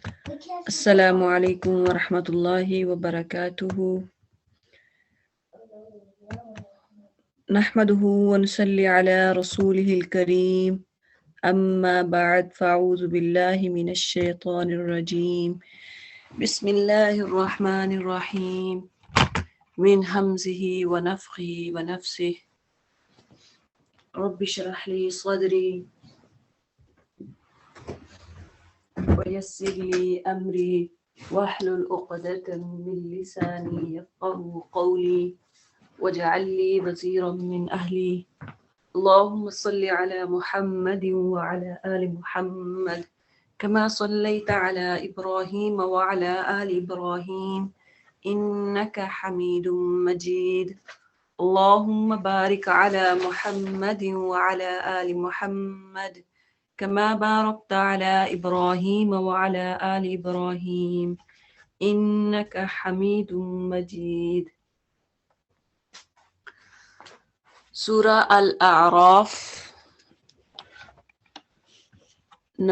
السلام علیکم ورحمۃ اللہ وبرکاتہ۔ نحمده ونصلي على رسوله الكريم، اما بعد فاعوذ باللہ من الشیطان الرجیم، بسم اللہ الرحمن الرحیم، من حمزه ونفخه ونفسه، رب اشرح لي صدری ويسر لي أمري واحلل عقدة من لساني يفقهوا قولي واجعل لي وزيرا من أهلي، اللهم صل على محمد وعلى آل محمد كما صليت على إبراهيم وعلى آل إبراهيم إنك حميد مجيد، اللهم بارك على محمد وعلى آل محمد كما باركت على إبراهيم وعلى آل إبراهيم إنك حميد مجيد۔ سورہ الاعراف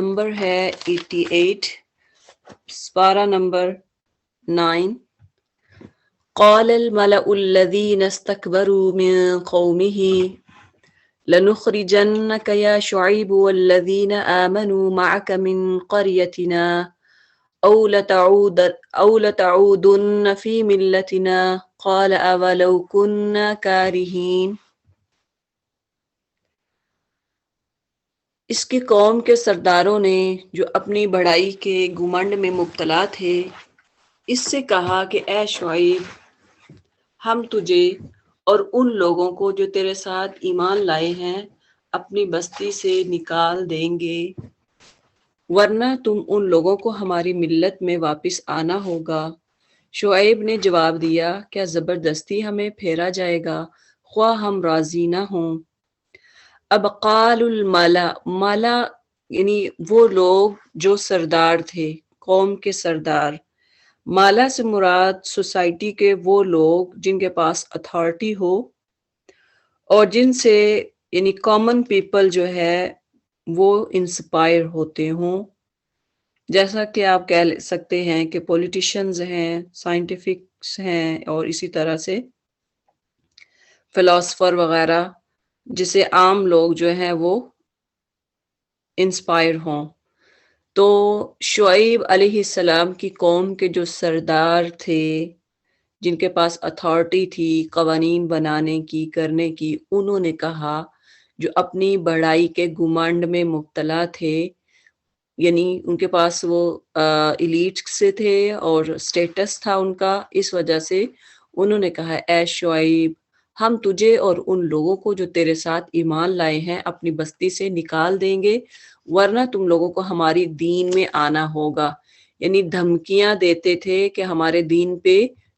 نمبر ہے 88، سپارہ نمبر 9۔ قال الملأ الذين استكبروا من قومه لنخرجنك يا شعيب والذين آمنوا معك من قريتنا أو لتعودن في ملتنا قال أولو كنا كارهين۔ اس کی قوم کے سرداروں نے جو اپنی بڑائی کے گھمنڈ میں مبتلا تھے اس سے کہا کہ اے شعیب، ہم تجھے اور ان لوگوں کو جو تیرے ساتھ ایمان لائے ہیں اپنی بستی سے نکال دیں گے، ورنہ تم ان لوگوں کو ہماری ملت میں واپس آنا ہوگا۔ شعیب نے جواب دیا، کیا زبردستی ہمیں پھیرا جائے گا خواہ ہم راضی نہ ہوں۔ اب قال مالا یعنی وہ لوگ جو سردار تھے، قوم کے سردار۔ مالا سے مراد سوسائٹی کے وہ لوگ جن کے پاس اتھارٹی ہو اور جن سے یعنی کامن پیپل جو ہے وہ انسپائر ہوتے ہوں، جیسا کہ آپ کہہ سکتے ہیں کہ پولیٹیشنز ہیں، سائنٹیفکس ہیں، اور اسی طرح سے فلاسفر وغیرہ، جسے عام لوگ جو ہیں وہ انسپائر ہوں۔ تو شعیب علیہ السلام کی قوم کے جو سردار تھے جن کے پاس اتھارٹی تھی قوانین بنانے کی کرنے کی، انہوں نے کہا، جو اپنی بڑائی کے گھمنڈ میں مبتلا تھے، یعنی ان کے پاس وہ ایلیٹ سے تھے اور سٹیٹس تھا ان کا، اس وجہ سے انہوں نے کہا اے شعیب، ہم تجھے اور ان لوگوں کو جو تیرے ساتھ ایمان لائے ہیں اپنی بستی سے نکال دیں گے، ورنہ تم لوگوں کو ہماری دین میں آنا ہوگا۔ یعنی دھمکیاں دیتے تھے کہ ہمارے دین پہ،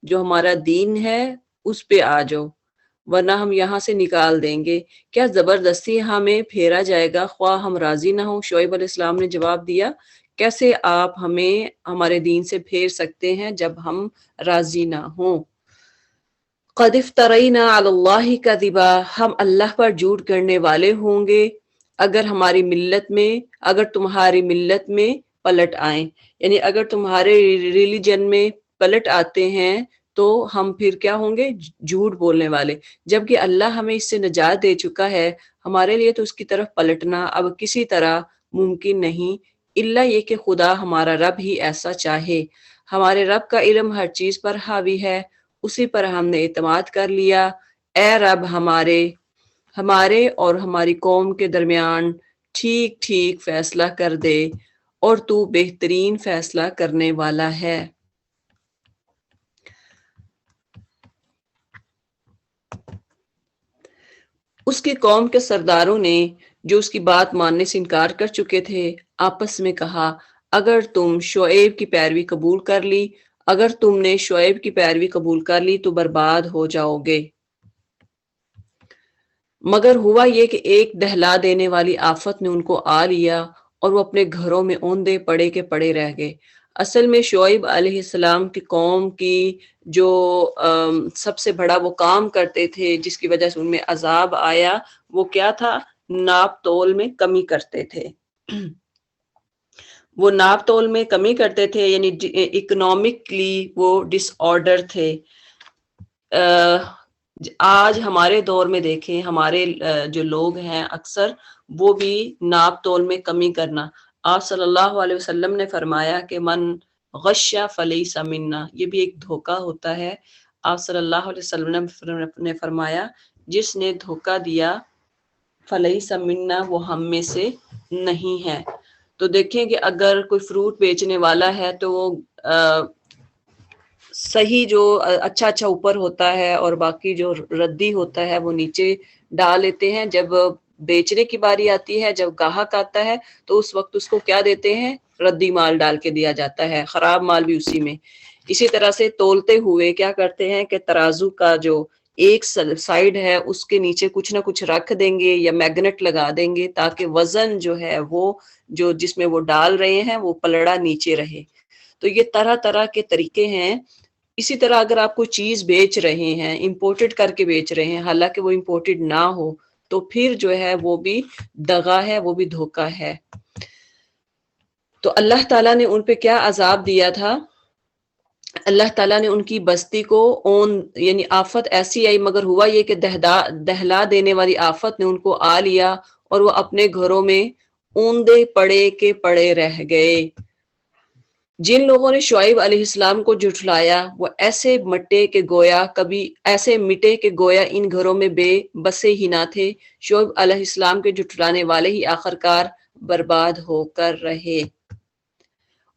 جو ہمارا دین ہے اس پہ آ جاؤ ورنہ ہم یہاں سے نکال دیں گے۔ کیا زبردستی ہمیں پھیرا جائے گا خواہ ہم راضی نہ ہوں؟ شعیب علیہ السلام نے جواب دیا، کیسے آپ ہمیں ہمارے دین سے پھیر سکتے ہیں جب ہم راضی نہ ہوں؟ قد افترینا علی اللہ کذبا، ہم اللہ پر جھوٹ گڑنے والے ہوں گے اگر تمہاری ملت میں پلٹ آئیں، یعنی اگر تمہارے ریلیجن میں پلٹ آتے ہیں تو ہم پھر کیا ہوں گے؟ جھوٹ بولنے والے، جبکہ اللہ ہمیں اس سے نجات دے چکا ہے۔ ہمارے لیے تو اس کی طرف پلٹنا اب کسی طرح ممکن نہیں، الا یہ کہ خدا ہمارا رب ہی ایسا چاہے۔ ہمارے رب کا علم ہر چیز پر حاوی ہے، اسی پر ہم نے اعتماد کر لیا۔ اے رب، ہمارے اور ہماری قوم کے درمیان ٹھیک ٹھیک فیصلہ کر دے، اور تو بہترین فیصلہ کرنے والا ہے۔ اس کی قوم کے سرداروں نے جو اس کی بات ماننے سے انکار کر چکے تھے آپس میں کہا، اگر تم نے شعیب کی پیروی قبول کر لی تو برباد ہو جاؤ گے۔ مگر ہوا یہ کہ ایک دہلا دینے والی آفت نے ان کو آ لیا اور وہ اپنے گھروں میں اوندے پڑے کے پڑے رہ گئے۔ اصل میں شعیب علیہ السلام کی قوم کی جو سب سے بڑا وہ کام کرتے تھے جس کی وجہ سے ان میں عذاب آیا، وہ کیا تھا؟ ناپ تول میں کمی کرتے تھے۔ وہ ناپ تول میں کمی کرتے تھے، یعنی اکنامکلی وہ ڈس آرڈر تھے۔ آج ہمارے دور میں دیکھیں ہمارے جو لوگ ہیں اکثر وہ بھی ناپ تول میں کمی کرنا۔ آپ صلی اللہ علیہ وسلم نے فرمایا کہ من غش فلیس منا، یہ بھی ایک دھوکہ ہوتا ہے۔ آپ صلی اللہ علیہ وسلم نے فرمایا جس نے دھوکہ دیا فلیس منا، وہ ہم میں سے نہیں ہے۔ تو دیکھیں کہ اگر کوئی فروٹ بیچنے والا ہے تو وہ صحیح جو اچھا اوپر ہوتا ہے اور باقی جو ردی ہوتا ہے وہ نیچے ڈال لیتے ہیں۔ جب بیچنے کی باری آتی ہے، جب گاہک آتا ہے تو اس وقت اس کو کیا دیتے ہیں؟ ردی مال ڈال کے دیا جاتا ہے، خراب مال بھی اسی میں۔ اسی طرح سے تولتے ہوئے کیا کرتے ہیں کہ ترازو کا جو ایک سائیڈ ہے اس کے نیچے کچھ نہ کچھ رکھ دیں گے یا میگنیٹ لگا دیں گے تاکہ وزن جو ہے وہ جو جس میں وہ ڈال رہے ہیں وہ پلڑا نیچے رہے۔ تو یہ طرح طرح کے طریقے ہیں۔ اسی طرح اگر آپ کوئی چیز بیچ رہے ہیں، امپورٹڈ کر کے بیچ رہے ہیں، حالانکہ وہ امپورٹڈ نہ ہو، تو پھر جو ہے وہ بھی دغا ہے، وہ بھی دھوکہ ہے۔ تو اللہ تعالیٰ نے ان پہ کیا عذاب دیا تھا؟ اللہ تعالیٰ نے ان کی بستی کو یعنی آفت ایسی آئی، مگر ہوا یہ کہ دہلا دینے والی آفت نے ان کو آ لیا اور وہ اپنے گھروں میں اوندے پڑے کے پڑے رہ گئے۔ جن لوگوں نے شعیب علیہ السلام کو جھٹلایا وہ ایسے مٹے کہ گویا ان گھروں میں بے بسے ہی نہ تھے۔ شعیب علیہ السلام کے جھٹلانے والے ہی آخرکار برباد ہو کر رہے۔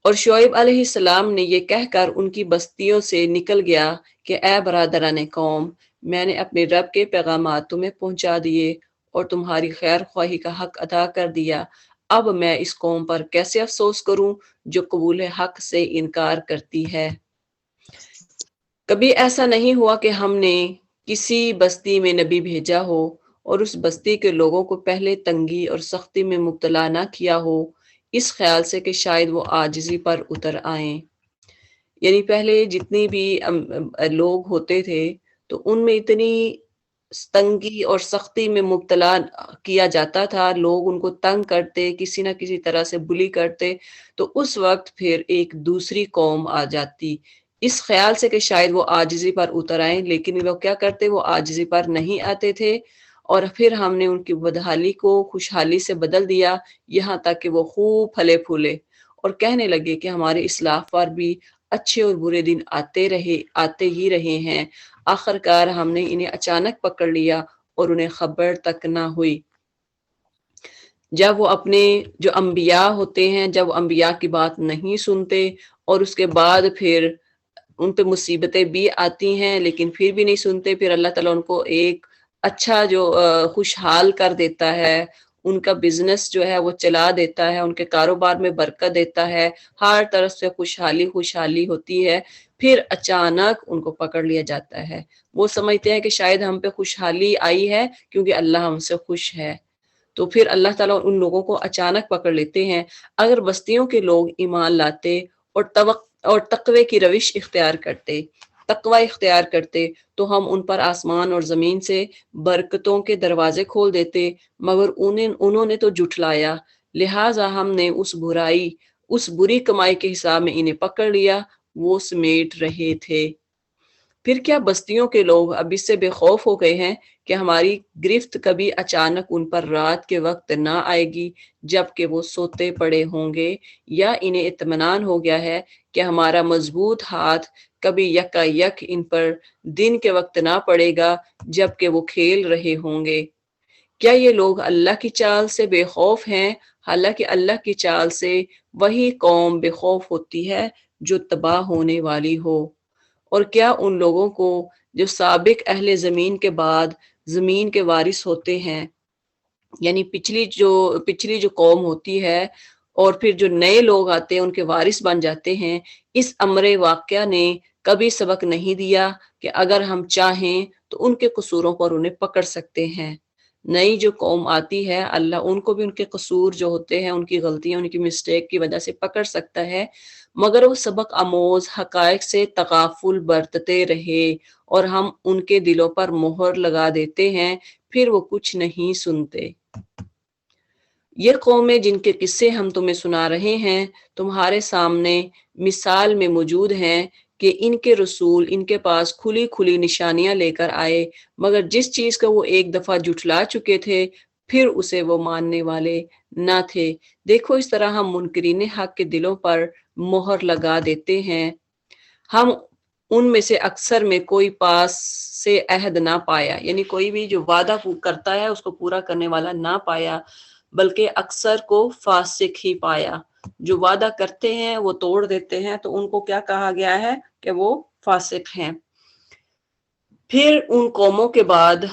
اور شعیب علیہ السلام نے یہ کہہ کر ان کی بستیوں سے نکل گیا کہ اے برادران قوم، میں نے اپنے رب کے پیغامات تمہیں پہنچا دیے اور تمہاری خیر خواہی کا حق ادا کر دیا۔ اب میں اس قوم پر کیسے افسوس کروں جو قبول حق سے انکار کرتی ہے۔ کبھی ایسا نہیں ہوا کہ ہم نے کسی بستی میں نبی بھیجا ہو اور اس بستی کے لوگوں کو پہلے تنگی اور سختی میں مبتلا نہ کیا ہو، اس خیال سے کہ شاید وہ عاجزی پر اتر آئیں۔ یعنی پہلے جتنی بھی لوگ ہوتے تھے تو ان میں اتنی تنگی اور سختی میں مبتلا کیا جاتا تھا، لوگ ان کو تنگ کرتے، کسی نہ کسی طرح سے بلی کرتے، تو اس وقت پھر ایک دوسری قوم آ جاتی اس خیال سے کہ شاید وہ عاجزی پر اتر آئیں، لیکن وہ کیا کرتے؟ وہ عاجزی پر نہیں آتے تھے، اور پھر ہم نے ان کی بدحالی کو خوشحالی سے بدل دیا، یہاں تک کہ وہ خوب پھلے پھولے اور کہنے لگے کہ ہمارے اصلاح پر بھی اچھے اور برے دن آتے ہی رہے ہیں۔ آخرکار ہم نے انہیں اچانک پکڑ لیا اور انہیں خبر تک نہ ہوئی۔ جب وہ اپنے جو انبیاء ہوتے ہیں، جب وہ انبیاء کی بات نہیں سنتے اور اس کے بعد پھر ان پہ مصیبتیں بھی آتی ہیں لیکن پھر بھی نہیں سنتے، پھر اللہ تعالیٰ ان کو ایک اچھا جو خوشحال کر دیتا ہے، ان کا بزنس جو ہے وہ چلا دیتا ہے، ان کے کاروبار میں برکت دیتا ہے، ہر طرف سے خوشحالی ہوتی ہے، پھر اچانک ان کو پکڑ لیا جاتا ہے۔ وہ سمجھتے ہیں کہ شاید ہم پہ خوشحالی آئی ہے کیونکہ اللہ ہم سے خوش ہے، تو پھر اللہ تعالیٰ ان لوگوں کو اچانک پکڑ لیتے ہیں۔ اگر بستیوں کے لوگ ایمان لاتے اور تقوی کی روش تقوی اختیار کرتے تو ہم ان پر آسمان اور زمین سے برکتوں کے دروازے کھول دیتے، مگر انہوں نے تو جھٹلایا، لہٰذا ہم نے اس بری کمائی کے حساب میں انہیں پکڑ لیا، وہ سمیٹ رہے تھے۔ پھر کیا بستیوں کے لوگ اب اس سے بے خوف ہو گئے ہیں کہ ہماری گرفت کبھی اچانک ان پر رات کے وقت نہ آئے گی جبکہ وہ سوتے پڑے ہوں گے، یا انہیں اطمینان ہو گیا ہے کہ ہمارا مضبوط ہاتھ کبھی یکا یک ان پر دن کے وقت نہ پڑے گا جبکہ وہ کھیل رہے ہوں گے۔ کیا یہ لوگ اللہ کی چال سے بے خوف ہیں؟ حالانکہ اللہ کی چال سے وہی قوم بے خوف ہوتی ہے جو تباہ ہونے والی ہو۔ اور کیا ان لوگوں کو جو سابق اہل زمین کے بعد زمین کے وارث ہوتے ہیں، یعنی پچھلی جو قوم ہوتی ہے اور پھر جو نئے لوگ آتے ہیں ان کے وارث بن جاتے ہیں، اس امر واقعہ نے کبھی سبق نہیں دیا کہ اگر ہم چاہیں تو ان کے قصوروں پر انہیں پکڑ سکتے ہیں۔ نئی جو قوم آتی ہے اللہ ان کو بھی ان کے قصور جو ہوتے ہیں، ان کی غلطیاں، ان کی مسٹیک کی وجہ سے پکڑ سکتا ہے، مگر وہ سبق آموز حقائق سے تغافل برتتے رہے اور ہم ان کے دلوں پر مہر لگا دیتے ہیں، پھر وہ کچھ نہیں سنتے۔ یہ قومیں جن کے قصے ہم تمہیں سنا رہے ہیں تمہارے سامنے مثال میں موجود ہیں کہ ان کے رسول ان کے پاس کھلی کھلی نشانیاں لے کر آئے، مگر جس چیز کا وہ ایک دفعہ جھٹلا چکے تھے پھر اسے وہ ماننے والے نہ تھے۔ دیکھو اس طرح ہم منکرین حق کے دلوں پر مہر لگا دیتے ہیں۔ ہم ان میں سے اکثر میں کوئی پاس سے عہد نہ پایا، یعنی کوئی بھی جو وعدہ کرتا ہے اس کو پورا کرنے والا نہ پایا، بلکہ اکثر کو فاسق ہی پایا۔ جو وعدہ کرتے ہیں وہ توڑ دیتے ہیں، تو ان کو کیا کہا گیا ہے کہ وہ فاسق ہیں۔ پھر ان قوموں کے بعد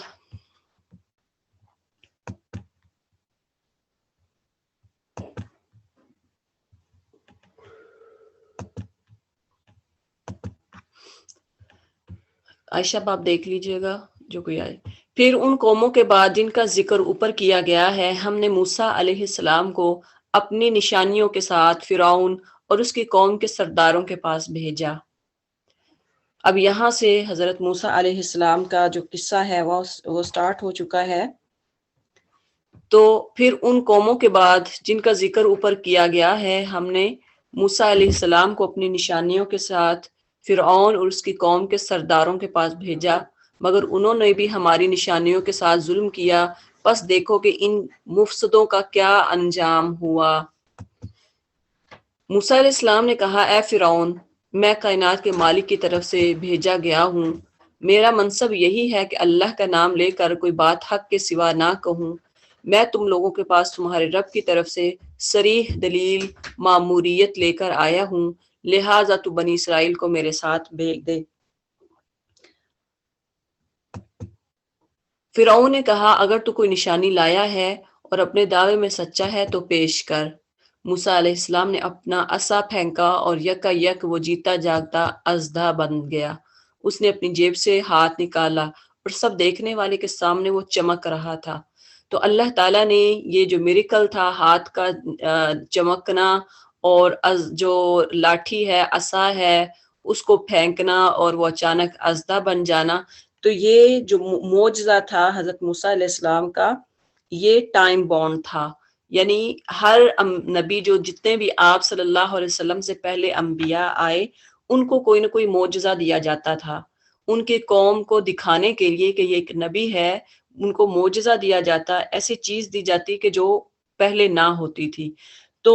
عائشہ آپ دیکھ لیجئے گا جو کوئی آئے۔ پھر ان قوموں کے بعد جن کا ذکر اوپر کیا گیا ہے، ہم نے موسیٰ علیہ السلام کو اپنی نشانیوں کے ساتھ فرعون اور اس کی قوم کے سرداروں کے پاس بھیجا۔ اب یہاں سے حضرت موسیٰ علیہ السلام کا جو قصہ ہے وہ سٹارٹ ہو چکا ہے۔ تو پھر ان قوموں کے بعد جن کا ذکر اوپر کیا گیا ہے، ہم نے موسیٰ علیہ السلام کو اپنی نشانیوں کے ساتھ فرعون اور اس کی قوم کے سرداروں کے پاس بھیجا، مگر انہوں نے بھی ہماری نشانیوں کے ساتھ ظلم کیا۔ بس دیکھو کہ ان مفسدوں کا کیا انجام ہوا۔ موسیٰ علیہ السلام نے کہا، اے فرعون، میں کائنات کے مالک کی طرف سے بھیجا گیا ہوں، میرا منصب یہی ہے کہ اللہ کا نام لے کر کوئی بات حق کے سوا نہ کہوں۔ میں تم لوگوں کے پاس تمہارے رب کی طرف سے صریح دلیل ماموریت لے کر آیا ہوں، لہٰذا تو بنی اسرائیل کو میرے ساتھ بھیج دے۔ فرعون نے کہا، اگر تو کوئی نشانی لایا ہے اور اپنے دعوے میں سچا ہے تو پیش کر۔ موسیٰ علیہ السلام نے اپنا عصا پھینکا اور یکا یک وہ جیتا جاگتا اژدھا بن گیا۔ اس نے اپنی جیب سے ہاتھ نکالا اور سب دیکھنے والے کے سامنے وہ چمک رہا تھا۔ تو اللہ تعالیٰ نے یہ جو میریکل تھا، ہاتھ کا چمکنا اور جو لاٹھی ہے، عصا ہے، اس کو پھینکنا اور وہ اچانک اژدھا بن جانا، تو یہ جو معجزہ تھا حضرت موسیٰ علیہ السلام کا، یہ ٹائم بانڈ تھا۔ یعنی ہر نبی جو جتنے بھی آپ صلی اللہ علیہ وسلم سے پہلے انبیاء آئے، ان کو کوئی نہ کوئی معجزہ دیا جاتا تھا، ان کے قوم کو دکھانے کے لیے کہ یہ ایک نبی ہے، ان کو معجزہ دیا جاتا، ایسی چیز دی جاتی کہ جو پہلے نہ ہوتی تھی۔ تو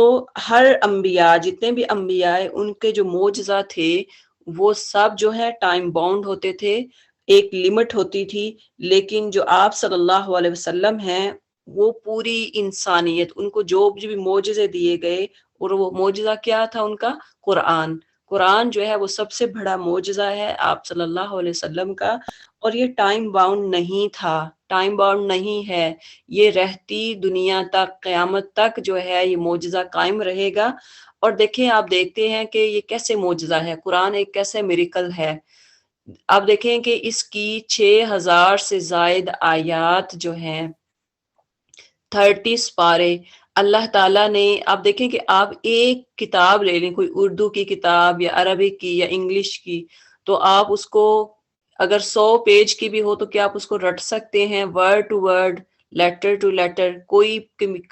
ہر انبیاء، جتنے بھی انبیاء آئے، ان کے جو معجزہ تھے وہ سب جو ہے ٹائم باؤنڈ ہوتے تھے، ایک لمٹ ہوتی تھی۔ لیکن جو آپ صلی اللہ علیہ وسلم ہیں، وہ پوری انسانیت، ان کو جو بھی معجزے دیے گئے، اور وہ معجزہ کیا تھا ان کا؟ قرآن۔ قرآن جو ہے وہ سب سے بڑا معجزہ ہے آپ صلی اللہ علیہ وسلم کا، اور یہ ٹائم باؤنڈ نہیں تھا، ٹائم باؤنڈ نہیں ہے، یہ رہتی دنیا تک، قیامت تک جو ہے یہ معجزہ قائم رہے گا۔ اور دیکھیں، آپ دیکھتے ہیں کہ یہ کیسے معجزہ ہے، قرآن ایک کیسے میریکل ہے۔ آپ دیکھیں کہ اس کی 6000 سے زائد آیات جو ہیں، 30 پارے، اللہ تعالیٰ نے، آپ دیکھیں کہ آپ ایک کتاب لے لیں، کوئی اردو کی کتاب یا عربک کی یا انگلش کی، تو آپ اس کو اگر 100 پیج کی بھی ہو تو کیا آپ اس کو رٹ سکتے ہیں word to word, letter to letter, کوئی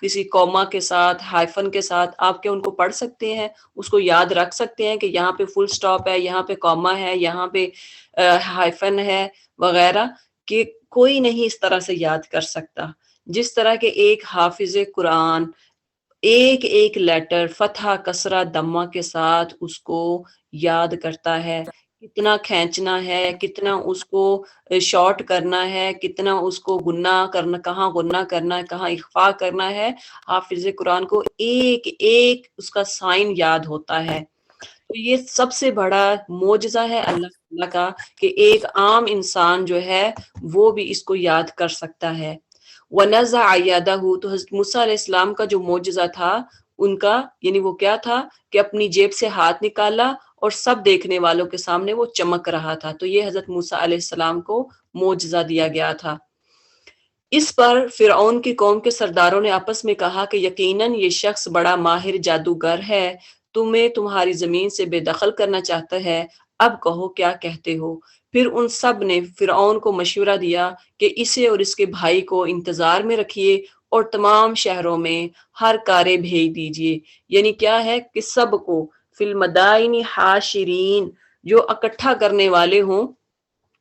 کسی کوما کے ساتھ، ہائفن کے ساتھ، آپ کیا ان کو پڑھ سکتے ہیں؟ اس کو یاد رکھ سکتے ہیں کہ یہاں پہ فل سٹاپ ہے، یہاں پہ کوما ہے، یہاں پہ ہائفن ہے وغیرہ؟ کہ کوئی نہیں اس طرح سے یاد کر سکتا، جس طرح کے ایک حافظ قرآن ایک ایک لیٹر فتحہ کسرہ دمہ کے ساتھ اس کو یاد کرتا ہے، کتنا کھینچنا ہے، کتنا اس کو شارٹ کرنا ہے، کتنا اس کو گنہ کرنا، کہاں گنہ کرنا ہے، کہاں اخفا کرنا ہے، حافظ قرآن کو ایک ایک اس کا سائن یاد ہوتا ہے۔ تو یہ سب سے بڑا معجزہ ہے اللہ تعالیٰ کا کہ ایک عام انسان جو ہے وہ بھی اس کو یاد کر سکتا ہے۔ وَنَزَعَ يَدَهُ، تو حضرت موسیٰ علیہ السلام کا جو معجزہ تھا ان کا، یعنی وہ کیا تھا کہ اپنی جیب سے ہاتھ نکالا اور سب دیکھنے والوں کے سامنے وہ چمک رہا تھا۔ تو یہ حضرت موسیٰ علیہ السلام کو معجزہ دیا گیا تھا۔ اس پر فرعون کی قوم کے سرداروں نے آپس میں کہا کہ یقیناً یہ شخص بڑا ماہر جادوگر ہے، تمہیں تمہاری زمین سے بے دخل کرنا چاہتا ہے، اب کہو کیا کہتے ہو۔ پھر ان سب نے فرعون کو مشورہ دیا کہ اسے اور اس کے بھائی کو انتظار میں رکھیے، اور تمام شہروں میں ہر کارے بھیج دیجیے. یعنی کیا ہے کہ سب کو فی المدائن حاشرین، جو اکٹھا کرنے والے ہوں.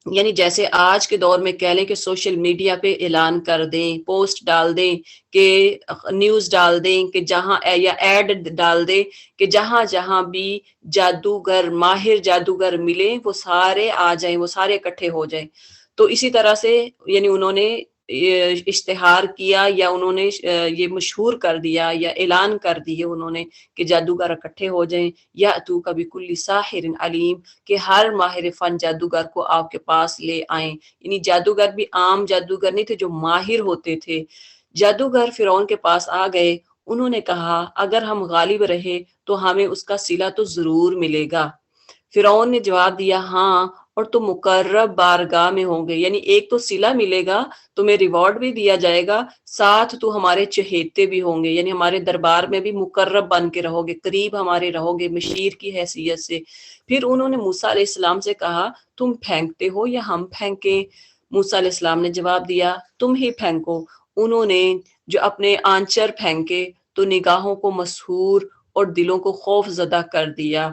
یعنی جیسے آج کے دور میں کہہ لیں کہ سوشل میڈیا پہ اعلان کر دیں، پوسٹ ڈال دیں، کہ نیوز ڈال دیں، کہ جہاں یا ایڈ ڈال دیں کہ جہاں جہاں بھی جادوگر، ماہر جادوگر ملیں وہ سارے آ جائیں، وہ سارے اکٹھے ہو جائیں. تو اسی طرح سے یعنی انہوں نے اشتہار کیا یا انہوں نے یہ مشہور کر دیا یا اعلان کر دیے انہوں نے کہ جادوگر اکٹھے ہو جائیں. یا تو کبھی کل ساحر علیم، کہ ہر ماہر فن جادوگر کو آپ کے پاس لے آئیں. یعنی جادوگر بھی عام جادوگر نہیں تھے، جو ماہر ہوتے تھے. جادوگر فرعون کے پاس آ گئے. انہوں نے کہا اگر ہم غالب رہے تو ہمیں اس کا صلہ تو ضرور ملے گا. فرعون نے جواب دیا ہاں، اور تم مقرب بارگاہ میں ہوں گے. یعنی ایک تو صلہ ملے گا، تمہیں ریوارڈ بھی دیا جائے گا، ساتھ تو ہمارے چہیتے بھی ہوں گے. یعنی ہمارے دربار میں بھی مقرب بن کے رہو گے، قریب ہمارے رہو گے مشیر کی حیثیت سے. پھر انہوں نے موسیٰ علیہ السلام سے کہا تم پھینکتے ہو یا ہم پھینکیں؟ موسیٰ علیہ السلام نے جواب دیا تم ہی پھینکو. انہوں نے جو اپنے آنچر پھینکے تو نگاہوں کو مسحور اور دلوں کو خوف زدہ کر دیا.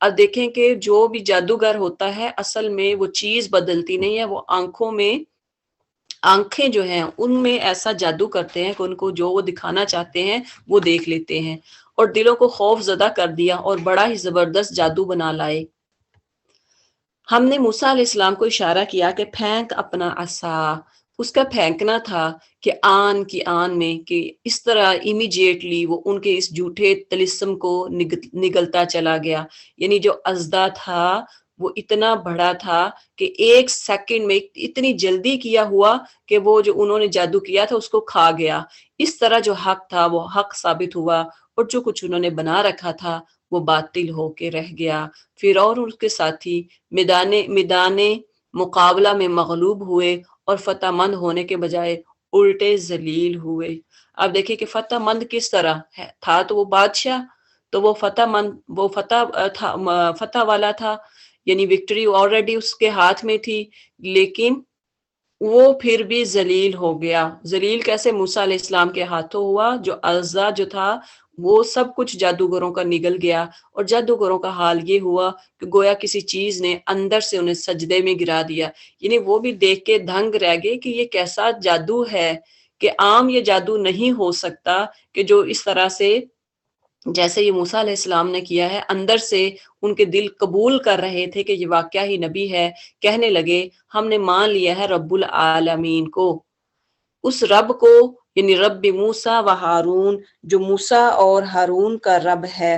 اب دیکھیں کہ جو بھی جادوگر ہوتا ہے اصل میں وہ چیز بدلتی نہیں ہے، وہ آنکھیں جو ہیں ان میں ایسا جادو کرتے ہیں کہ ان کو جو وہ دکھانا چاہتے ہیں وہ دیکھ لیتے ہیں، اور دلوں کو خوف زدہ کر دیا اور بڑا ہی زبردست جادو بنا لائے. ہم نے موسیٰ علیہ السلام کو اشارہ کیا کہ پھینک اپنا عصا. اس کا پھینکنا تھا کہ آن کی آن میں کہ اس طرح امیجیٹلی وہ ان کے اس جھوٹے طلسم کو نگلتا چلا گیا. یعنی جو اژدھا تھا وہ اتنا بڑا تھا کہ ایک سیکنڈ میں اتنی جلدی کیا ہوا کہ وہ جو انہوں نے جادو کیا تھا اس کو کھا گیا. اس طرح جو حق تھا وہ حق ثابت ہوا، اور جو کچھ انہوں نے بنا رکھا تھا وہ باطل ہو کے رہ گیا. فرعون اور اس کے ساتھی میدان مقابلہ میں مغلوب ہوئے اور فتح مند ہونے کے بجائے الٹے ذلیل ہوئے. اب دیکھیں کہ فتح مند کس طرح تھا، تو وہ بادشاہ، تو وہ فتح مند، وہ فتح والا تھا. یعنی وکٹری آلریڈی اس کے ہاتھ میں تھی، لیکن وہ پھر بھی ذلیل ہو گیا. ذلیل کیسے؟ موسیٰ علیہ السلام کے ہاتھوں ہوا. جو اعضا جو تھا وہ سب کچھ جادوگروں کا نگل گیا، اور جادوگروں کا حال یہ ہوا کہ گویا کسی چیز نے اندر سے انہیں سجدے میں گرا دیا. یعنی وہ بھی دیکھ کے دھنگ رہ گئے کہ یہ کیسا جادو ہے، کہ عام یہ جادو نہیں ہو سکتا کہ جو اس طرح سے جیسے یہ موسیٰ علیہ السلام نے کیا ہے. اندر سے ان کے دل قبول کر رہے تھے کہ یہ واقعہ ہی نبی ہے. کہنے لگے ہم نے مان لیا ہے رب العالمین کو، اس رب کو، یعنی رب موسیٰ و ہارون، جو موسیٰ اور ہارون کا رب ہے،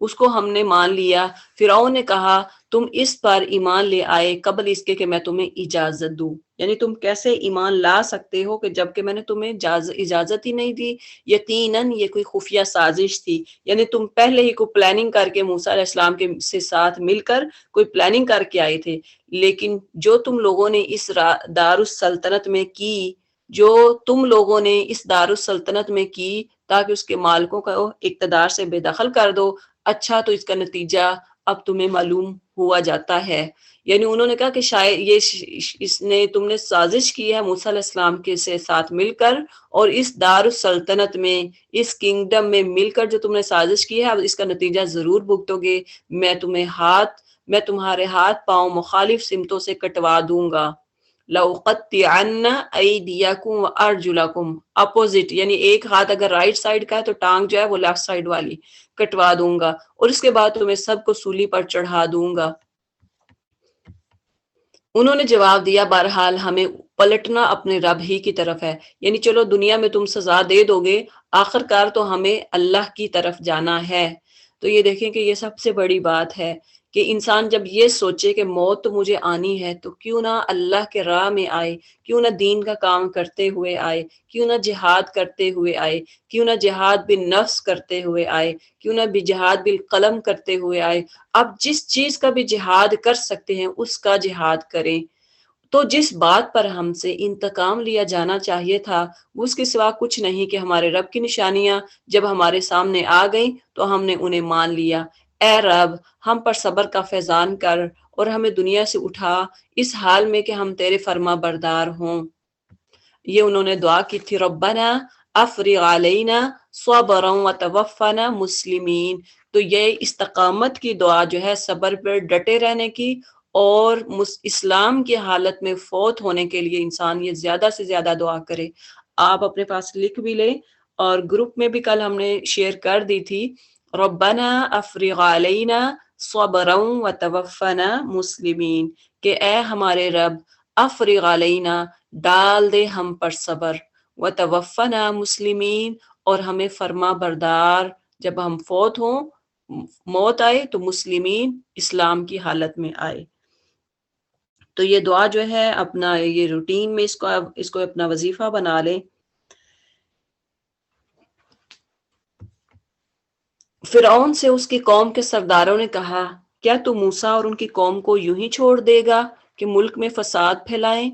اس کو ہم نے مان لیا. فرعون نے کہا تم اس پر ایمان لے آئے قبل اس کے کہ میں تمہیں اجازت دوں. یعنی تم کیسے ایمان لا سکتے ہو کہ جب کہ میں نے تمہیں اجازت ہی نہیں دی؟ یقیناً یہ کوئی خفیہ سازش تھی. یعنی تم پہلے ہی کوئی پلاننگ کر کے موسیٰ علیہ السلام کے سے ساتھ مل کر کوئی پلاننگ کر کے آئے تھے. لیکن جو تم لوگوں نے اس دارالسلطنت میں کی، جو تم لوگوں نے اس دارالسلطنت میں کی تاکہ اس کے مالکوں کا اقتدار سے بے دخل کر دو، اچھا تو اس کا نتیجہ اب تمہیں معلوم ہوا جاتا ہے. یعنی انہوں نے کہا کہ شاید یہ تم نے سازش کی ہے موسیٰ علیہ السلام کے سے ساتھ مل کر، اور اس دارالسلطنت میں، اس کنگڈم میں مل کر جو تم نے سازش کی ہے اب اس کا نتیجہ ضرور بھگتو گے. میں تمہارے ہاتھ پاؤں مخالف سمتوں سے کٹوا دوں گا. لَأُقَطِّعَنَّ أَيْدِيَكُمْ وَأَرْجُلَكُمْ، اپوزٹ، یعنی ایک ہاتھ اگر رائٹ سائڈ کا ہے تو ٹانگ جو ہے وہ لیفٹ سائڈ والی کٹوا دوں گا، اور اس کے بعد تمہیں سب کو سولی پر چڑھا دوں گا. انہوں نے جواب دیا بہرحال ہمیں پلٹنا اپنے رب ہی کی طرف ہے. یعنی چلو دنیا میں تم سزا دے دو گے، آخر کار تو ہمیں اللہ کی طرف جانا ہے. تو یہ دیکھیں کہ یہ سب سے بڑی بات ہے کہ انسان جب یہ سوچے کہ موت تو مجھے آنی ہے تو کیوں نہ اللہ کے راہ میں آئے، کیوں نہ دین کا کام کرتے ہوئے آئے، کیوں نہ جہاد کرتے ہوئے آئے، کیوں نہ جہاد بالنفس کرتے ہوئے آئے، کیوں نہ بھی جہاد بالقلم کرتے ہوئے آئے. اب جس چیز کا بھی جہاد کر سکتے ہیں اس کا جہاد کریں. تو جس بات پر ہم سے انتقام لیا جانا چاہیے تھا وہ اس کے سوا کچھ نہیں کہ ہمارے رب کی نشانیاں جب ہمارے سامنے آ گئیں تو ہم نے انہیں مان لیا. اے رب ہم پر صبر کا فیضان کر اور ہمیں دنیا سے اٹھا اس حال میں کہ ہم تیرے فرما بردار ہوں. یہ انہوں نے دعا کی تھی، ربنا افرغ علینا صبرا وتوفنا مسلمین. تو یہ استقامت کی دعا جو ہے، صبر پر ڈٹے رہنے کی اور اسلام کی حالت میں فوت ہونے کے لیے انسان یہ زیادہ سے زیادہ دعا کرے. آپ اپنے پاس لکھ بھی لیں، اور گروپ میں بھی کل ہم نے شیئر کر دی تھی، ربنا افرغ علینا صبرا وتوفنا مسلمین، کہ اے ہمارے رب افرغ علینا، ڈال دے ہم پر صبر، وتوفنا مسلمین، اور ہمیں فرما بردار جب ہم فوت ہوں، موت آئے تو مسلمین، اسلام کی حالت میں آئے. تو یہ دعا جو ہے اپنا یہ روٹین میں اس کو اپنا وظیفہ بنا لیں. فرعون سے اس کی قوم کے سرداروں نے کہا، کیا تو موسیٰ اور ان کی قوم کو یوں ہی چھوڑ دے گا کہ ملک میں فساد پھیلائیں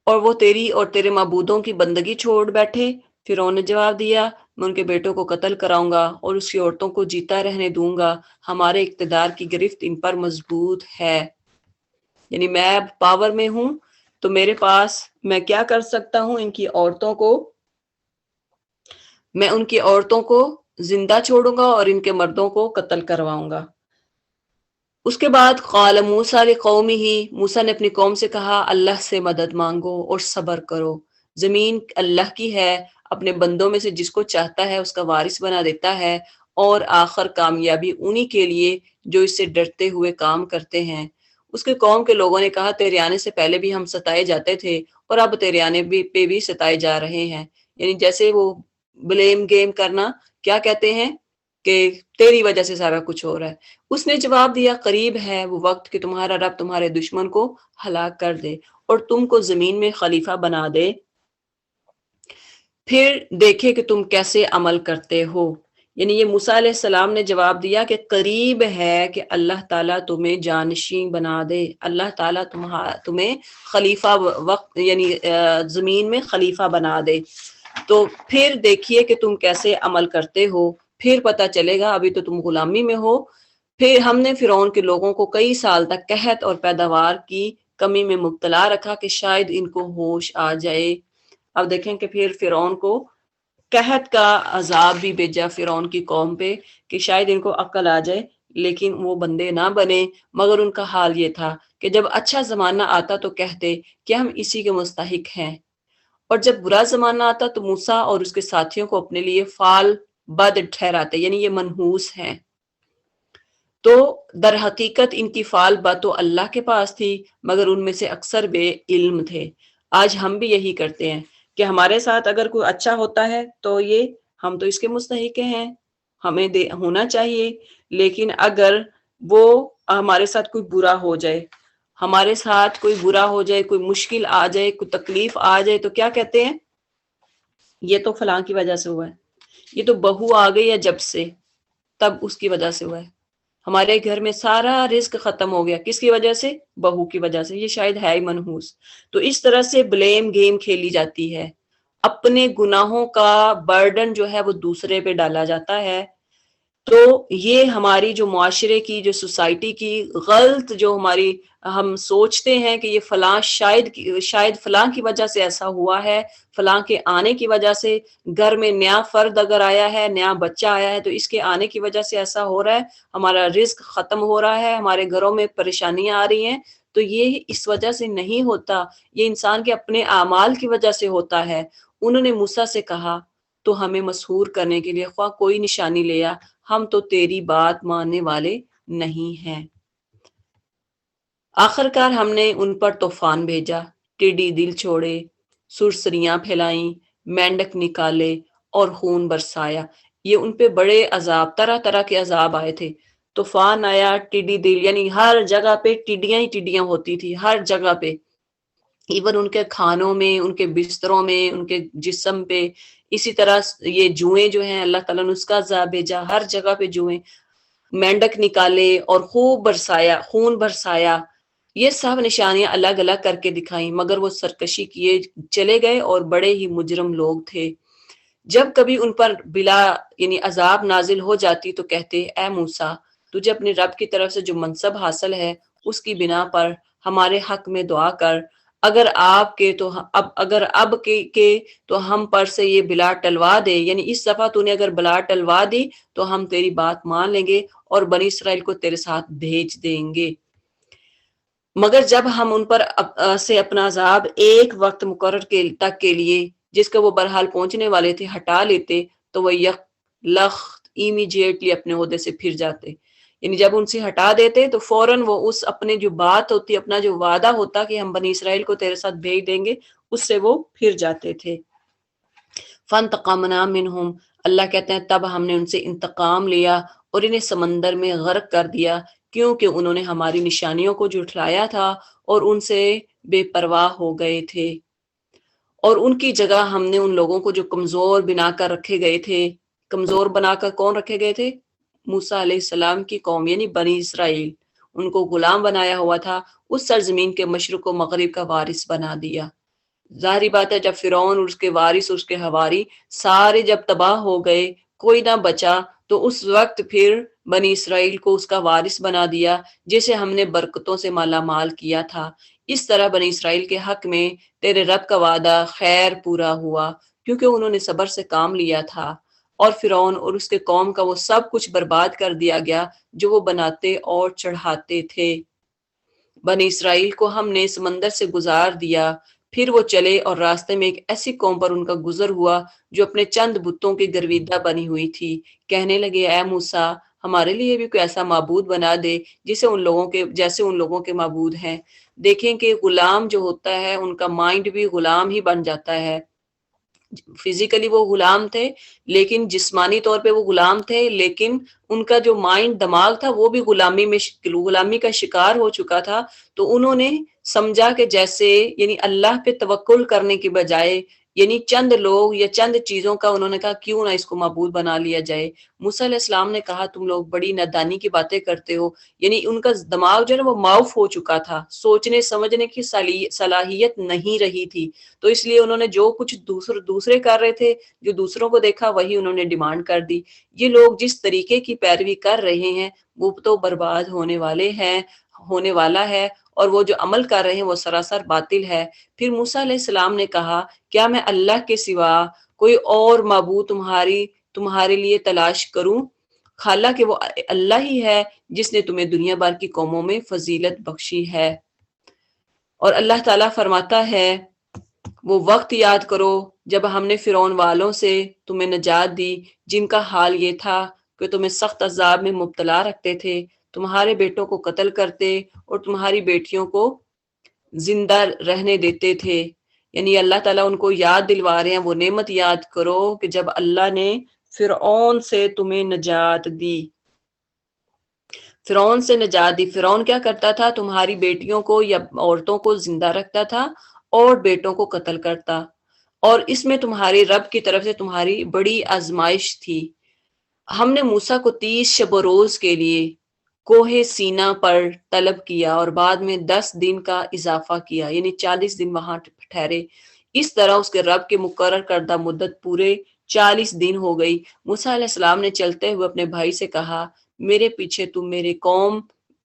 اور وہ تیری اور تیرے معبودوں کی بندگی چھوڑ بیٹھے؟ فرعون نے جواب دیا، میں ان کے بیٹوں کو قتل کراؤں گا اور اس کی عورتوں کو جیتا رہنے دوں گا. ہمارے اقتدار کی گرفت ان پر مضبوط ہے. یعنی میں اب پاور میں ہوں تو میرے پاس میں کیا کر سکتا ہوں، میں ان کی عورتوں کو زندہ چھوڑوں گا اور ان کے مردوں کو قتل کرواؤں گا. اس کے بعد قال موسیٰ لقومہ، موسیٰ نے اپنی قوم سے کہا، اللہ سے مدد مانگو اور صبر کرو. زمین اللہ کی ہے، اپنے بندوں میں سے جس کو چاہتا ہے اس کا وارث بنا دیتا ہے، اور آخر کامیابی انہی کے لیے جو اس سے ڈرتے ہوئے کام کرتے ہیں. اس کے قوم کے لوگوں نے کہا، تیرے آنے سے پہلے بھی ہم ستائے جاتے تھے اور اب تیرے آنے پہ بھی ستائے جا رہے ہیں. یعنی جیسے وہ بلیم گیم کرنا، کیا کہتے ہیں کہ تیری وجہ سے سارا کچھ ہو رہا ہے. اس نے جواب دیا، قریب ہے وہ وقت کہ تمہارا رب تمہارے دشمن کو ہلاک کر دے اور تم کو زمین میں خلیفہ بنا دے، پھر دیکھے کہ تم کیسے عمل کرتے ہو. یعنی یہ موسیٰ علیہ السلام نے جواب دیا کہ قریب ہے کہ اللہ تعالیٰ تمہیں جانشین بنا دے، اللہ تعالیٰ تمہیں خلیفہ وقت یعنی زمین میں خلیفہ بنا دے. تو پھر دیکھیے کہ تم کیسے عمل کرتے ہو، پھر پتہ چلے گا. ابھی تو تم غلامی میں ہو. پھر ہم نے فرعون کے لوگوں کو کئی سال تک قحط اور پیداوار کی کمی میں مبتلا رکھا کہ شاید ان کو ہوش آ جائے. اب دیکھیں کہ پھر فرعون کو قحط کا عذاب بھی بھیجا فرعون کی قوم پہ کہ شاید ان کو عقل آ جائے، لیکن وہ بندے نہ بنے. مگر ان کا حال یہ تھا کہ جب اچھا زمانہ آتا تو کہتے کہ ہم اسی کے مستحق ہیں، اور جب برا زمانہ آتا تو موسیٰ اور اس کے ساتھیوں کو اپنے لیے فعال بد ٹھہراتے، یعنی یہ منحوس ہیں. تو در حقیقت ان کی فعال بد تو اللہ کے پاس تھی، مگر ان میں سے اکثر بے علم تھے. آج ہم بھی یہی کرتے ہیں کہ ہمارے ساتھ اگر کوئی اچھا ہوتا ہے تو یہ ہم تو اس کے مستحق ہیں، ہمیں ہونا چاہیے. لیکن اگر وہ ہمارے ساتھ کوئی برا ہو جائے، ہمارے ساتھ کوئی برا ہو جائے، کوئی مشکل آ جائے، کوئی تکلیف آ جائے، تو کیا کہتے ہیں، یہ تو فلاں کی وجہ سے ہوا ہے، یہ تو بہو آ گئی ہے جب سے تب اس کی وجہ سے ہوا ہے، ہمارے گھر میں سارا رزق ختم ہو گیا، کس کی وجہ سے، بہو کی وجہ سے، یہ شاید ہے ہی منحوس. تو اس طرح سے بلیم گیم کھیلی جاتی ہے، اپنے گناہوں کا برڈن جو ہے وہ دوسرے پہ ڈالا جاتا ہے. تو یہ ہماری جو معاشرے کی، جو سوسائٹی کی غلط، جو ہماری ہم سوچتے ہیں کہ یہ فلاں شاید فلاں کی وجہ سے ایسا ہوا ہے، فلاں کے آنے کی وجہ سے، گھر میں نیا فرد اگر آیا ہے، نیا بچہ آیا ہے تو اس کے آنے کی وجہ سے ایسا ہو رہا ہے، ہمارا رزق ختم ہو رہا ہے، ہمارے گھروں میں پریشانیاں آ رہی ہیں. تو یہ اس وجہ سے نہیں ہوتا، یہ انسان کے اپنے اعمال کی وجہ سے ہوتا ہے. انہوں نے موسیٰ سے کہا، تو ہمیں مسحور کرنے کے لیے خواہ کوئی نشانی لے آ، ہم تو تیری بات ماننے والے نہیں ہیں. آخرکار ہم نے ان پر طوفان بھیجا، ٹیڈی دل چھوڑے، سرسریاں پھیلائیں، مینڈک نکالے اور خون برسایا. یہ ان پہ بڑے عذاب، طرح طرح کے عذاب آئے تھے. طوفان آیا، ٹیڈی دل، یعنی ہر جگہ پہ ٹڈیاں ہی ٹڈیاں ہوتی تھی، ہر جگہ پہ، ایون ان کے کھانوں میں، ان کے بستروں میں، ان کے جسم پہ. اسی طرح یہ جوئیں جو ہیں، اللہ تعالیٰ نے اس کا عذاب بھیجا، ہر جگہ پہ جوئیں. مینڈک نکالے اور خوب برسایا، خون برسایا. یہ سب نشانیاں الگ الگ کر کے دکھائیں، مگر وہ سرکشی کیے چلے گئے اور بڑے ہی مجرم لوگ تھے. جب کبھی ان پر بلا یعنی عذاب نازل ہو جاتی تو کہتے، اے موسیٰ، تجھے اپنے رب کی طرف سے جو منصب حاصل ہے اس کی بنا پر ہمارے حق میں دعا کر، اگر آپ کے تو اب کے تو ہم پر سے یہ بلا ٹلوا دے، یعنی اس دفعہ تو نے اگر بلا ٹلوا دی تو ہم تیری بات مان لیں گے اور بنی اسرائیل کو تیرے ساتھ بھیج دیں گے، مگر جب ہم ان پر سے اپنا عذاب ایک وقت مقرر تک کے لیے جس کا وہ برحال پہنچنے والے تھے ہٹا لیتے تو وہ یکلخت امیجیٹلی اپنے عہدے سے پھر جاتے، یعنی جب ان سے ہٹا دیتے تو فوراً وہ اس اپنے جو بات ہوتی، اپنا جو وعدہ ہوتا کہ ہم بنی اسرائیل کو تیرے ساتھ بھیج دیں گے، اس سے وہ پھر جاتے تھے۔ فانتقمنا منہم، اللہ کہتے ہیں تب ہم نے ان سے انتقام لیا اور انہیں سمندر میں غرق کر دیا، کیونکہ انہوں نے ہماری نشانیوں کو جھٹلایا تھا اور ان سے بے پرواہ ہو گئے تھے، اور ان کی جگہ ہم نے ان لوگوں کو جو کمزور بنا کر رکھے گئے تھے، کمزور بنا کر کون رکھے گئے تھے؟ موسیٰ علیہ السلام کی قوم یعنی بنی اسرائیل، ان کو غلام بنایا ہوا تھا، اس سرزمین کے مشرق و مغرب کا وارث بنا دیا۔ ظاہری بات ہے جب فرعون اور اس کے وارث اور اس کے حواری سارے جب تباہ ہو گئے، کوئی نہ بچا، تو اس وقت پھر بنی اسرائیل کو اس کا وارث بنا دیا جسے ہم نے برکتوں سے مالا مال کیا تھا۔ اس طرح بنی اسرائیل کے حق میں تیرے رب کا وعدہ خیر پورا ہوا، کیونکہ انہوں نے صبر سے کام لیا تھا، اور فرعون اور اس کے قوم کا وہ سب کچھ برباد کر دیا گیا جو وہ بناتے اور چڑھاتے تھے۔ بنی اسرائیل کو ہم نے سمندر سے گزار دیا، پھر وہ چلے اور راستے میں ایک ایسی قوم پر ان کا گزر ہوا جو اپنے چند بتوں کی گرویدہ بنی ہوئی تھی، کہنے لگے اے موسیٰ ہمارے لیے بھی کوئی ایسا معبود بنا دے جیسے ان لوگوں کے معبود ہیں۔ دیکھیں کہ غلام جو ہوتا ہے ان کا مائنڈ بھی غلام ہی بن جاتا ہے، فزیکلی وہ غلام تھے لیکن جسمانی طور پہ وہ غلام تھے، لیکن ان کا جو مائنڈ دماغ تھا وہ بھی غلامی کا شکار ہو چکا تھا، تو انہوں نے سمجھا کہ جیسے یعنی اللہ پہ توکل کرنے کی بجائے یعنی چند لوگ یا چند چیزوں کا انہوں نے کہا کیوں نہ اس کو معبود بنا لیا جائے۔ موسیٰ علیہ السلام نے کہا تم لوگ بڑی نادانی کی باتیں کرتے ہو، یعنی ان کا دماغ جو ہے نا وہ معاف ہو چکا تھا، سوچنے سمجھنے کی صلاحیت نہیں رہی تھی، تو اس لیے انہوں نے جو کچھ دوسرے کر رہے تھے، جو دوسروں کو دیکھا وہی انہوں نے ڈیمانڈ کر دی۔ یہ لوگ جس طریقے کی پیروی کر رہے ہیں وہ تو برباد ہونے والا ہے، اور وہ جو عمل کر رہے ہیں وہ سراسر باطل ہے۔ پھر موسیٰ علیہ السلام نے کہا کیا میں اللہ کے سوا کوئی اور معبود تمہارے لیے تلاش کروں، حالانکہ وہ اللہ ہی ہے جس نے تمہیں دنیا بھر کی قوموں میں فضیلت بخشی ہے۔ اور اللہ تعالیٰ فرماتا ہے وہ وقت یاد کرو جب ہم نے فرعون والوں سے تمہیں نجات دی، جن کا حال یہ تھا کہ تمہیں سخت عذاب میں مبتلا رکھتے تھے، تمہارے بیٹوں کو قتل کرتے اور تمہاری بیٹیوں کو زندہ رہنے دیتے تھے۔ یعنی اللہ تعالیٰ ان کو یاد دلوا رہے ہیں وہ نعمت یاد کرو کہ جب اللہ نے فرعون سے تمہیں نجات دی، فرعون سے نجات دی۔ فرعون کیا کرتا تھا؟ تمہاری بیٹیوں کو یا عورتوں کو زندہ رکھتا تھا اور بیٹوں کو قتل کرتا، اور اس میں تمہارے رب کی طرف سے تمہاری بڑی آزمائش تھی۔ ہم نے موسیٰ کو 30 شب و روز کے لیے کوہ سینا پر طلب کیا اور بعد میں 10 دن کا اضافہ کیا، یعنی 40 دن وہاں ٹھہرے۔ اس طرح اس کے رب کے مقرر کردہ مدت پورے 40 دن ہو گئی۔ موسیٰ علیہ السلام نے چلتے ہوئے اپنے بھائی سے کہا میرے پیچھے تم میرے قوم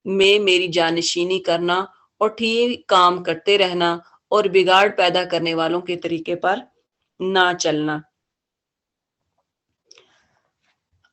میں میری جانشینی کرنا اور ٹھیک کام کرتے رہنا اور بگاڑ پیدا کرنے والوں کے طریقے پر نہ چلنا۔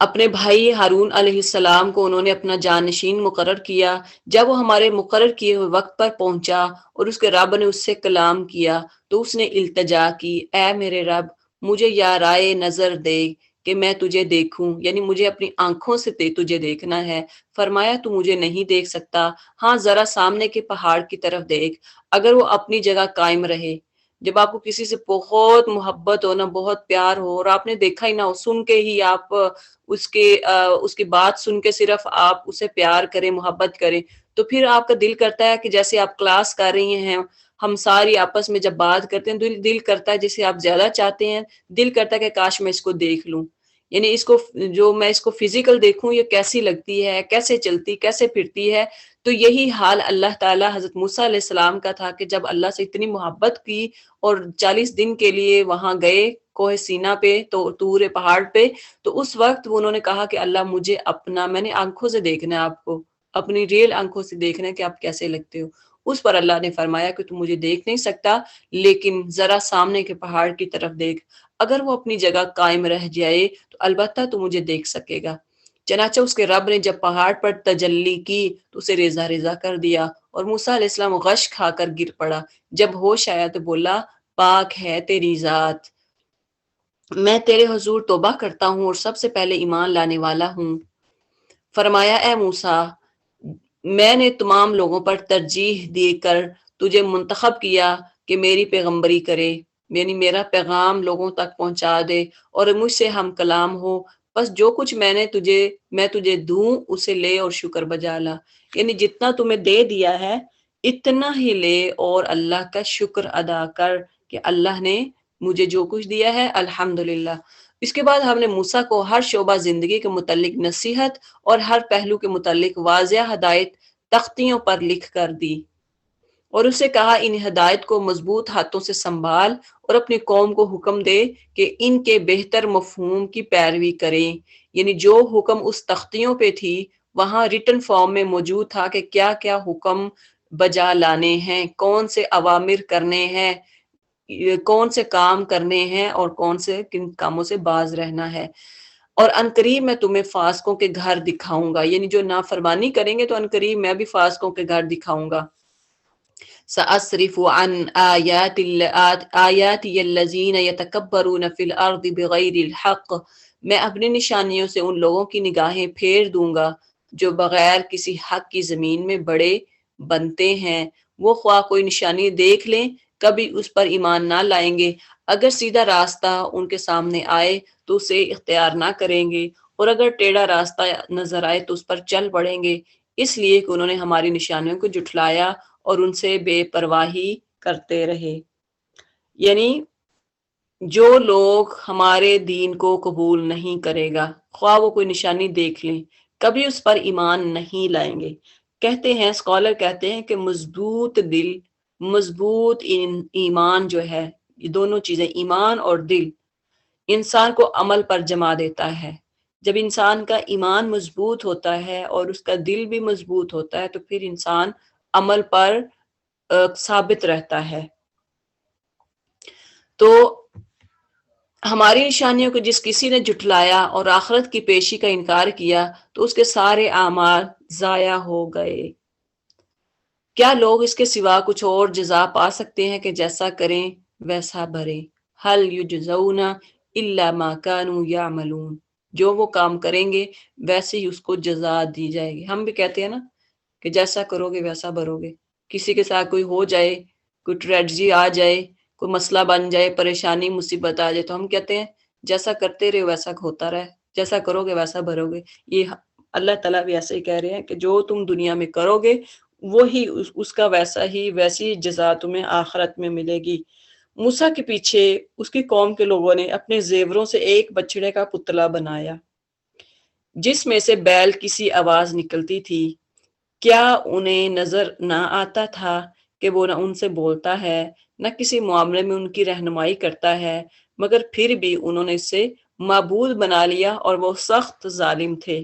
اپنے بھائی ہارون علیہ السلام کو انہوں نے اپنا جانشین مقرر کیا۔ جب وہ ہمارے مقرر کیے ہوئے وقت پر پہنچا اور اس کے رب نے اس سے کلام کیا تو اس نے التجا کی اے میرے رب مجھے یا رائے نظر دے کہ میں تجھے دیکھوں، یعنی مجھے اپنی آنکھوں سے تجھے دیکھنا ہے۔ فرمایا تو مجھے نہیں دیکھ سکتا، ہاں ذرا سامنے کے پہاڑ کی طرف دیکھ، اگر وہ اپنی جگہ قائم رہے۔ جب آپ کو کسی سے بہت محبت ہو نا، بہت پیار ہو اور آپ نے دیکھا ہی نہ ہو، سن کے ہی آپ اس کی بات سن کے صرف آپ اسے پیار کریں، محبت کریں، تو پھر آپ کا دل کرتا ہے کہ جیسے آپ کلاس کر رہی ہیں، ہم ساری آپس میں جب بات کرتے ہیں دل کرتا ہے جسے آپ زیادہ چاہتے ہیں، دل کرتا ہے کہ کاش میں اس کو دیکھ لوں، یعنی میں اس کو فزیکل دیکھوں، یہ کیسی لگتی ہے، کیسے چلتی، کیسے پھرتی ہے۔ تو یہی حال اللہ تعالیٰ حضرت موسیٰ علیہ السلام کا تھا کہ جب اللہ سے اتنی محبت کی اور 40 دن کے لیے وہاں گئے کوہ سینا پہ، تو طور پہاڑ پہ، تو اس وقت انہوں نے کہا کہ اللہ میں نے آنکھوں سے دیکھنا ہے، آپ کو اپنی ریئل آنکھوں سے دیکھنا ہے کہ آپ کیسے لگتے ہو۔ اس پر اللہ نے فرمایا کہ تو مجھے دیکھ نہیں سکتا، لیکن ذرا سامنے کے پہاڑ کی طرف دیکھ، اگر وہ اپنی جگہ قائم رہ جائے تو البتہ تو مجھے دیکھ سکے گا۔ چنانچہ اس کے رب نے جب پہاڑ پر تجلی کی تو اسے ریزہ ریزہ کر دیا، اور موسیٰ علیہ السلام غش کھا کر گر پڑا۔ جب ہوش آیا تو بولا، پاک ہے تیری ذات، میں تیرے حضور توبہ کرتا ہوں اور سب سے پہلے ایمان لانے والا ہوں۔ فرمایا، اے موسیٰ، میں نے تمام لوگوں پر ترجیح دے کر تجھے منتخب کیا کہ میری پیغمبری کرے، یعنی میرا پیغام لوگوں تک پہنچا دے اور مجھ سے ہم کلام ہو، بس جو کچھ میں تجھے دوں اسے لے اور شکر بجا لا، یعنی جتنا تمہیں دے دیا ہے اتنا ہی لے اور اللہ کا شکر ادا کر کہ اللہ نے مجھے جو کچھ دیا ہے الحمدللہ۔ اس کے بعد ہم نے موسیٰ کو ہر شعبہ زندگی کے متعلق نصیحت اور ہر پہلو کے متعلق واضح ہدایت تختیوں پر لکھ کر دی، اور اسے کہا ان ہدایت کو مضبوط ہاتھوں سے سنبھال اور اپنی قوم کو حکم دے کہ ان کے بہتر مفہوم کی پیروی کریں، یعنی جو حکم اس تختیوں پہ تھی وہاں ریٹن فارم میں موجود تھا کہ کیا کیا حکم بجا لانے ہیں، کون سے اوامر کرنے ہیں، کون سے کام کرنے ہیں اور کون سے کن کاموں سے باز رہنا ہے۔ اور عنقریب میں تمہیں فاسقوں کے گھر دکھاؤں گا، یعنی جو نافرمانی کریں گے تو عنقریب میں بھی فاسقوں کے گھر دکھاؤں گا۔ سأصرف عن آیاتی الذین یتکبرون فی الارض بغیر الحق، میں اپنی نشانیوں سے ان لوگوں کی نگاہیں پھیر دوں گا جو بغیر کسی حق کی زمین میں بڑے بنتے ہیں، وہ خواہ کوئی نشانی دیکھ لیں کبھی اس پر ایمان نہ لائیں گے، اگر سیدھا راستہ ان کے سامنے آئے تو اسے اختیار نہ کریں گے، اور اگر ٹیڑھا راستہ نظر آئے تو اس پر چل پڑیں گے، اس لیے کہ انہوں نے ہماری نشانیوں کو جھٹلایا اور ان سے بے پرواہی کرتے رہے۔ یعنی جو لوگ ہمارے دین کو قبول نہیں کرے گا، خواہ وہ کوئی نشانی دیکھ لیں، کبھی اس پر ایمان نہیں لائیں گے۔ کہتے ہیں اسکالر کہتے ہیں کہ مضبوط دل، مضبوط ایمان جو ہے، یہ دونوں چیزیں ایمان اور دل انسان کو عمل پر جما دیتا ہے۔ جب انسان کا ایمان مضبوط ہوتا ہے اور اس کا دل بھی مضبوط ہوتا ہے تو پھر انسان عمل پر ثابت رہتا ہے۔ تو ہماری نشانیوں کو جس کسی نے جھٹلایا اور آخرت کی پیشی کا انکار کیا تو اس کے سارے اعمال ضائع ہو گئے۔ کیا لوگ اس کے سوا کچھ اور جزا پا سکتے ہیں کہ جیسا کریں ویسا بھریں؟ هل یجزون الا ما كانوا یعملون، جو وہ کام کریں گے ویسے ہی اس کو جزا دی جائے گی۔ ہم بھی کہتے ہیں نا کہ جیسا کرو گے ویسا بھرو گے۔ کسی کے ساتھ کوئی ہو جائے، کوئی ٹریجڈی آ جائے، کوئی مسئلہ بن جائے، پریشانی مصیبت آ جائے تو ہم کہتے ہیں جیسا کرتے رہے ویسا ہوتا رہے، جیسا کرو گے ویسا بھرو گے۔ یہ اللہ تعالیٰ بھی ایسے ہی کہہ رہے ہیں کہ جو تم دنیا میں کرو گے وہی اس کا ویسی جزا تمہیں آخرت میں ملے گی۔ موسیٰ کے پیچھے اس کی قوم کے لوگوں نے اپنے زیوروں سے ایک بچڑے کا پتلا بنایا جس میں سے بیل کی سی آواز نکلتی تھی۔ کیا انہیں نظر نہ آتا تھا کہ وہ نہ ان سے بولتا ہے نہ کسی معاملے میں ان کی رہنمائی کرتا ہے، مگر پھر بھی انہوں نے اسے معبود بنا لیا اور وہ سخت ظالم تھے۔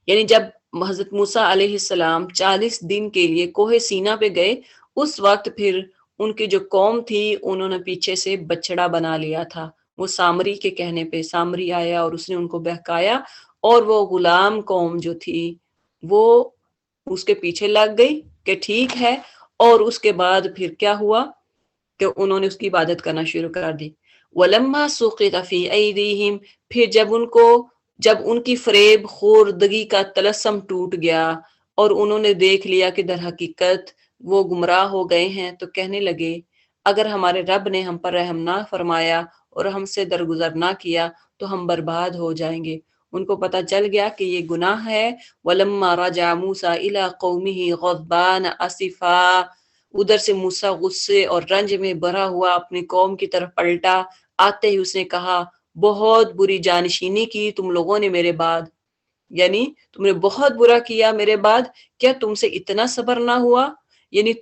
یعنی جب حضرت موسیٰ علیہ السلام 40 دن کے لیے کوہ سینا پہ گئے، اس وقت پھر ان کی جو قوم تھی انہوں نے پیچھے سے بچڑا بنا لیا تھا۔ وہ سامری کے کہنے پہ سامری آیا اور اس نے ان کو بہکایا، اور وہ غلام قوم جو تھی وہ اس کے پیچھے لگ گئی کہ ٹھیک ہے، اور اس کے بعد پھر کیا ہوا کہ انہوں نے اس کی عبادت کرنا شروع کر دی۔ وَلَمَّا سُقِطَ فِي أَيْدِيهِمْ، پھر جب ان کی فریب خوردگی کا طلسم ٹوٹ گیا اور انہوں نے دیکھ لیا کہ در حقیقت وہ گمراہ ہو گئے ہیں، تو کہنے لگے اگر ہمارے رب نے ہم پر رحم نہ فرمایا اور ہم سے درگزر نہ کیا تو ہم برباد ہو جائیں گے۔ ان کو پتہ چل گیا کہ یہ گناہ ہے۔ وَلَمَّا رَجَعَ مُوسَىٰ إِلَىٰ قَوْمِهِ غَضْبَانَ أَسِفًا، ادھر سے موسیٰ غصے اور رنج میں بھرا ہوا اپنی قوم کی طرف پلٹا، آتے ہی اس نے کہا بہت بری جانشینی کی تم لوگوں نے میرے بعد، یعنی تم نے بہت برا کیا میرے بعد، کیا تم سے اتنا صبر نہ ہوا؟ یعنی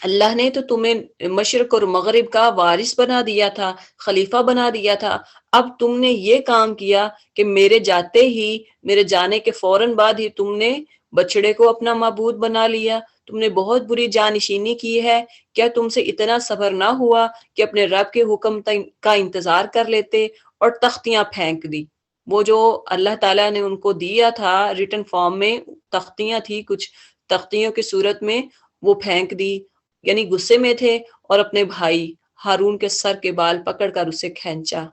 اللہ نے تو تمہیں مشرق اور مغرب کا وارث بنا دیا تھا، خلیفہ بنا دیا تھا، اب تم نے یہ کام کیا کہ میرے جانے کے فوراً بعد ہی تم نے بچڑے کو اپنا معبود بنا لیا، تم نے بہت بری جانشینی کی ہے، کیا تم سے اتنا صبر نہ ہوا کہ اپنے رب کے حکم کا انتظار کر لیتے اور تختیاں پھینک دی۔ وہ جو اللہ تعالیٰ نے ان کو دیا تھا ریٹن فارم میں، تختیاں تھی کچھ، تختیوں کی صورت میں وہ پھینک دی، یعنی غصے میں تھے، اور اپنے بھائی ہارون کے سر کے بال پکڑ کر اسے کھینچا۔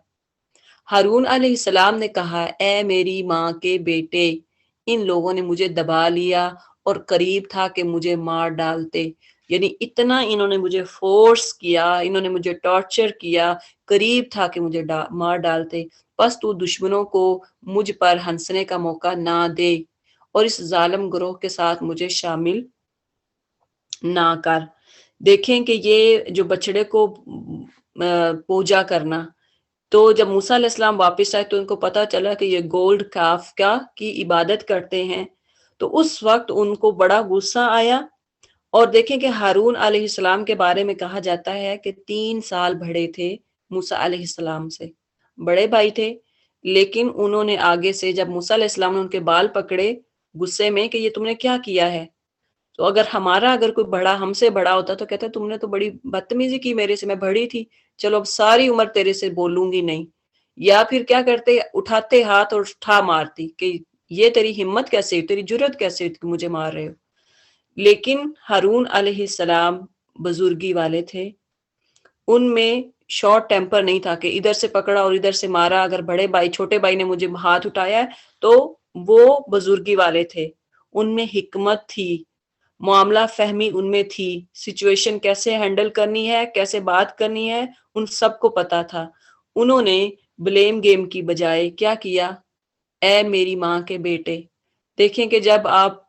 ہارون علیہ السلام نے کہا، اے میری ماں کے بیٹے، ان لوگوں نے مجھے دبا لیا اور قریب تھا کہ مجھے مار ڈالتے، یعنی اتنا انہوں نے مجھے فورس کیا، انہوں نے مجھے ٹارچر کیا، قریب تھا کہ مجھے مار ڈالتے، بس تو دشمنوں کو مجھ پر ہنسنے کا موقع نہ دے اور اس ظالم گروہ کے ساتھ مجھے شامل نہ کر۔ دیکھیں کہ یہ جو بچڑے کو پوجا کرنا، تو جب موسیٰ علیہ السلام واپس آئے تو ان کو پتا چلا کہ یہ گولڈ کاف کی عبادت کرتے ہیں، تو اس وقت ان کو بڑا غصہ آیا۔ اور دیکھیں کہ ہارون علیہ السلام کے بارے میں کہا جاتا ہے کہ 3 سال بڑے تھے موسیٰ علیہ السلام سے، بڑے بھائی تھے، لیکن انہوں نے آگے سے جب موسیٰ علیہ السلام نے ان کے بال پکڑے غصے میں کہ یہ تم نے کیا کیا ہے، تو اگر کوئی بڑا ہم سے بڑا ہوتا تو کہتا تم نے تو بڑی بدتمیزی کی میرے سے، میں بڑی تھی، چلو اب ساری عمر تیرے سے بولوں گی نہیں، یا پھر کیا کرتے، اٹھاتے ہاتھ اور اٹھا مارتی کہ یہ تیری ہمت کیسے ہوئی، تیری جرت کیسے ہوئی کہ مجھے مار رہے ہو۔ لیکن ہارون علیہ السلام بزرگی والے تھے، ان میں شارٹ ٹیمپر نہیں تھا کہ ادھر سے پکڑا اور ادھر سے مارا، اگر بڑے بھائی چھوٹے بھائی نے مجھے ہاتھ اٹھایا ہے تو وہ بزرگی والے تھے، ان میں حکمت تھی، معاملہ فہمی ان میں تھی، سچویشن کیسے ہینڈل کرنی ہے، کیسے بات کرنی ہے، ان سب کو پتا تھا۔ انہوں نے بلیم گیم کی بجائے کیا کیا، اے میری ماں کے بیٹے۔ دیکھیں کہ جب آپ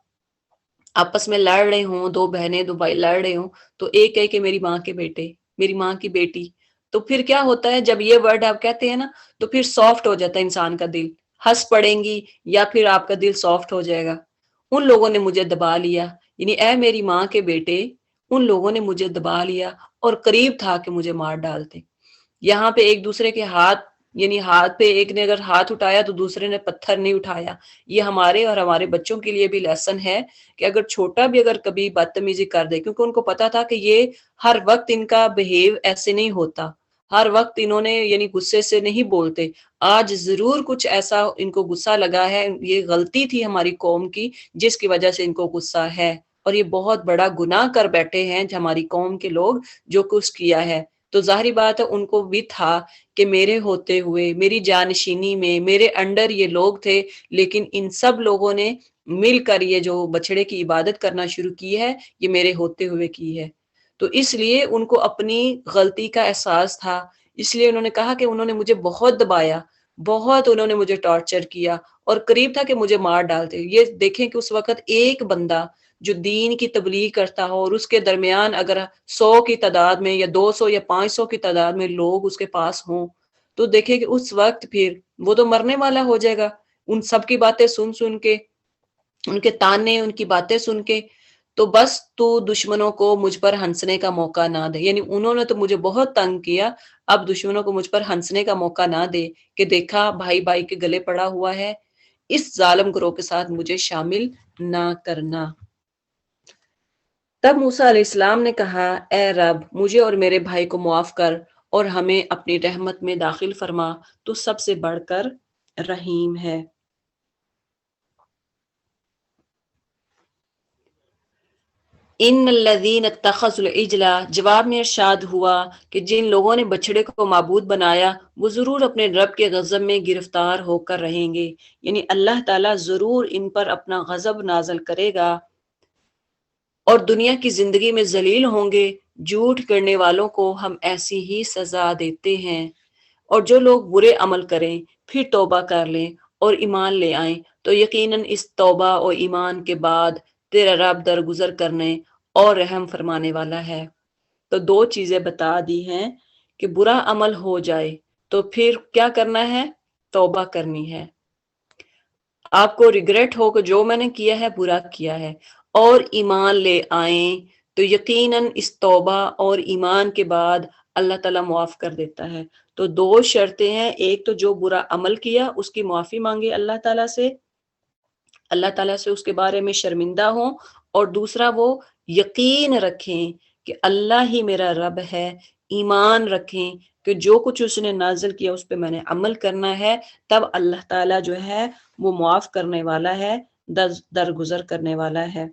آپس میں لڑ رہے ہوں، دو بہنیں دو بھائی لڑ رہے ہوں، تو ایک کہے کہ میری ماں کے بیٹے، میری ماں کی بیٹی، تو پھر کیا ہوتا ہے جب یہ ورڈ آپ کہتے ہیں نا، تو پھر سافٹ ہو جاتا ہے انسان کا دل، ہنس پڑیں گی یا پھر آپ کا دل سافٹ ہو جائے گا۔ ان لوگوں نے مجھے دبا لیا، یعنی اے میری ماں کے بیٹے، ان لوگوں نے مجھے دبا لیا اور قریب تھا کہ مجھے مار ڈالتے۔ یہاں پہ ایک دوسرے کے ہاتھ، یعنی ہاتھ پہ ایک نے اگر ہاتھ اٹھایا تو دوسرے نے پتھر نہیں اٹھایا۔ یہ ہمارے اور ہمارے بچوں کے لیے بھی لیسن ہے کہ اگر چھوٹا بھی اگر کبھی بدتمیزی کر دے، کیونکہ ان کو پتا تھا کہ یہ ہر وقت ان کا بہیو ایسے نہیں ہوتا، ہر وقت انہوں نے یعنی غصے سے نہیں بولتے، آج ضرور کچھ ایسا ان کو غصہ لگا ہے، یہ غلطی تھی ہماری قوم کی جس کی وجہ سے ان کو غصہ ہے، اور یہ بہت بڑا گناہ کر بیٹھے ہیں ہماری قوم کے لوگ جو کچھ کیا ہے۔ تو ظاہری بات ہے ان کو بھی تھا کہ میرے ہوتے ہوئے، میری جانشینی میں، میرے انڈر یہ لوگ تھے، لیکن ان سب لوگوں نے مل کر یہ جو بچڑے کی عبادت کرنا شروع کی ہے، یہ میرے ہوتے ہوئے کی ہے۔ تو اس لیے ان کو اپنی غلطی کا احساس تھا، اس لیے انہوں نے کہا کہ انہوں نے مجھے بہت دبایا، بہت انہوں نے مجھے ٹارچر کیا اور قریب تھا کہ مجھے مار ڈالتے۔ یہ دیکھیں کہ اس وقت ایک بندہ جو دین کی تبلیغ کرتا ہو اور اس کے درمیان اگر 100 کی تعداد میں یا 200 یا 500 کی تعداد میں لوگ اس کے پاس ہوں، تو دیکھیں کہ اس وقت پھر وہ تو مرنے والا ہو جائے گا، ان سب کی باتیں سن کے، ان کے تانے، ان کی باتیں سن کے، تو بس تو دشمنوں کو مجھ پر ہنسنے کا موقع نہ دے، یعنی انہوں نے تو مجھے بہت تنگ کیا، اب دشمنوں کو مجھ پر ہنسنے کا موقع نہ دے کہ دیکھا بھائی بھائی کے گلے پڑا ہوا ہے، اس ظالم گروہ کے ساتھ مجھے شامل نہ کرنا۔ تب موسیٰ علیہ السلام نے کہا، اے رب، مجھے اور میرے بھائی کو معاف کر اور ہمیں اپنی رحمت میں داخل فرما، تو سب سے بڑھ کر رحیم ہے۔ ان الذین اتخذوا العجل، جواب میں ارشاد ہوا کہ جن لوگوں نے بچڑے کو معبود بنایا وہ ضرور اپنے رب کے غضب میں گرفتار ہو کر رہیں گے، یعنی اللہ تعالیٰ ضرور ان پر اپنا غضب نازل کرے گا اور دنیا کی زندگی میں ذلیل ہوں گے۔ جھوٹ کرنے والوں کو ہم ایسی ہی سزا دیتے ہیں، اور جو لوگ برے عمل کریں پھر توبہ کر لیں اور ایمان لے آئیں تو یقیناً اس توبہ اور ایمان کے بعد تیرا رب درگزر کرنے اور رحم فرمانے والا ہے۔ تو 2 چیزیں بتا دی ہیں کہ برا عمل ہو جائے تو پھر کیا کرنا ہے، توبہ کرنی ہے، آپ کو ریگریٹ ہو کہ جو میں نے کیا ہے برا کیا ہے، اور ایمان لے آئیں تو یقیناً اس توبہ اور ایمان کے بعد اللہ تعالیٰ معاف کر دیتا ہے۔ تو 2 شرطیں ہیں، ایک تو جو برا عمل کیا اس کی معافی مانگے اللہ تعالیٰ سے، اللہ تعالیٰ سے اس کے بارے میں شرمندہ ہوں، اور دوسرا وہ یقین رکھیں کہ اللہ ہی میرا رب ہے، ایمان رکھیں کہ جو کچھ اس نے نازل کیا اس پہ میں نے عمل کرنا ہے، تب اللہ تعالیٰ جو ہے وہ معاف کرنے والا ہے، درگزر کرنے والا ہے۔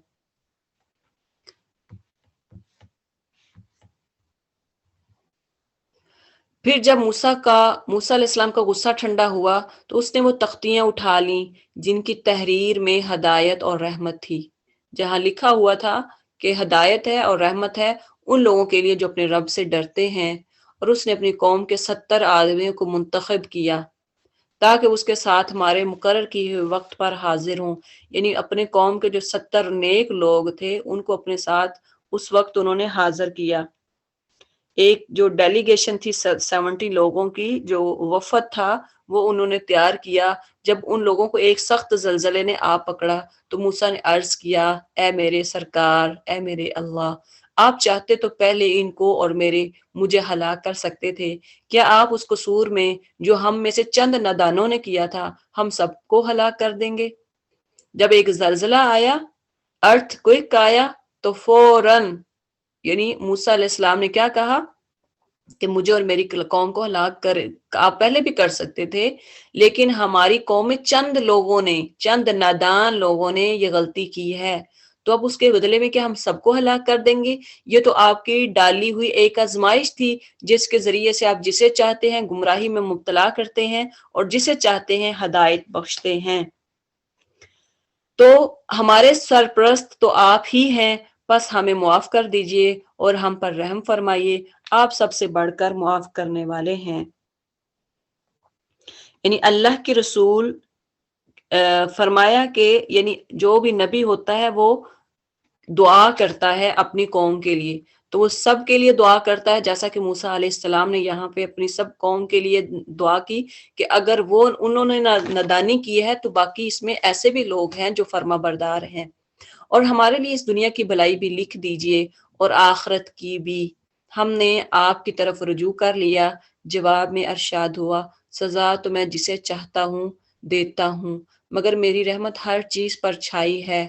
پھر جب موسیٰ علیہ السلام کا غصہ ٹھنڈا ہوا تو اس نے وہ تختیاں اٹھا لیں جن کی تحریر میں ہدایت اور رحمت تھی، جہاں لکھا ہوا تھا کہ ہدایت ہے اور رحمت ہے ان لوگوں کے لیے جو اپنے رب سے ڈرتے ہیں، اور اس نے اپنی قوم کے 70 آدمیوں کو منتخب کیا تاکہ اس کے ساتھ ہمارے مقرر کیے ہوئے وقت پر حاضر ہوں، یعنی اپنے قوم کے جو 70 نیک لوگ تھے ان کو اپنے ساتھ اس وقت انہوں نے حاضر کیا۔ ایک جو ڈیلیگیشن تھی 70 لوگوں کی، جو وفد تھا وہ انہوں نے تیار کیا۔ جب ان لوگوں کو ایک سخت زلزلے نے آ پکڑا تو موسیٰ نے عرض کیا، اے میرے سرکار، اے میرے اللہ، آپ چاہتے تو پہلے ان کو اور مجھے ہلاک کر سکتے تھے، کیا آپ اس قصور میں جو ہم میں سے چند نادانوں نے کیا تھا ہم سب کو ہلاک کر دیں گے؟ جب ایک زلزلہ آیا، ارتھ کوئک آیا، تو فوراً یعنی موسیٰ علیہ السلام نے کیا کہا کہ مجھے اور میری قوم کو ہلاک کر، آپ پہلے بھی کر سکتے تھے، لیکن ہماری قوم میں چند نادان لوگوں نے یہ غلطی کی ہے، تو اب اس کے بدلے میں کیا ہم سب کو ہلاک کر دیں گے؟ یہ تو آپ کی ڈالی ہوئی ایک آزمائش تھی جس کے ذریعے سے آپ جسے چاہتے ہیں گمراہی میں مبتلا کرتے ہیں اور جسے چاہتے ہیں ہدایت بخشتے ہیں۔ تو ہمارے سرپرست تو آپ ہی ہیں، بس ہمیں معاف کر دیجئے اور ہم پر رحم فرمائیے، آپ سب سے بڑھ کر معاف کرنے والے ہیں۔ یعنی اللہ کے رسول فرمایا کہ یعنی جو بھی نبی ہوتا ہے وہ دعا کرتا ہے اپنی قوم کے لیے، تو وہ سب کے لیے دعا کرتا ہے، جیسا کہ موسیٰ علیہ السلام نے یہاں پہ اپنی سب قوم کے لیے دعا کی کہ اگر انہوں نے نادانی کی ہے تو باقی اس میں ایسے بھی لوگ ہیں جو فرما بردار ہیں، اور ہمارے لیے اس دنیا کی بھلائی بھی لکھ دیجئے اور آخرت کی بھی، ہم نے آپ کی طرف رجوع کر لیا۔ جواب میں ارشاد ہوا، سزا تو میں جسے چاہتا ہوں دیتا ہوں، مگر میری رحمت ہر چیز پر چھائی ہے،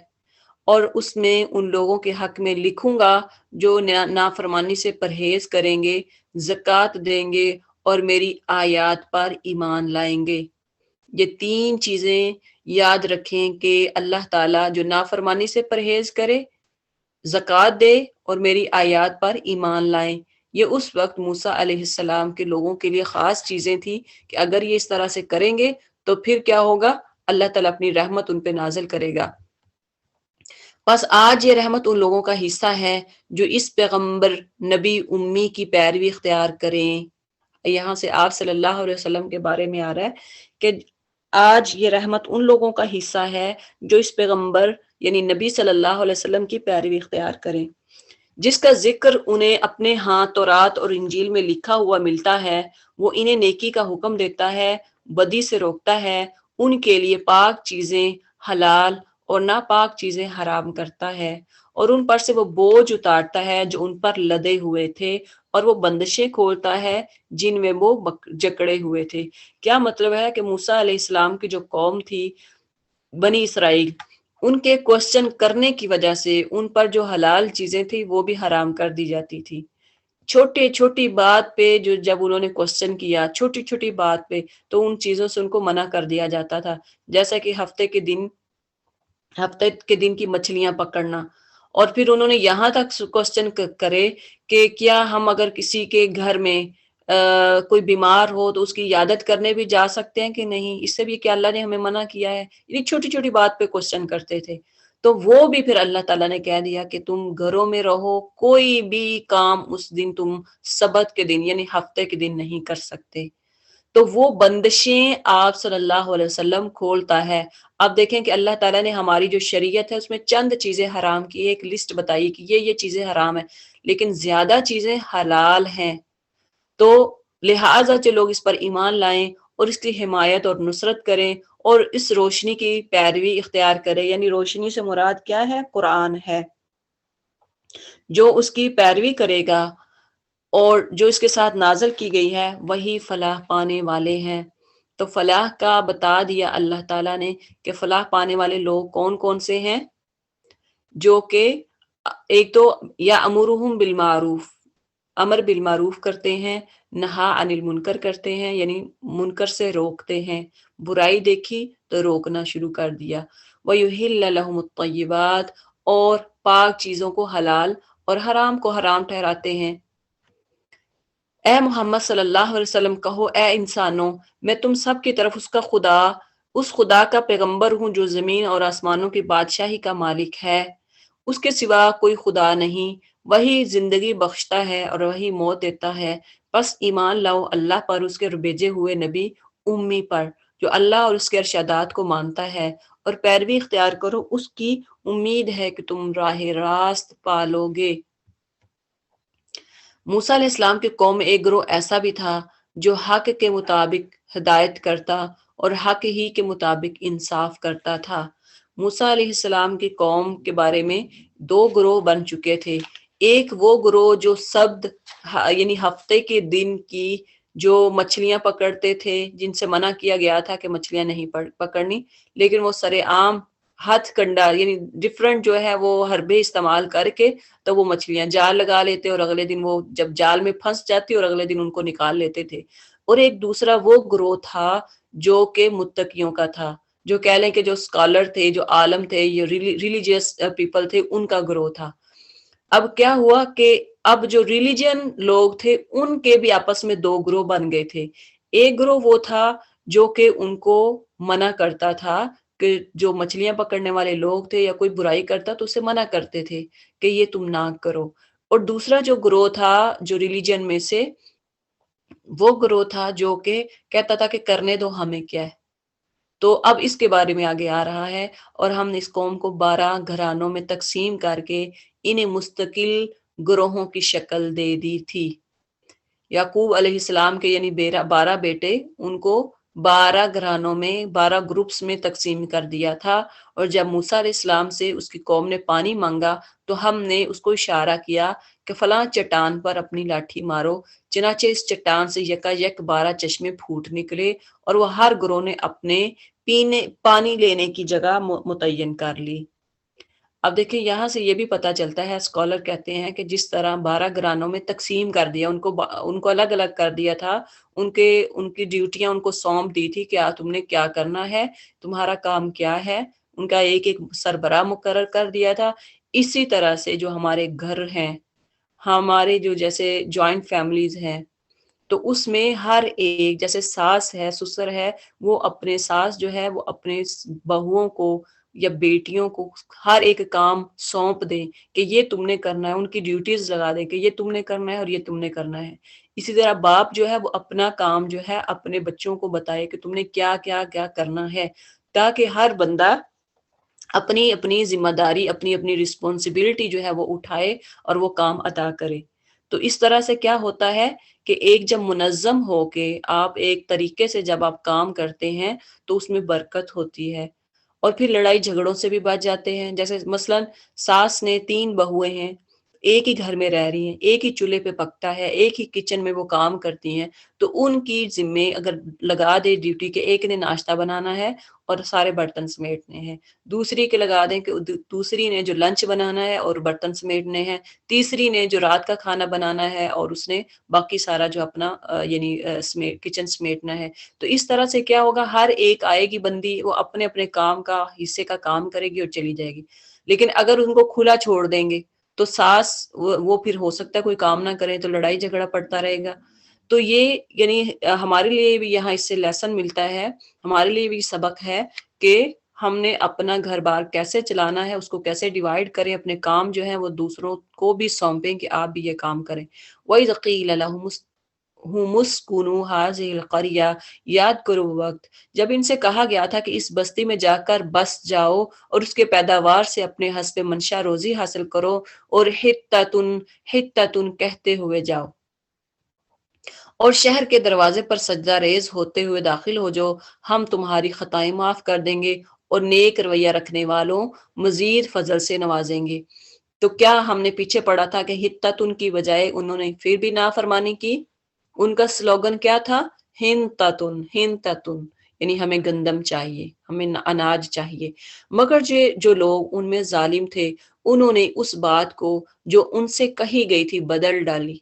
اور اس میں ان لوگوں کے حق میں لکھوں گا جو نافرمانی سے پرہیز کریں گے، زکوٰۃ دیں گے اور میری آیات پر ایمان لائیں گے۔ یہ 3 چیزیں یاد رکھیں کہ اللہ تعالیٰ جو نافرمانی سے پرہیز کرے، زکوٰۃ دے اور میری آیات پر ایمان لائیں، یہ اس وقت موسیٰ علیہ السلام کے لوگوں کے لیے خاص چیزیں تھیں کہ اگر یہ اس طرح سے کریں گے تو پھر کیا ہوگا، اللہ تعالیٰ اپنی رحمت ان پہ نازل کرے گا۔ بس آج یہ رحمت ان لوگوں کا حصہ ہے جو اس پیغمبر نبی امی کی پیروی اختیار کریں۔ یہاں سے آپ صلی اللہ علیہ وسلم کے بارے میں آ رہا ہے کہ آج یہ رحمت ان لوگوں کا حصہ ہے جو اس پیغمبر یعنی نبی صلی اللہ علیہ وسلم کی پیروی اختیار کریں، جس کا ذکر انہیں اپنے ہاں تورات اور انجیل میں لکھا ہوا ملتا ہے، وہ انہیں نیکی کا حکم دیتا ہے، بدی سے روکتا ہے، ان کے لیے پاک چیزیں حلال اور ناپاک چیزیں حرام کرتا ہے، اور ان پر سے وہ بوجھ اتارتا ہے جو ان پر لدے ہوئے تھے، اور وہ بندشیں کھولتا ہے جن میں وہ جکڑے ہوئے تھے۔ کیا مطلب ہے کہ موسیٰ علیہ السلام کی جو قوم تھی بنی اسرائیل، ان کے کوسچن کرنے کی وجہ سے ان پر جو حلال چیزیں تھی وہ بھی حرام کر دی جاتی تھی۔ چھوٹی بات پہ جب انہوں نے کوسچن کیا، چھوٹی بات پہ، تو ان چیزوں سے ان کو منع کر دیا جاتا تھا، جیسا کہ ہفتے کے دن کی مچھلیاں پکڑنا، اور پھر انہوں نے یہاں تک کوسچن کرے کہ کیا ہم اگر کسی کے گھر میں کوئی بیمار ہو تو اس کی عیادت کرنے بھی جا سکتے ہیں کہ نہیں، اس سے بھی کہ اللہ نے ہمیں منع کیا ہے، یعنی چھوٹی بات پہ کوسچن کرتے تھے۔ تو وہ بھی پھر اللہ تعالیٰ نے کہہ دیا کہ تم گھروں میں رہو، کوئی بھی کام اس دن تم سبت کے دن یعنی ہفتے کے دن نہیں کر سکتے۔ تو وہ بندشیں آپ صلی اللہ علیہ وسلم کھولتا ہے۔ اب دیکھیں کہ اللہ تعالیٰ نے ہماری جو شریعت ہے اس میں چند چیزیں حرام کی، ایک لسٹ بتائی کہ یہ چیزیں حرام ہیں، لیکن زیادہ چیزیں حلال ہیں، تو لہٰذا جو لوگ اس پر ایمان لائیں اور اس کی حمایت اور نصرت کریں اور اس روشنی کی پیروی اختیار کریں، یعنی روشنی سے مراد کیا ہے؟ قرآن ہے، جو اس کی پیروی کرے گا اور جو اس کے ساتھ نازل کی گئی ہے وہی فلاح پانے والے ہیں۔ تو تو فلاح کا بتا دیا اللہ تعالیٰ نے کہ فلاح پانے والے لوگ کون کون سے ہیں، جو کہ ایک تو یا امرہم بالمعروف، امر بالمعروف کرتے ہیں، نہا عن المنکر کرتے ہیں، یعنی منکر سے روکتے ہیں، برائی دیکھی تو روکنا شروع کر دیا، وَيُحِلَّ لَهُمُ الطَّيِّبَاتِ، اور پاک چیزوں کو حلال اور حرام کو حرام ٹھہراتے ہیں۔ اے محمد صلی اللہ علیہ وسلم کہو، اے انسانوں، میں تم سب کی طرف اس خدا کا پیغمبر ہوں جو زمین اور آسمانوں کی بادشاہی کا مالک ہے، اس کے سوا کوئی خدا نہیں، وہی زندگی بخشتا ہے اور وہی موت دیتا ہے، پس ایمان لاؤ اللہ پر، اس کے بھیجے ہوئے نبی امی پر، جو اللہ اور اس کے ارشادات کو مانتا ہے، اور پیروی اختیار کرو، اس کی امید ہے کہ تم راہ راست پالو گے۔ موسیٰ علیہ السلام کی قوم میں ایک گروہ ایسا بھی تھا جو حق کے مطابق ہدایت کرتا اور حق ہی کے مطابق انصاف کرتا تھا۔ موسیٰ علیہ السلام کی قوم کے بارے میں دو گروہ بن چکے تھے۔ ایک وہ گروہ جو سبت یعنی ہفتے کے دن کی جو مچھلیاں پکڑتے تھے، جن سے منع کیا گیا تھا کہ مچھلیاں نہیں پکڑنی، لیکن وہ سرے عام ہتھ کنڈا یعنی ڈفرنٹ جو ہے وہ حربے استعمال کر کے تو وہ مچھلیاں جال لگا لیتے اور اگلے دن وہ جب جال میں پھنس جاتی اور اگلے دن ان کو نکال لیتے تھے۔ اور ایک دوسرا وہ گروہ تھا جو کہ متقیوں کا تھا، جو کہہ لیں کہ جو اسکالر تھے، جو عالم تھے، یہ ریلیجیس پیپل تھے، ان کا گروہ تھا۔ اب کیا ہوا کہ اب جو ریلیجن لوگ تھے ان کے بھی آپس میں دو گروہ بن گئے تھے۔ ایک گروہ وہ تھا جو کہ ان کو منع کرتا تھا کہ جو مچھلیاں پکڑنے والے لوگ تھے یا کوئی برائی کرتا تو اسے منع کرتے تھے کہ یہ تم نہ کرو۔ اور دوسرا جو گروہ تھا جو ریلیجن میں سے، وہ گروہ تھا جو کہ کہتا تھا کہ کرنے دو، ہمیں کیا ہے۔ تو اب اس کے بارے میں آگے آ رہا ہے، اور ہم نے اس قوم کو 12 گھرانوں میں تقسیم کر کے انہیں مستقل گروہوں کی شکل دے دی تھی۔ یعقوب علیہ السلام کے یعنی 12 بیٹے، ان کو 12 گھرانوں میں 12 گروپس میں تقسیم کر دیا تھا، اور جب موسیٰ علیہ السلام سے اس کی قوم نے پانی مانگا تو ہم نے اس کو اشارہ کیا کہ فلاں چٹان پر اپنی لاٹھی مارو، چنانچہ اس چٹان سے یکا یک 12 چشمے پھوٹ نکلے، اور وہ ہر گروہ نے اپنے پانی لینے کی جگہ متعین کر لی۔ اب دیکھیں یہاں سے یہ بھی پتہ چلتا ہے، اسکالر کہتے ہیں کہ جس طرح 12 گھرانوں میں تقسیم کر دیا، ان کو الگ الگ کر دیا تھا، ان کی ڈیوٹیاں ان کو سونپ دی تھی کہ تم نے کیا کرنا ہے، تمہارا کام کیا ہے، ان کا ایک ایک سربراہ مقرر کر دیا تھا۔ اسی طرح سے جو ہمارے گھر ہیں، ہمارے جو جیسے جوائنٹ فیملیز ہیں، تو اس میں ہر ایک جیسے ساس ہے، سسر ہے، وہ اپنے ساس جو ہے وہ اپنے بہوؤں کو یا بیٹیوں کو ہر ایک کام سونپ دیں کہ یہ تم نے کرنا ہے، ان کی ڈیوٹیز لگا دیں کہ یہ تم نے کرنا ہے اور یہ تم نے کرنا ہے۔ اسی طرح باپ جو ہے وہ اپنا کام جو ہے اپنے بچوں کو بتائے کہ تم نے کیا کیا کیا کرنا ہے، تاکہ ہر بندہ اپنی اپنی ذمہ داری، اپنی اپنی رسپانسبلٹی جو ہے وہ اٹھائے اور وہ کام ادا کرے۔ تو اس طرح سے کیا ہوتا ہے کہ ایک جب منظم ہو کے آپ ایک طریقے سے جب آپ کام کرتے ہیں تو اس میں برکت ہوتی ہے، اور پھر لڑائی جھگڑوں سے بھی بچ جاتے ہیں۔ جیسے مثلا ساس نے 3 بہویں ہیں، ایک ہی گھر میں رہ رہی ہیں، ایک ہی چولہے پہ پکتا ہے، ایک ہی کچن میں وہ کام کرتی ہیں، تو ان کی ذمے اگر لگا دے ڈیوٹی کہ ایک نے ناشتہ بنانا ہے اور سارے برتن سمیٹنے ہیں، دوسری کے لگا دیں کہ دوسری نے جو لنچ بنانا ہے اور برتن سمیٹنے ہیں، تیسری نے جو رات کا کھانا بنانا ہے اور اس نے باقی سارا جو اپنا یعنی کچن سمیٹنا ہے۔ تو اس طرح سے کیا ہوگا، ہر ایک آئے گی بندی، وہ اپنے اپنے کام کا حصے کا کام کرے گی اور چلی جائے گی۔ لیکن اگر ان کو کھلا چھوڑ دیں گے تو ساس وہ پھر ہو سکتا ہے کوئی کام نہ کرے تو لڑائی جھگڑا پڑتا رہے گا۔ تو یہ یعنی ہمارے لیے بھی یہاں اس سے لیسن ملتا ہے، ہمارے لیے بھی سبق ہے کہ ہم نے اپنا گھر بار کیسے چلانا ہے، اس کو کیسے ڈیوائیڈ کریں، اپنے کام جو ہیں وہ دوسروں کو بھی سونپیں کہ آپ بھی یہ کام کریں۔ وَإِذْ قِيلَ لَهُمُ اسْكُنُوا هَٰذِهِ الْقَرْيَةَ، یاد کرو وہ وقت جب ان سے کہا گیا تھا کہ اس بستی میں جا کر بس جاؤ اور اس کے پیداوار سے اپنے حسب منشا روزی حاصل کرو، اور حتتن کہتے ہوئے جاؤ، اور شہر کے دروازے پر سجدہ ریز ہوتے ہوئے داخل ہو جو، ہم تمہاری خطائیں معاف کر دیں گے اور نیک رویہ رکھنے والوں مزید فضل سے نوازیں گے۔ تو کیا ہم نے پیچھے پڑا تھا کہ حتتن کی بجائے انہوں نے پھر بھی نافرمانی کی؟ ان کا سلوگن کیا تھا؟ ہنتتن ہنتتن، یعنی ہمیں گندم چاہیے، ہمیں اناج چاہیے، مگر جو لوگ ان میں ظالم تھے انہوں نے اس بات کو جو ان سے کہی گئی تھی بدل ڈالی،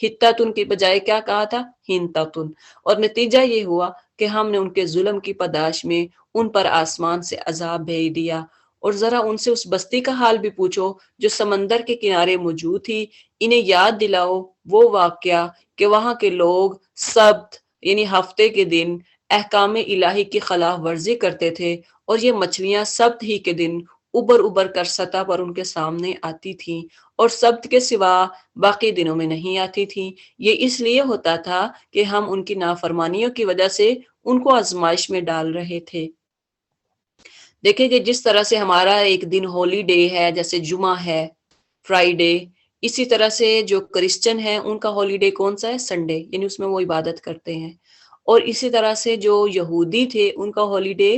ہتاتن کی بجائے کیا کہا تھا؟ ہنتاتن، اور نتیجہ یہ ہوا کہ ہم نے ان کے ظلم کی پاداش میں ان پر آسمان سے عذاب بھیج دیا۔ اور ذرا ان سے اس بستی کا حال بھی پوچھو جو سمندر کے کنارے موجود تھی، انہیں یاد دلاؤ وہ واقعہ کہ وہاں کے لوگ سبت یعنی ہفتے کے دن احکام الہی کی خلاف ورزی کرتے تھے، اور یہ مچھلیاں سبت ہی کے دن ابر ابر کر سطح پر ان کے سامنے آتی تھیں، اور سبت کے سوا باقی دنوں میں نہیں آتی تھیں۔ یہ اس لیے ہوتا تھا کہ ہم ان کی نافرمانیوں کی وجہ سے ان کو آزمائش میں ڈال رہے تھے۔ دیکھیں کہ جس طرح سے ہمارا ایک دن ہولی ڈے ہے، جیسے جمعہ ہے، فرائیڈے، اسی طرح سے جو کرسچن ہیں ان کا ہولی ڈے کون سا ہے؟ سنڈے، یعنی اس میں وہ عبادت کرتے ہیں۔ اور اسی طرح سے جو یہودی تھے ان کا ہولی ڈے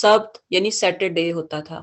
سبت یعنی سیٹرڈے ہوتا تھا۔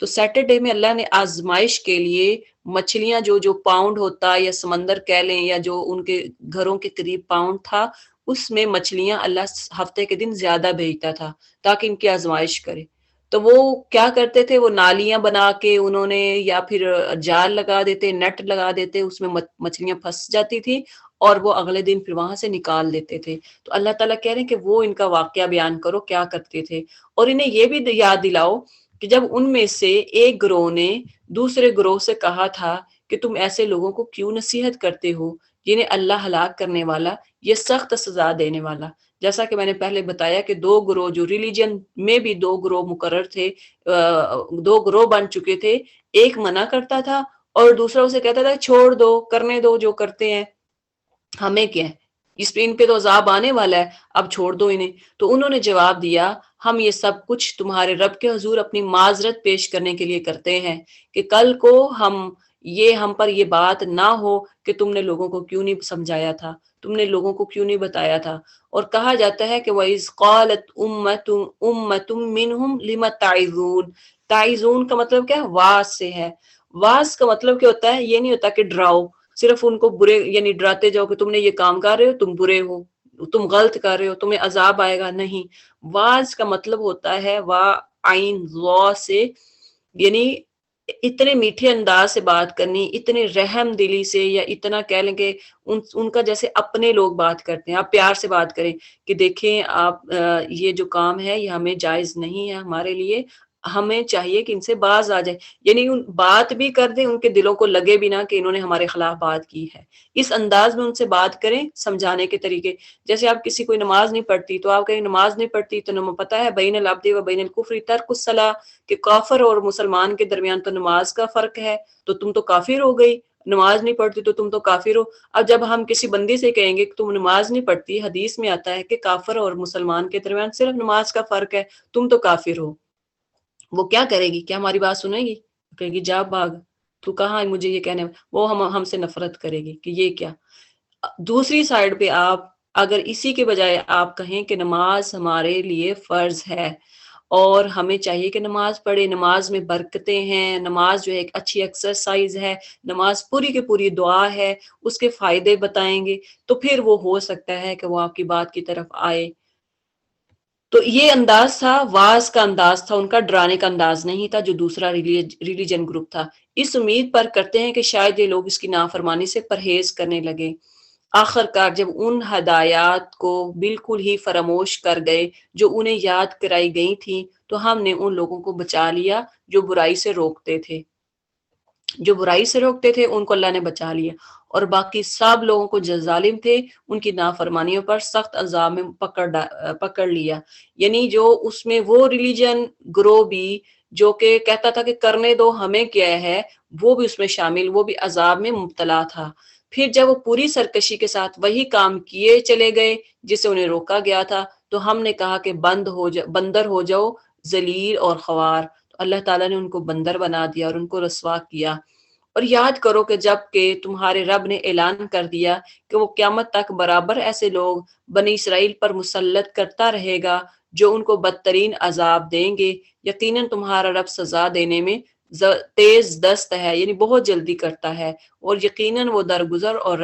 تو سیٹرڈے میں اللہ نے آزمائش کے لیے مچھلیاں جو پاؤنڈ ہوتا یا سمندر کہہ لیں یا جو ان کے گھروں کے قریب پاؤنڈ تھا، اس میں مچھلیاں اللہ ہفتے کے دن زیادہ بھیجتا تھا تاکہ ان کی آزمائش کرے۔ تو وہ کیا کرتے تھے؟ وہ نالیاں بنا کے انہوں نے یا پھر جال لگا دیتے، نیٹ لگا دیتے، اس میں مچھلیاں پھنس جاتی تھی اور وہ اگلے دن پھر وہاں سے نکال دیتے تھے۔ تو اللہ تعالیٰ کہہ رہے ہیں کہ وہ ان کا واقعہ بیان کرو کیا کرتے تھے، اور انہیں یہ بھی یاد دلاؤ کہ جب ان میں سے ایک گروہ نے دوسرے گروہ سے کہا تھا کہ تم ایسے لوگوں کو کیوں نصیحت کرتے ہو جنہیں اللہ ہلاک کرنے والا، یہ سخت سزا دینے والا۔ جیسا کہ میں نے پہلے بتایا کہ دو گروہ، جو ریلیجن میں بھی دو گروہ مقرر تھے، دو گروہ بن چکے تھے، ایک منع کرتا تھا اور دوسرا اسے کہتا تھا چھوڑ دو، کرنے دو جو کرتے ہیں، ہمیں کیا ہے، اس پہ ان پہ تو عذاب آنے والا ہے، اب چھوڑ دو انہیں۔ تو انہوں نے جواب دیا ہم یہ سب کچھ تمہارے رب کے حضور اپنی معذرت پیش کرنے کے لیے کرتے ہیں کہ کل کو ہم پر یہ بات نہ ہو کہ تم نے لوگوں کو کیوں نہیں سمجھایا تھا، تم نے لوگوں کو کیوں نہیں بتایا تھا۔ اور کہا جاتا ہے کہ وَإِذْ قَالَتْ أُمَّةٌ مِّنْهُمْ لِمَ تَعِظُونَ، تعظون کا مطلب کیا ہے؟ واعظ سے ہے۔ واعظ کا مطلب کیا ہوتا ہے؟ یہ نہیں ہوتا کہ ڈراؤ، صرف ان کو برے یعنی ڈراتے جاؤ کہ تم نے یہ کام کر رہے ہو، تم برے ہو، تم غلط کر رہے ہو، تمہیں عذاب آئے گا، نہیں۔ واعظ کا مطلب ہوتا ہے عین سے، یعنی اتنے میٹھے انداز سے بات کرنی، اتنے رحم دلی سے، یا اتنا کہہ لیں کہ ان کا جیسے اپنے لوگ بات کرتے ہیں، آپ پیار سے بات کریں کہ دیکھیں آپ یہ جو کام ہے یہ ہمیں جائز نہیں ہے، ہمارے لیے ہمیں چاہیے کہ ان سے باز آ جائے، یعنی بات بھی کر دیں، ان کے دلوں کو لگے بھی نہ کہ انہوں نے ہمارے خلاف بات کی ہے، اس انداز میں ان سے بات کریں، سمجھانے کے طریقے۔ جیسے آپ کسی کوئی نماز نہیں پڑھتی تو آپ کہیں نماز نہیں پڑھتی تو نماز پتہ ہے بین العبد و بین الکفر ترک الصلاۃ، کہ کافر اور مسلمان کے درمیان تو نماز کا فرق ہے، تو تم تو کافر ہو گئی، نماز نہیں پڑھتی تو تم تو کافر ہو۔ اب جب ہم کسی بندی سے کہیں گے کہ تم نماز نہیں پڑھتی، حدیث میں آتا ہے کہ کافر اور مسلمان کے درمیان صرف نماز کا فرق ہے، تم تو کافر ہو، وہ کیا کرے گی؟ کیا ہماری بات سنے گی؟ کہے گی جا بھاگ، تو کہاں مجھے یہ کہنے، وہ ہم سے نفرت کرے گی کہ یہ کیا۔ دوسری سائڈ پہ آپ اگر اسی کے بجائے آپ کہیں کہ نماز ہمارے لیے فرض ہے اور ہمیں چاہیے کہ نماز پڑھے، نماز میں برکتیں ہیں، نماز جو ہے ایک اچھی ایکسرسائز ہے، نماز پوری کی پوری دعا ہے، اس کے فائدے بتائیں گے، تو پھر وہ ہو سکتا ہے کہ وہ آپ کی بات کی طرف آئے۔ تو یہ انداز تھا، واعظ کا انداز تھا ان کا، ڈرانے کا انداز نہیں تھا جو دوسرا ریلیجن گروپ تھا۔ اس امید پر کرتے ہیں کہ شاید یہ لوگ اس کی نافرمانی سے پرہیز کرنے لگے۔ آخر کار جب ان ہدایات کو بالکل ہی فراموش کر گئے جو انہیں یاد کرائی گئی تھی، تو ہم نے ان لوگوں کو بچا لیا جو برائی سے روکتے تھے، ان کو اللہ نے بچا لیا، اور باقی سب لوگوں کو جو ظالم تھے ان کی نافرمانیوں پر سخت عذاب میں پکڑ لیا۔ یعنی جو اس میں وہ ریلیجن گروہ بھی جو کہ کہتا تھا کہ کرنے دو ہمیں کیا ہے، وہ بھی اس میں شامل، وہ بھی عذاب میں مبتلا تھا۔ پھر جب وہ پوری سرکشی کے ساتھ وہی کام کیے چلے گئے جسے انہیں روکا گیا تھا، تو ہم نے کہا کہ بندر ہو جاؤ، ذلیل اور خوار۔ تو اللہ تعالیٰ نے ان کو بندر بنا دیا اور ان کو رسوا کیا۔ اور یاد کرو کہ جب کہ تمہارے رب نے اعلان کر دیا کہ وہ قیامت تک برابر ایسے لوگ بنی اسرائیل پر مسلط کرتا رہے گا جو ان کو بدترین عذاب دیں گے، یقیناً تمہارا رب سزا دینے میں تیز دست ہے، یعنی بہت جلدی کرتا ہے، اور یقیناً وہ درگزر اور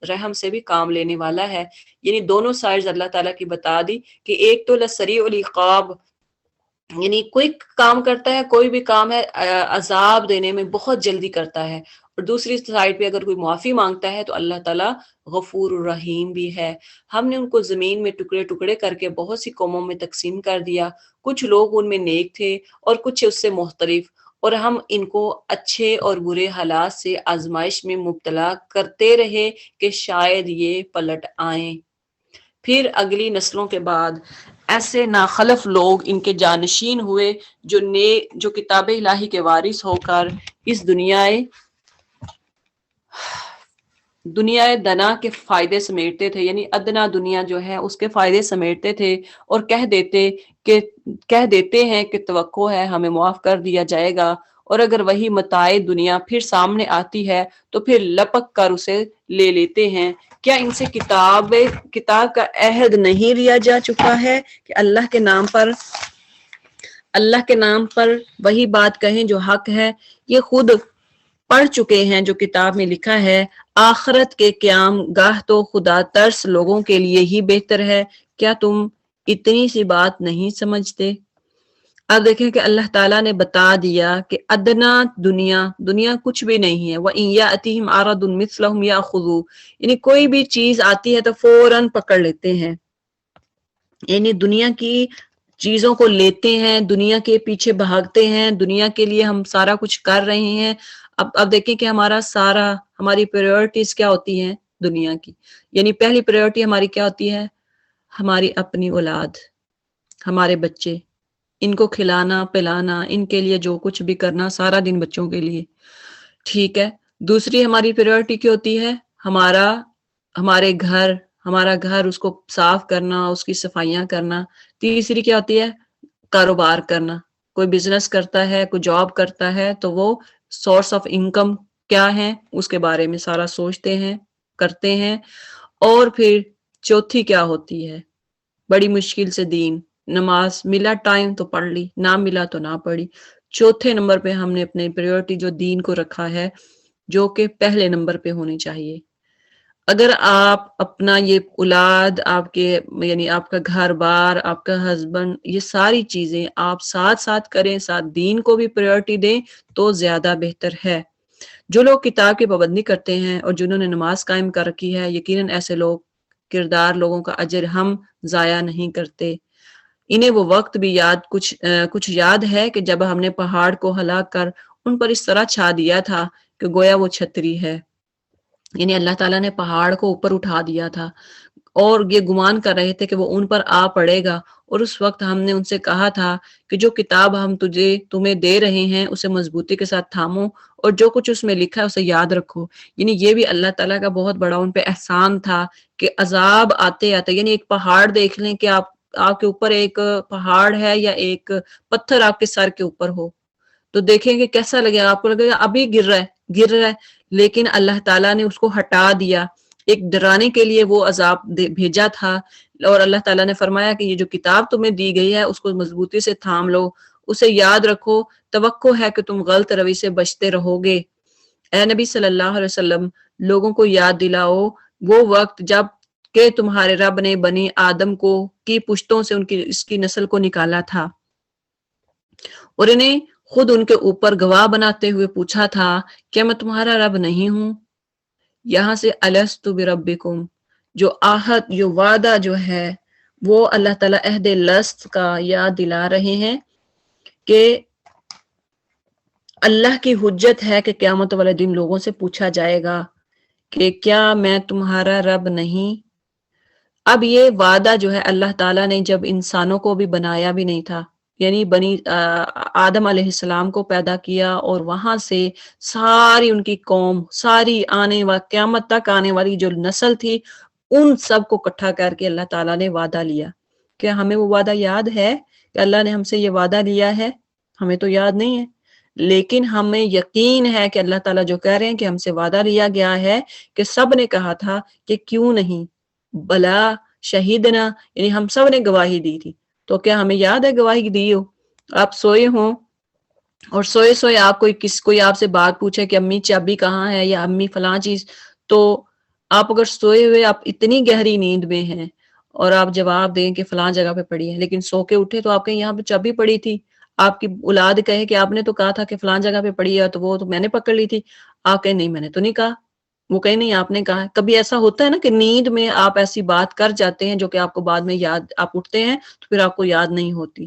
رحم سے بھی کام لینے والا ہے۔ یعنی دونوں سائڈز اللہ تعالیٰ کی بتا دی کہ ایک تو لسریع العقاب، یعنی کوئی کام کرتا ہے، کوئی بھی کام ہے عذاب دینے میں بہت جلدی کرتا ہے، اور دوسری سائڈ پہ اگر کوئی معافی مانگتا ہے تو اللہ تعالیٰ غفور الرحیم بھی ہے۔ ہم نے ان کو زمین میں ٹکڑے ٹکڑے کر کے بہت سی قوموں میں تقسیم کر دیا، کچھ لوگ ان میں نیک تھے اور کچھ اس سے مختلف، اور ہم ان کو اچھے اور برے حالات سے آزمائش میں مبتلا کرتے رہے کہ شاید یہ پلٹ آئیں۔ پھر اگلی نسلوں کے بعد ایسے ناخلف لوگ ان کے جانشین ہوئے جو کتاب الہی کے وارث ہو کر اس دنیا دنا کے فائدے سمیٹتے تھے، یعنی ادنا دنیا جو ہے اس کے فائدے سمیٹتے تھے، اور کہہ دیتے ہیں کہ توقع ہے ہمیں معاف کر دیا جائے گا، اور اگر وہی متاع دنیا پھر سامنے آتی ہے تو پھر لپک کر اسے لے لیتے ہیں۔ کیا ان سے کتاب کا عہد نہیں لیا جا چکا ہے کہ اللہ کے نام پر وہی بات کہیں جو حق ہے؟ یہ خود پڑھ چکے ہیں جو کتاب میں لکھا ہے، آخرت کے قیام گاہ تو خدا ترس لوگوں کے لیے ہی بہتر ہے، کیا تم اتنی سی بات نہیں سمجھتے؟ اب دیکھیں کہ اللہ تعالیٰ نے بتا دیا کہ ادنا دنیا کچھ بھی نہیں ہے، وَإِن يَأْتِهِمْ عَرَضٌ مِثْلَهُمْ يَأْخُذُوهُ، یعنی کوئی بھی چیز آتی ہے تو فوراً پکڑ لیتے ہیں، یعنی دنیا کی چیزوں کو لیتے ہیں، دنیا کے پیچھے بھاگتے ہیں، دنیا کے لیے ہم سارا کچھ کر رہے ہیں۔ اب دیکھیں کہ ہماری پریورٹیز کیا ہوتی ہیں دنیا کی، یعنی پہلی پریورٹی ہماری کیا ہوتی ہے؟ ہماری اپنی اولاد، ہمارے بچے، ان کو کھلانا پلانا، ان کے لیے جو کچھ بھی کرنا، سارا دن بچوں کے لیے، ٹھیک ہے۔ دوسری ہماری پریورٹی کی ہوتی ہے ہمارا گھر اس کو صاف کرنا، اس کی صفائیاں کرنا۔ تیسری کیا ہوتی ہے؟ کاروبار کرنا، کوئی بزنس کرتا ہے، کوئی جاب کرتا ہے تو وہ سورس آف انکم کیا ہے اس کے بارے میں سارا سوچتے ہیں، کرتے ہیں۔ اور پھر چوتھی کیا ہوتی ہے؟ بڑی مشکل سے دین، نماز ملا ٹائم تو پڑھ لی، نہ ملا تو نہ پڑھی۔ چوتھے نمبر پہ ہم نے اپنے پریورٹی جو دین کو رکھا ہے، جو کہ پہلے نمبر پہ ہونی چاہیے۔ اگر آپ اپنا یہ اولاد، یعنی آپ کا گھر بار، آپ کا ہسبینڈ، یہ ساری چیزیں آپ ساتھ ساتھ کریں، ساتھ دین کو بھی پریورٹی دیں تو زیادہ بہتر ہے۔ جو لوگ کتاب کی پابندی کرتے ہیں اور جنہوں نے نماز قائم کر رکھی ہے، یقیناً ایسے کردار لوگوں کا اجر ہم ضائع نہیں کرتے۔ انہیں وہ وقت بھی کچھ یاد ہے کہ جب ہم نے پہاڑ کو ہلا کر ان پر اس طرح چھا دیا تھا کہ گویا وہ چھتری ہے، یعنی اللہ تعالیٰ نے پہاڑ کو اوپر اٹھا دیا تھا اور یہ گمان کر رہے تھے کہ وہ ان پر آ پڑے گا، اور اس وقت ہم نے ان سے کہا تھا کہ جو کتاب ہم تمہیں دے رہے ہیں اسے مضبوطی کے ساتھ تھامو، اور جو کچھ اس میں لکھا ہے اسے یاد رکھو۔ یعنی یہ بھی اللہ تعالیٰ کا بہت بڑا ان پہ احسان تھا کہ عذاب آتے آتے، یعنی ایک پہاڑ دیکھ لیں کہ آپ کے اوپر ایک پہاڑ ہے یا ایک پتھر آپ کے سر کے اوپر ہو تو دیکھیں گے کیسا لگے گا، آپ کو لگے گا ابھی گر رہا ہے، لیکن اللہ تعالیٰ نے اس کو ہٹا دیا، ایک ڈرانے کے لیے وہ عذاب بھیجا تھا، اور اللہ تعالیٰ نے فرمایا کہ یہ جو کتاب تمہیں دی گئی ہے اس کو مضبوطی سے تھام لو، اسے یاد رکھو، توقع ہے کہ تم غلط روی سے بچتے رہو گے۔ اے نبی صلی اللہ علیہ وسلم، لوگوں کو یاد دلاؤ وہ وقت جب کہ تمہارے رب نے بنی آدم کی پشتوں سے اس کی نسل کو نکالا تھا، اور انہیں خود ان کے اوپر گواہ بناتے ہوئے پوچھا تھا کیا میں تمہارا رب نہیں ہوں؟ یہاں سے الست بربکم، جو آہد، جو وعدہ جو ہے وہ اللہ تعالیٰ عہد لست کا یاد دلا رہے ہیں کہ اللہ کی حجت ہے کہ قیامت والے دن لوگوں سے پوچھا جائے گا کہ کیا میں تمہارا رب نہیں۔ اب یہ وعدہ جو ہے اللہ تعالیٰ نے جب انسانوں کو بھی بنایا بھی نہیں تھا، یعنی بنی آدم علیہ السلام کو پیدا کیا اور وہاں سے ساری ان کی قوم، ساری قیامت تک آنے والی جو نسل تھی ان سب کو اکٹھا کر کے اللہ تعالیٰ نے وعدہ لیا۔ کیا ہمیں وہ وعدہ یاد ہے کہ اللہ نے ہم سے یہ وعدہ لیا ہے؟ ہمیں تو یاد نہیں ہے، لیکن ہمیں یقین ہے کہ اللہ تعالیٰ جو کہہ رہے ہیں کہ ہم سے وعدہ لیا گیا ہے، کہ سب نے کہا تھا کہ کیوں نہیں، بلا شہیدنا، یعنی ہم سب نے گواہی دی تھی، تو کیا ہمیں یاد ہے گواہی دی ہو؟ آپ سوئے ہوں اور سوئے سوئے آپ کوئی آپ سے بات پوچھے کہ امی چابی کہاں ہے یا امی فلاں چیز، تو آپ اگر سوئے ہوئے آپ اتنی گہری نیند میں ہیں اور آپ جواب دیں کہ فلاں جگہ پہ پڑی ہے، لیکن سو کے اٹھے تو آپ کہیں یہاں پہ چابی پڑی تھی، آپ کی اولاد کہے کہ آپ نے تو کہا تھا کہ فلاں جگہ پہ پڑی ہے تو وہ تو میں نے پکڑ لی تھی، آپ کہیں نہیں میں نے تو نہیں کہا، وہ کہیں نہیں آپ نے کہا۔ کبھی ایسا ہوتا ہے نا کہ نیند میں آپ ایسی بات کر جاتے ہیں جو کہ آپ کو بعد میں یاد، آپ اٹھتے ہیں تو پھر آپ کو یاد نہیں ہوتی۔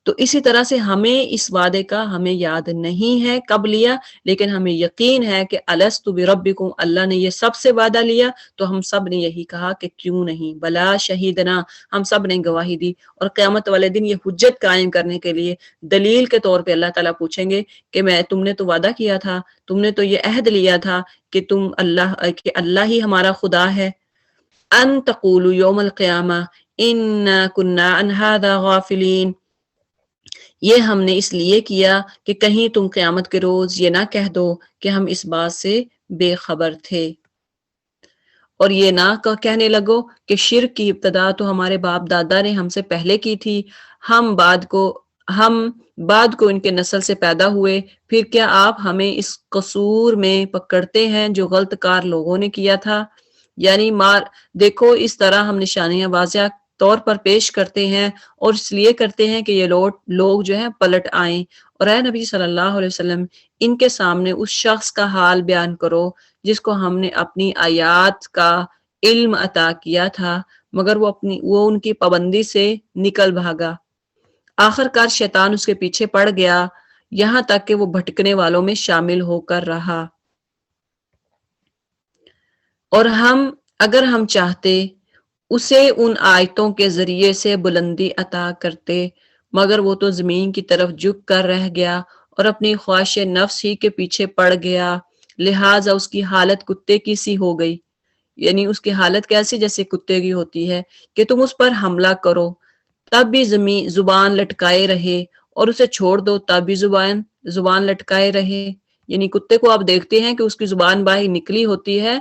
تو اسی طرح سے ہمیں اس وعدے کا ہمیں یاد نہیں ہے کب لیا، لیکن ہمیں یقین ہے کہ الست بربکم، اللہ نے یہ سب سے وعدہ لیا تو ہم سب نے یہی کہا کہ کیوں نہیں، بلا شہیدنا، ہم سب نے گواہی دی۔ اور قیامت والے دن یہ حجت قائم کرنے کے لیے دلیل کے طور پہ اللہ تعالیٰ پوچھیں گے کہ تم نے تو وعدہ کیا تھا، تم نے تو یہ عہد لیا تھا کہ اللہ ہی ہمارا خدا ہے، ان تقولوا یوم القیامہ انا کنا عن ھذا غافلین، یہ ہم نے اس لیے کیا کہ کہیں تم قیامت کے روز یہ نہ کہہ دو کہ ہم اس بات سے بے خبر تھے، اور یہ نہ کہنے لگو کہ شرک کی ابتدا تو ہمارے باپ دادا نے ہم سے پہلے کی تھی، ہم بعد کو ان کے نسل سے پیدا ہوئے، پھر کیا آپ ہمیں اس قصور میں پکڑتے ہیں جو غلط کار لوگوں نے کیا تھا۔ یعنی دیکھو اس طرح ہم نشانیاں واضح طور پر پیش کرتے ہیں، اور اس لیے کرتے ہیں کہ یہ لوگ جو ہیں پلٹ آئیں۔ اور اے نبی صلی اللہ علیہ وسلم، ان کے سامنے اس شخص کا حال بیان کرو جس کو ہم نے اپنی آیات کا علم عطا کیا تھا، مگر وہ ان کی پابندی سے نکل بھاگا، آخر کار شیطان اس کے پیچھے پڑ گیا، یہاں تک کہ وہ بھٹکنے والوں میں شامل ہو کر رہا۔ اور اگر ہم چاہتے اسے ان آیتوں کے ذریعے سے بلندی عطا کرتے، مگر وہ تو زمین کی طرف جھک کر رہ گیا اور اپنی خواہش نفس ہی کے پیچھے پڑ گیا، لہٰذا اس کی حالت کتے کی سی ہو گئی۔ یعنی اس کی حالت کیسی، جیسے کتے کی ہوتی ہے کہ تم اس پر حملہ کرو تب بھی زبان لٹکائے رہے، اور اسے چھوڑ دو تب بھی زبان لٹکائے رہے۔ یعنی کتے کو آپ دیکھتے ہیں کہ اس کی زبان باہر نکلی ہوتی ہے،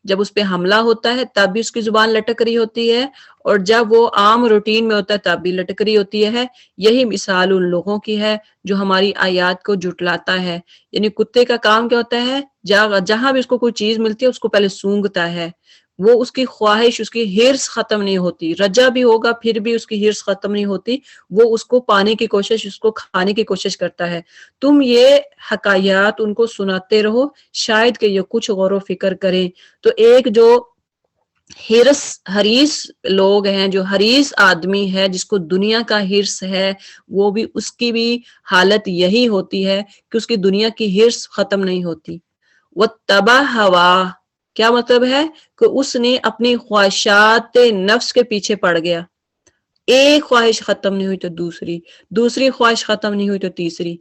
جب اس پہ حملہ ہوتا ہے تب بھی اس کی زبان لٹک رہی ہوتی ہے، اور جب وہ عام روٹین میں ہوتا ہے تب بھی لٹک رہی ہوتی ہے۔ یہی مثال ان لوگوں کی ہے جو ہماری آیات کو جھٹلاتا ہے۔ یعنی کتے کا کام کیا ہوتا ہے، جہاں بھی اس کو کوئی چیز ملتی ہے اس کو پہلے سونگتا ہے، وہ اس کی خواہش، اس کی ہرس ختم نہیں ہوتی، رجا بھی ہوگا پھر بھی اس کی ہرس ختم نہیں ہوتی، وہ اس کو پانے کی کوشش، اس کو کھانے کی کوشش کرتا ہے۔ تم یہ حکایات ان کو سناتے رہو، شاید کہ یہ کچھ غور و فکر کریں۔ تو ایک جو حریص لوگ ہیں، جو حریص آدمی ہے جس کو دنیا کا حرص ہے، وہ بھی اس کی بھی حالت یہی ہوتی ہے کہ اس کی دنیا کی حرص ختم نہیں ہوتی۔ وَاتَّبَعَ هَوَاهُ، کیا مطلب ہے کہ اس نے اپنی خواہشات نفس کے پیچھے پڑ گیا، ایک خواہش ختم نہیں ہوئی تو دوسری خواہش ختم نہیں ہوئی تو تیسری۔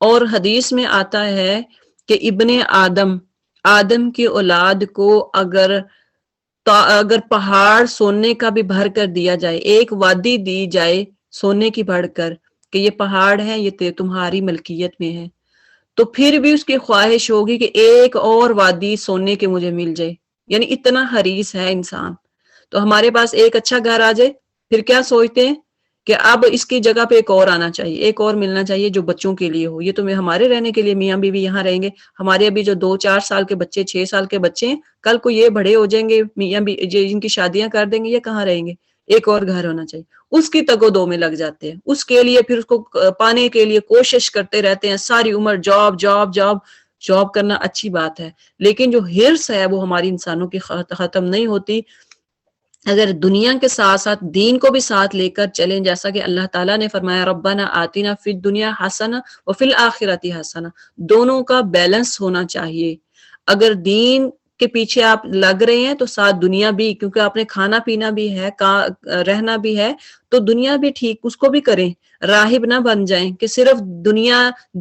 اور حدیث میں آتا ہے کہ ابن آدم کی اولاد کو اگر پہاڑ سونے کا بھی بھر کر دیا جائے، ایک وادی دی جائے سونے کی بڑھ کر کہ یہ پہاڑ ہے، یہ تمہاری ملکیت میں ہے، تو پھر بھی اس کی خواہش ہوگی کہ ایک اور وادی سونے کے مجھے مل جائے۔ یعنی اتنا حریص ہے انسان۔ تو ہمارے پاس ایک اچھا گھر آ جائے پھر کیا سوچتے ہیں کہ اب اس کی جگہ پہ ایک اور آنا چاہیے، ایک اور ملنا چاہیے جو بچوں کے لیے ہو۔ یہ تو ہمارے رہنے کے لیے میاں بیوی یہاں رہیں گے، ہمارے ابھی جو 2-4 سال کے بچے، 6 سال کے بچے ہیں، کل کو یہ بڑے ہو جائیں گے، میاں جن کی شادیاں کر دیں گے، یہ کہاں رہیں گے؟ ایک اور گھر ہونا چاہیے۔ اس کی تگ و دو میں لگ جاتے ہیں، اس کے لیے پھر اس کو پانے کے لیے کوشش کرتے رہتے ہیں ساری عمر، جاب کرنا اچھی بات ہے، لیکن جو حرص ہے وہ ہماری انسانوں کی ختم نہیں ہوتی۔ اگر دنیا کے ساتھ ساتھ دین کو بھی ساتھ لے کر چلیں، جیسا کہ اللہ تعالیٰ نے فرمایا ربنا آتنا فی الدنیا حسنہ وفی الآخرۃ حسنہ، دونوں کا بیلنس ہونا چاہیے۔ اگر دین کے پیچھے آپ لگ رہے ہیں تو ساتھ دنیا بھی، کیونکہ آپ نے کھانا پینا بھی ہے، رہنا بھی ہے، تو دنیا بھی ٹھیک اس کو بھی کریں۔ راہب نہ بن جائیں کہ صرف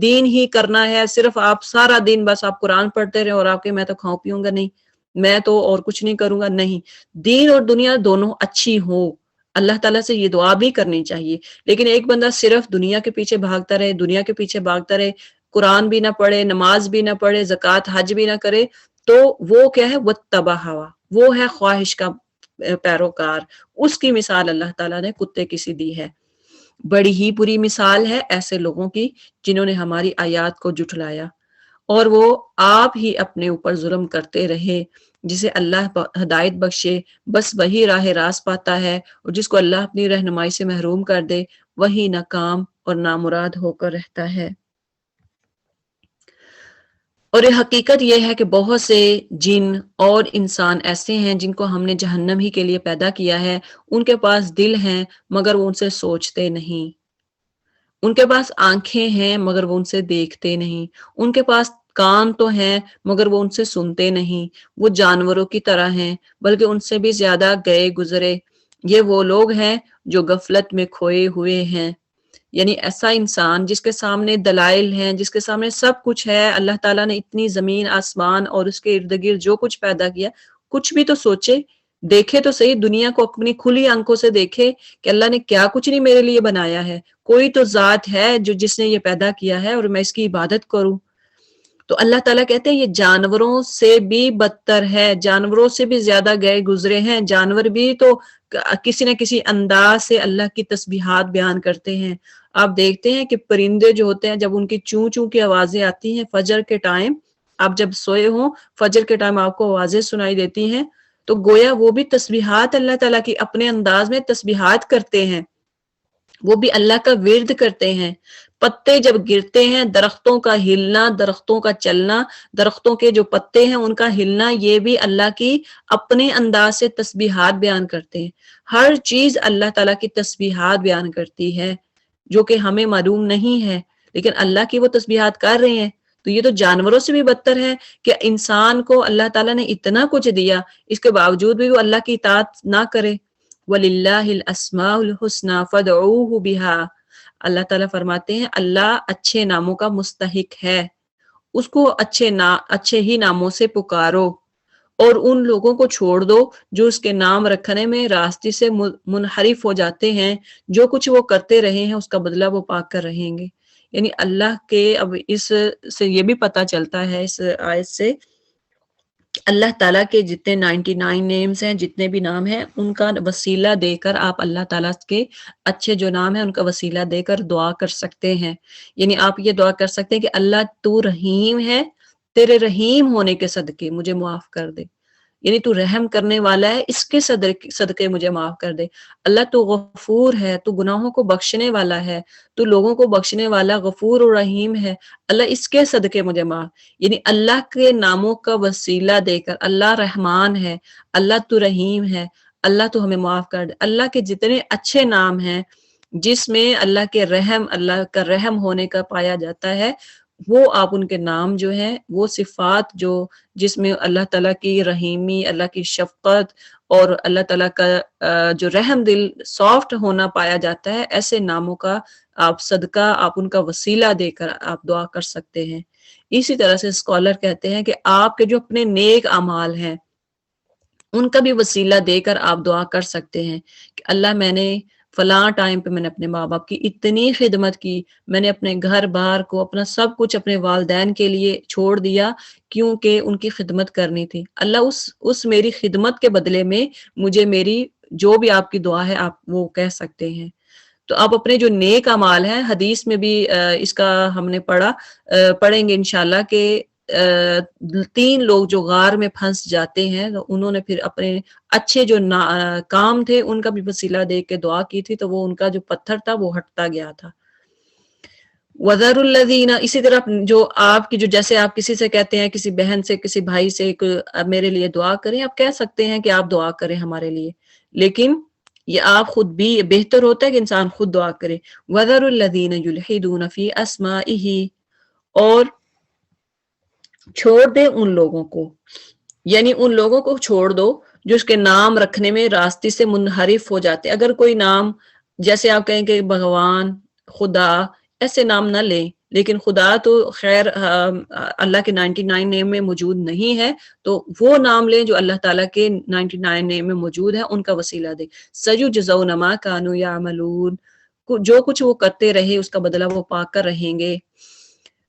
دین ہی کرنا ہے، صرف آپ سارا دن بس آپ قرآن پڑھتے رہے اور آپ کے میں تو کھاؤں پیوں گا نہیں، میں تو اور کچھ نہیں کروں گا، نہیں، دین اور دنیا دونوں اچھی ہو۔ اللہ تعالیٰ سے یہ دعا بھی کرنی چاہیے، لیکن ایک بندہ صرف دنیا کے پیچھے بھاگتا رہے، قرآن بھی نہ پڑھے، نماز بھی نہ پڑھے، زکوٰۃ حج بھی نہ کرے، تو وہ کیا ہے، واتبع ہوا، وہ ہے خواہش کا پیروکار۔ اس کی مثال اللہ تعالیٰ نے کتے کی سی دی ہے۔ بڑی ہی بری مثال ہے ایسے لوگوں کی جنہوں نے ہماری آیات کو جھٹلایا اور وہ آپ ہی اپنے اوپر ظلم کرتے رہے۔ جسے اللہ ہدایت بخشے بس وہی راہ راست پاتا ہے، اور جس کو اللہ اپنی رہنمائی سے محروم کر دے وہی ناکام اور نامراد ہو کر رہتا ہے۔ اور یہ حقیقت یہ ہے کہ بہت سے جن اور انسان ایسے ہیں جن کو ہم نے جہنم ہی کے لیے پیدا کیا ہے، ان کے پاس دل ہیں مگر وہ ان سے سوچتے نہیں، ان کے پاس آنکھیں ہیں مگر وہ ان سے دیکھتے نہیں، ان کے پاس کان تو ہیں مگر وہ ان سے سنتے نہیں، وہ جانوروں کی طرح ہیں بلکہ ان سے بھی زیادہ گئے گزرے۔ یہ وہ لوگ ہیں جو غفلت میں کھوئے ہوئے ہیں۔ یعنی ایسا انسان جس کے سامنے دلائل ہیں، جس کے سامنے سب کچھ ہے، اللہ تعالیٰ نے اتنی زمین آسمان اور اس کے ارد گرد جو کچھ پیدا کیا، کچھ بھی تو سوچے، دیکھے تو صحیح، دنیا کو اپنی کھلی آنکھوں سے دیکھے کہ اللہ نے کیا کچھ نہیں میرے لیے بنایا ہے، کوئی تو ذات ہے جو جس نے یہ پیدا کیا ہے اور میں اس کی عبادت کروں۔ تو اللہ تعالیٰ کہتے ہیں یہ جانوروں سے بھی بدتر ہے، جانوروں سے بھی زیادہ گئے گزرے ہیں، جانور بھی تو کسی نہ کسی انداز سے اللہ کی تسبیحات بیان کرتے ہیں۔ آپ دیکھتے ہیں کہ پرندے جو ہوتے ہیں جب ان کی چوں چوں کی آوازیں آتی ہیں فجر کے ٹائم، آپ جب سوئے ہوں فجر کے ٹائم آپ کو آوازیں سنائی دیتی ہیں تو گویا وہ بھی تسبیحات اللہ تعالیٰ کی اپنے انداز میں تسبیحات کرتے ہیں، وہ بھی اللہ کا ورد کرتے ہیں۔ پتے جب گرتے ہیں، درختوں کا ہلنا، درختوں کا چلنا، درختوں کے جو پتے ہیں ان کا ہلنا، یہ بھی اللہ کی اپنے انداز سے تسبیحات بیان کرتے ہیں۔ ہر چیز اللہ تعالیٰ کی تسبیحات بیان کرتی ہے جو کہ ہمیں معلوم نہیں ہے، لیکن اللہ کی وہ تسبیحات کر رہے ہیں۔ تو یہ تو جانوروں سے بھی بدتر ہے کہ انسان کو اللہ تعالیٰ نے اتنا کچھ دیا، اس کے باوجود بھی وہ اللہ کی اطاعت نہ کرے۔ وَلِلَّهِ الْأَسْمَاءُ الْحُسْنَى فَادْعُوهُ بِهَا، اللہ تعالیٰ فرماتے ہیں اللہ اچھے ناموں کا مستحق ہے، اس کو اچھے ہی ناموں سے پکارو، اور ان لوگوں کو چھوڑ دو جو اس کے نام رکھنے میں راستے سے منحرف ہو جاتے ہیں، جو کچھ وہ کرتے رہے ہیں اس کا بدلہ وہ پا کر رہیں گے۔ یعنی اللہ کے اب اس سے یہ بھی پتہ چلتا ہے اس آیت سے اللہ تعالیٰ کے جتنے 99 نیمز ہیں، جتنے بھی نام ہیں، ان کا وسیلہ دے کر آپ اللہ تعالیٰ کے اچھے جو نام ہیں ان کا وسیلہ دے کر دعا کر سکتے ہیں۔ یعنی آپ یہ دعا کر سکتے ہیں کہ اللہ تو رحیم ہے، تیرے رحیم ہونے کے صدقے مجھے معاف کر دے، یعنی تو رحم کرنے والا ہے، اس کے صدقے مجھے معاف کر دے۔ اللہ تو غفور ہے، تو گناہوں کو بخشنے والا ہے، تو لوگوں کو بخشنے والا غفور و رحیم ہے، اللہ اس کے صدقے مجھے معاف، یعنی اللہ کے ناموں کا وسیلہ دے کر، اللہ رحمان ہے، اللہ تو رحیم ہے، اللہ تو ہمیں معاف کر دے۔ اللہ کے جتنے اچھے نام ہیں جس میں اللہ کے رحم، اللہ کا رحم ہونے کا پایا جاتا ہے، وہ آپ ان کے نام جو ہیں، وہ صفات جو جس میں اللہ تعالیٰ کی رحیمی، اللہ کی شفقت اور اللہ تعالیٰ کا جو رحم دل سافٹ ہونا پایا جاتا ہے، ایسے ناموں کا آپ صدقہ، آپ ان کا وسیلہ دے کر آپ دعا کر سکتے ہیں۔ اسی طرح سے اسکالر کہتے ہیں کہ آپ کے جو اپنے نیک اعمال ہیں ان کا بھی وسیلہ دے کر آپ دعا کر سکتے ہیں کہ اللہ میں نے فلاں ٹائم پہ میں نے اپنے ماں باپ کی اتنی خدمت کی، میں نے اپنے گھر بار کو، اپنا سب کچھ اپنے والدین کے لیے چھوڑ دیا کیونکہ ان کی خدمت کرنی تھی، اللہ اس میری خدمت کے بدلے میں مجھے میری جو بھی آپ کی دعا ہے آپ وہ کہہ سکتے ہیں۔ تو آپ اپنے جو نیک اعمال ہیں، حدیث میں بھی اس کا ہم نے پڑھیں گے انشاءاللہ کہ 3 لوگ جو غار میں پھنس جاتے ہیں، انہوں نے پھر اپنے اچھے جو کام تھے ان کا بھی وسیلہ دے کے دعا کی تھی تو وہ ان کا جو پتھر تھا وہ ہٹتا گیا تھا۔ وَذَرُوا الَّذِينَ، اسی طرح جو آپ کی جو جیسے آپ کسی سے کہتے ہیں، کسی بہن سے، کسی بھائی سے میرے لیے دعا کریں، آپ کہہ سکتے ہیں کہ آپ دعا کریں ہمارے لیے، لیکن یہ آپ خود بھی بہتر ہوتا ہے کہ انسان خود دعا کرے۔ وَذَرُوا الَّذِينَ يُلْحِدُونَ فِي أَسْمَائِهِ، اور چھوڑ دے ان لوگوں کو، یعنی ان لوگوں کو چھوڑ دو جو اس کے نام رکھنے میں راستے سے منحرف ہو جاتے۔ اگر کوئی نام جیسے آپ کہیں کہ بھگوان، خدا، ایسے نام نہ لیں، لیکن خدا تو خیر اللہ کے 99 نیم میں موجود نہیں ہے، تو وہ نام لیں جو اللہ تعالیٰ کے 99 نیم میں موجود ہے، ان کا وسیلہ دیں۔ سَيُجْزَوْنَ مَا كَانُوا يَعْمَلُونَ، جو کچھ وہ کرتے رہے اس کا بدلہ وہ پا کر رہیں گے۔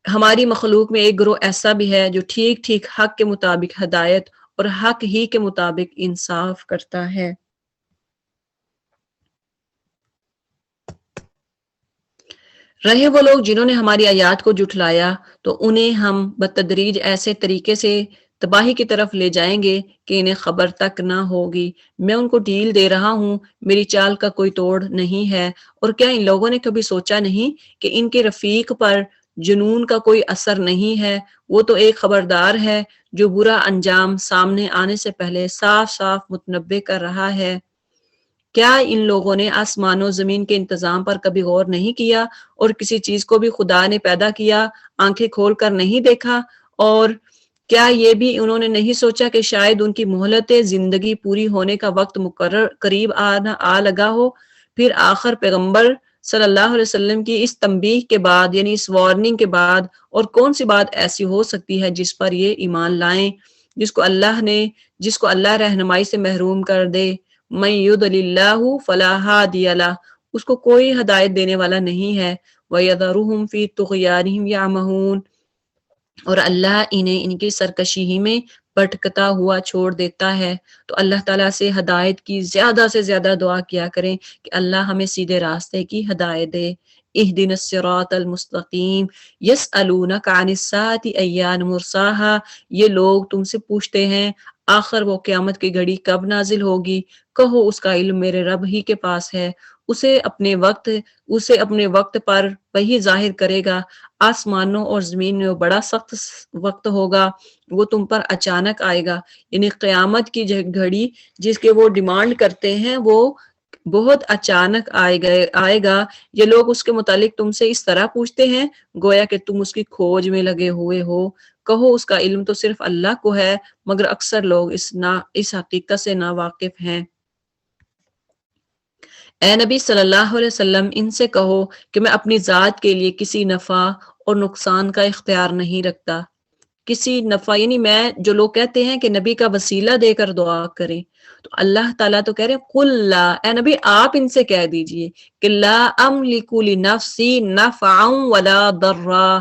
ہماری مخلوق میں ایک گروہ ایسا بھی ہے جو ٹھیک ٹھیک حق کے مطابق ہدایت اور حق ہی کے مطابق انصاف کرتا ہے۔ رہے وہ لوگ جنہوں نے ہماری آیات کو جھٹلایا تو انہیں ہم بتدریج ایسے طریقے سے تباہی کی طرف لے جائیں گے کہ انہیں خبر تک نہ ہوگی۔ میں ان کو ڈھیل دے رہا ہوں، میری چال کا کوئی توڑ نہیں ہے۔ اور کیا ان لوگوں نے کبھی سوچا نہیں کہ ان کے رفیق پر جنون کا کوئی اثر نہیں ہے؟ وہ تو ایک خبردار ہے جو برا انجام سامنے آنے سے پہلے صاف صاف متنبع کر رہا ہے۔ کیا ان لوگوں نے آسمان و زمین کے انتظام پر کبھی غور نہیں کیا، اور کسی چیز کو بھی خدا نے پیدا کیا آنکھیں کھول کر نہیں دیکھا؟ اور کیا یہ بھی انہوں نے نہیں سوچا کہ شاید ان کی مہلت زندگی پوری ہونے کا وقت مقرر قریب آ لگا ہو؟ پھر آخر پیغمبر صلی اللہ علیہ وسلم کی اس تنبیہ کے بعد، یعنی اس وارننگ کے بعد، اور کون سی بات ایسی ہو سکتی ہے جس پر یہ ایمان لائیں؟ جس کو اللہ رہنمائی سے محروم کر دے، من یضلل اللہ فلا ہادی لہ، اس کو کوئی ہدایت دینے والا نہیں ہے۔ وَيَذَرُهُمْ فِي طُغْيَانِهِمْ يَعْمَهُونَ، اور اللہ انہیں ان کی سرکشی ہی میں بھٹکتا ہوا چھوڑ دیتا ہے۔ تو اللہ تعالیٰ سے ہدایت کی زیادہ سے زیادہ دعا کیا کریں کہ اللہ ہمیں سیدھے راستے کی ہدایت دے۔ اہدنا الصراط المستقیم یسألونک عن الساعة ایان مرساہا، یہ لوگ تم سے پوچھتے ہیں آخر وہ قیامت کی گھڑی کب نازل ہوگی؟ کہو اس کا علم میرے رب ہی کے پاس ہے، اسے اپنے وقت پر وہی ظاہر کرے گا۔ آسمانوں اور زمین میں وہ بڑا سخت وقت ہوگا، وہ تم پر اچانک آئے گا۔ یعنی قیامت کی گھڑی جس کے وہ ڈیمانڈ کرتے ہیں وہ بہت اچانک آئے گا۔ یہ لوگ اس کے متعلق تم سے اس طرح پوچھتے ہیں گویا کہ تم اس کی کھوج میں لگے ہوئے ہو۔ کہو اس کا علم تو صرف اللہ کو ہے، مگر اکثر لوگ اس حقیقت سے ناواقف ہیں۔ اے نبی صلی اللہ علیہ وسلم، ان سے کہو کہ میں اپنی ذات کے لیے کسی نفع اور نقصان کا اختیار نہیں رکھتا۔ کسی نفع، یعنی میں جو لوگ کہتے ہیں کہ نبی کا وسیلہ دے کر دعا کریں، تو اللہ تعالیٰ تو کہہ رہے ہیں قل لا، اے نبی آپ ان سے کہہ دیجئے کہ لا املک لنفسی نفعا ولا ضرا،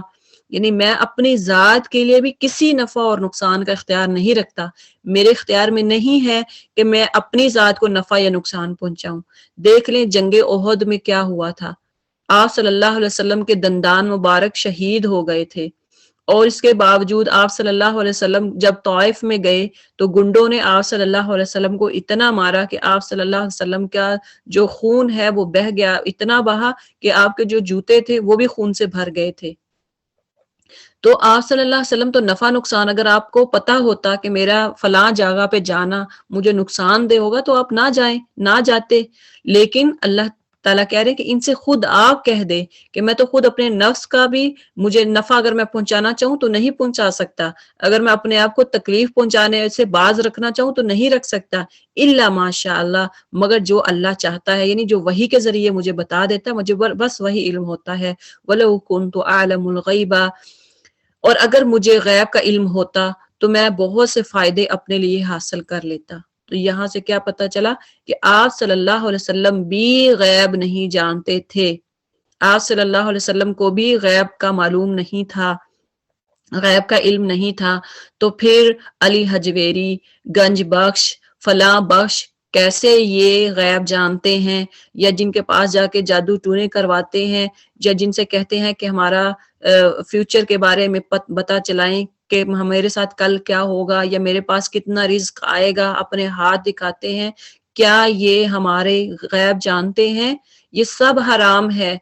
یعنی میں اپنی ذات کے لیے بھی کسی نفع اور نقصان کا اختیار نہیں رکھتا۔ میرے اختیار میں نہیں ہے کہ میں اپنی ذات کو نفع یا نقصان پہنچاؤں۔ دیکھ لیں جنگ احد میں کیا ہوا تھا، آپ صلی اللہ علیہ وسلم کے دندان مبارک شہید ہو گئے تھے، اور اس کے باوجود آپ صلی اللہ علیہ وسلم جب طائف میں گئے تو گنڈوں نے آپ صلی اللہ علیہ وسلم کو اتنا مارا کہ آپ صلی اللہ علیہ وسلم کا جو خون ہے وہ بہہ گیا، اتنا بہا کہ آپ کے جو جوتے تھے وہ بھی خون سے بھر گئے تھے۔ تو آپ صلی اللہ علیہ وسلم تو نفع نقصان، اگر آپ کو پتا ہوتا کہ میرا فلاں جگہ پہ جانا مجھے نقصان دہ ہوگا تو آپ نہ جائیں، نہ جاتے۔ لیکن اللہ تعالیٰ کہہ رہے ہیں کہ ان سے خود آپ کہہ دے کہ میں تو خود اپنے نفس کا بھی، مجھے نفع اگر میں پہنچانا چاہوں تو نہیں پہنچا سکتا، اگر میں اپنے آپ کو تکلیف پہنچانے سے باز رکھنا چاہوں تو نہیں رکھ سکتا، الا ماشاء اللہ، مگر جو اللہ چاہتا ہے، یعنی جو وحی کے ذریعے مجھے بتا دیتا ہے، مجھے بس وہی علم ہوتا ہے۔ وَلَوْ كُنْتُ أَعْلَمُ الْغَيْبَ، اور اگر مجھے غیب کا علم ہوتا تو میں بہت سے فائدے اپنے لیے حاصل کر لیتا۔ تو یہاں سے کیا پتا چلا کہ آپ صلی اللہ علیہ وسلم بھی غیب نہیں جانتے تھے، آپ صلی اللہ علیہ وسلم کو بھی غیب کا معلوم نہیں تھا، غیب کا علم نہیں تھا۔ تو پھر علی حجویری، گنج بخش، فلاں بخش کیسے یہ غیب جانتے ہیں، یا جن کے پاس جا کے جادو ٹونے کرواتے ہیں، یا جن سے کہتے ہیں کہ ہمارا فیوچر کے بارے میں بتا چلائیں کہ ہمارے ساتھ کل کیا ہوگا یا میرے پاس کتنا رزق آئے گا، اپنے ہاتھ دکھاتے ہیں، کیا یہ ہمارے غیب جانتے ہیں؟ یہ سب حرام ہے۔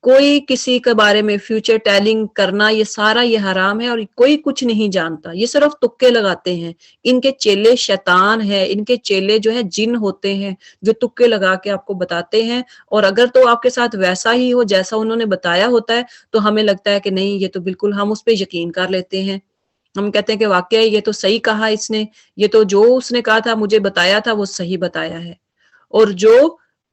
کوئی کسی کے بارے میں فیوچر ٹیلنگ کرنا، یہ سارا یہ حرام ہے، اور کوئی کچھ نہیں جانتا، یہ صرف تکے لگاتے ہیں۔ ان کے چیلے شیطان ہیں، ان کے چیلے جو ہے جن ہوتے ہیں جو تکے لگا کے آپ کو بتاتے ہیں، اور اگر تو آپ کے ساتھ ویسا ہی ہو جیسا انہوں نے بتایا ہوتا ہے تو ہمیں لگتا ہے کہ نہیں، یہ تو بالکل ہم اس پہ یقین کر لیتے ہیں، ہم کہتے ہیں کہ واقعی یہ تو صحیح کہا اس نے، یہ تو جو اس نے کہا تھا مجھے بتایا تھا وہ صحیح بتایا ہے۔ اور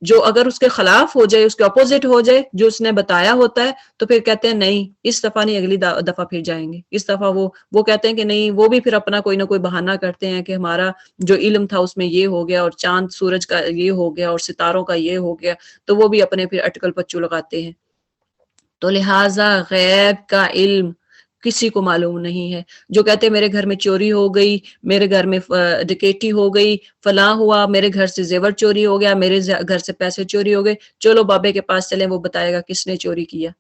جو اگر اس کے خلاف ہو جائے، اس کے اپوزٹ ہو جائے جو اس نے بتایا ہوتا ہے، تو پھر کہتے ہیں نہیں اس دفعہ نہیں، اگلی دفعہ پھر جائیں گے، اس دفعہ وہ کہتے ہیں کہ نہیں، وہ بھی پھر اپنا کوئی نہ کوئی بہانہ کرتے ہیں کہ ہمارا جو علم تھا اس میں یہ ہو گیا، اور چاند سورج کا یہ ہو گیا، اور ستاروں کا یہ ہو گیا، تو وہ بھی اپنے پھر اٹکل پچو لگاتے ہیں۔ تو لہٰذا غیب کا علم کسی کو معلوم نہیں ہے۔ جو کہتے ہیں میرے گھر میں چوری ہو گئی، میرے گھر میں ڈکیٹی ہو گئی، فلاں ہوا، میرے گھر سے زیور چوری ہو گیا، میرے گھر سے پیسے چوری ہو گئے، چلو بابے کے پاس چلیں وہ بتائے گا کس نے چوری کیا۔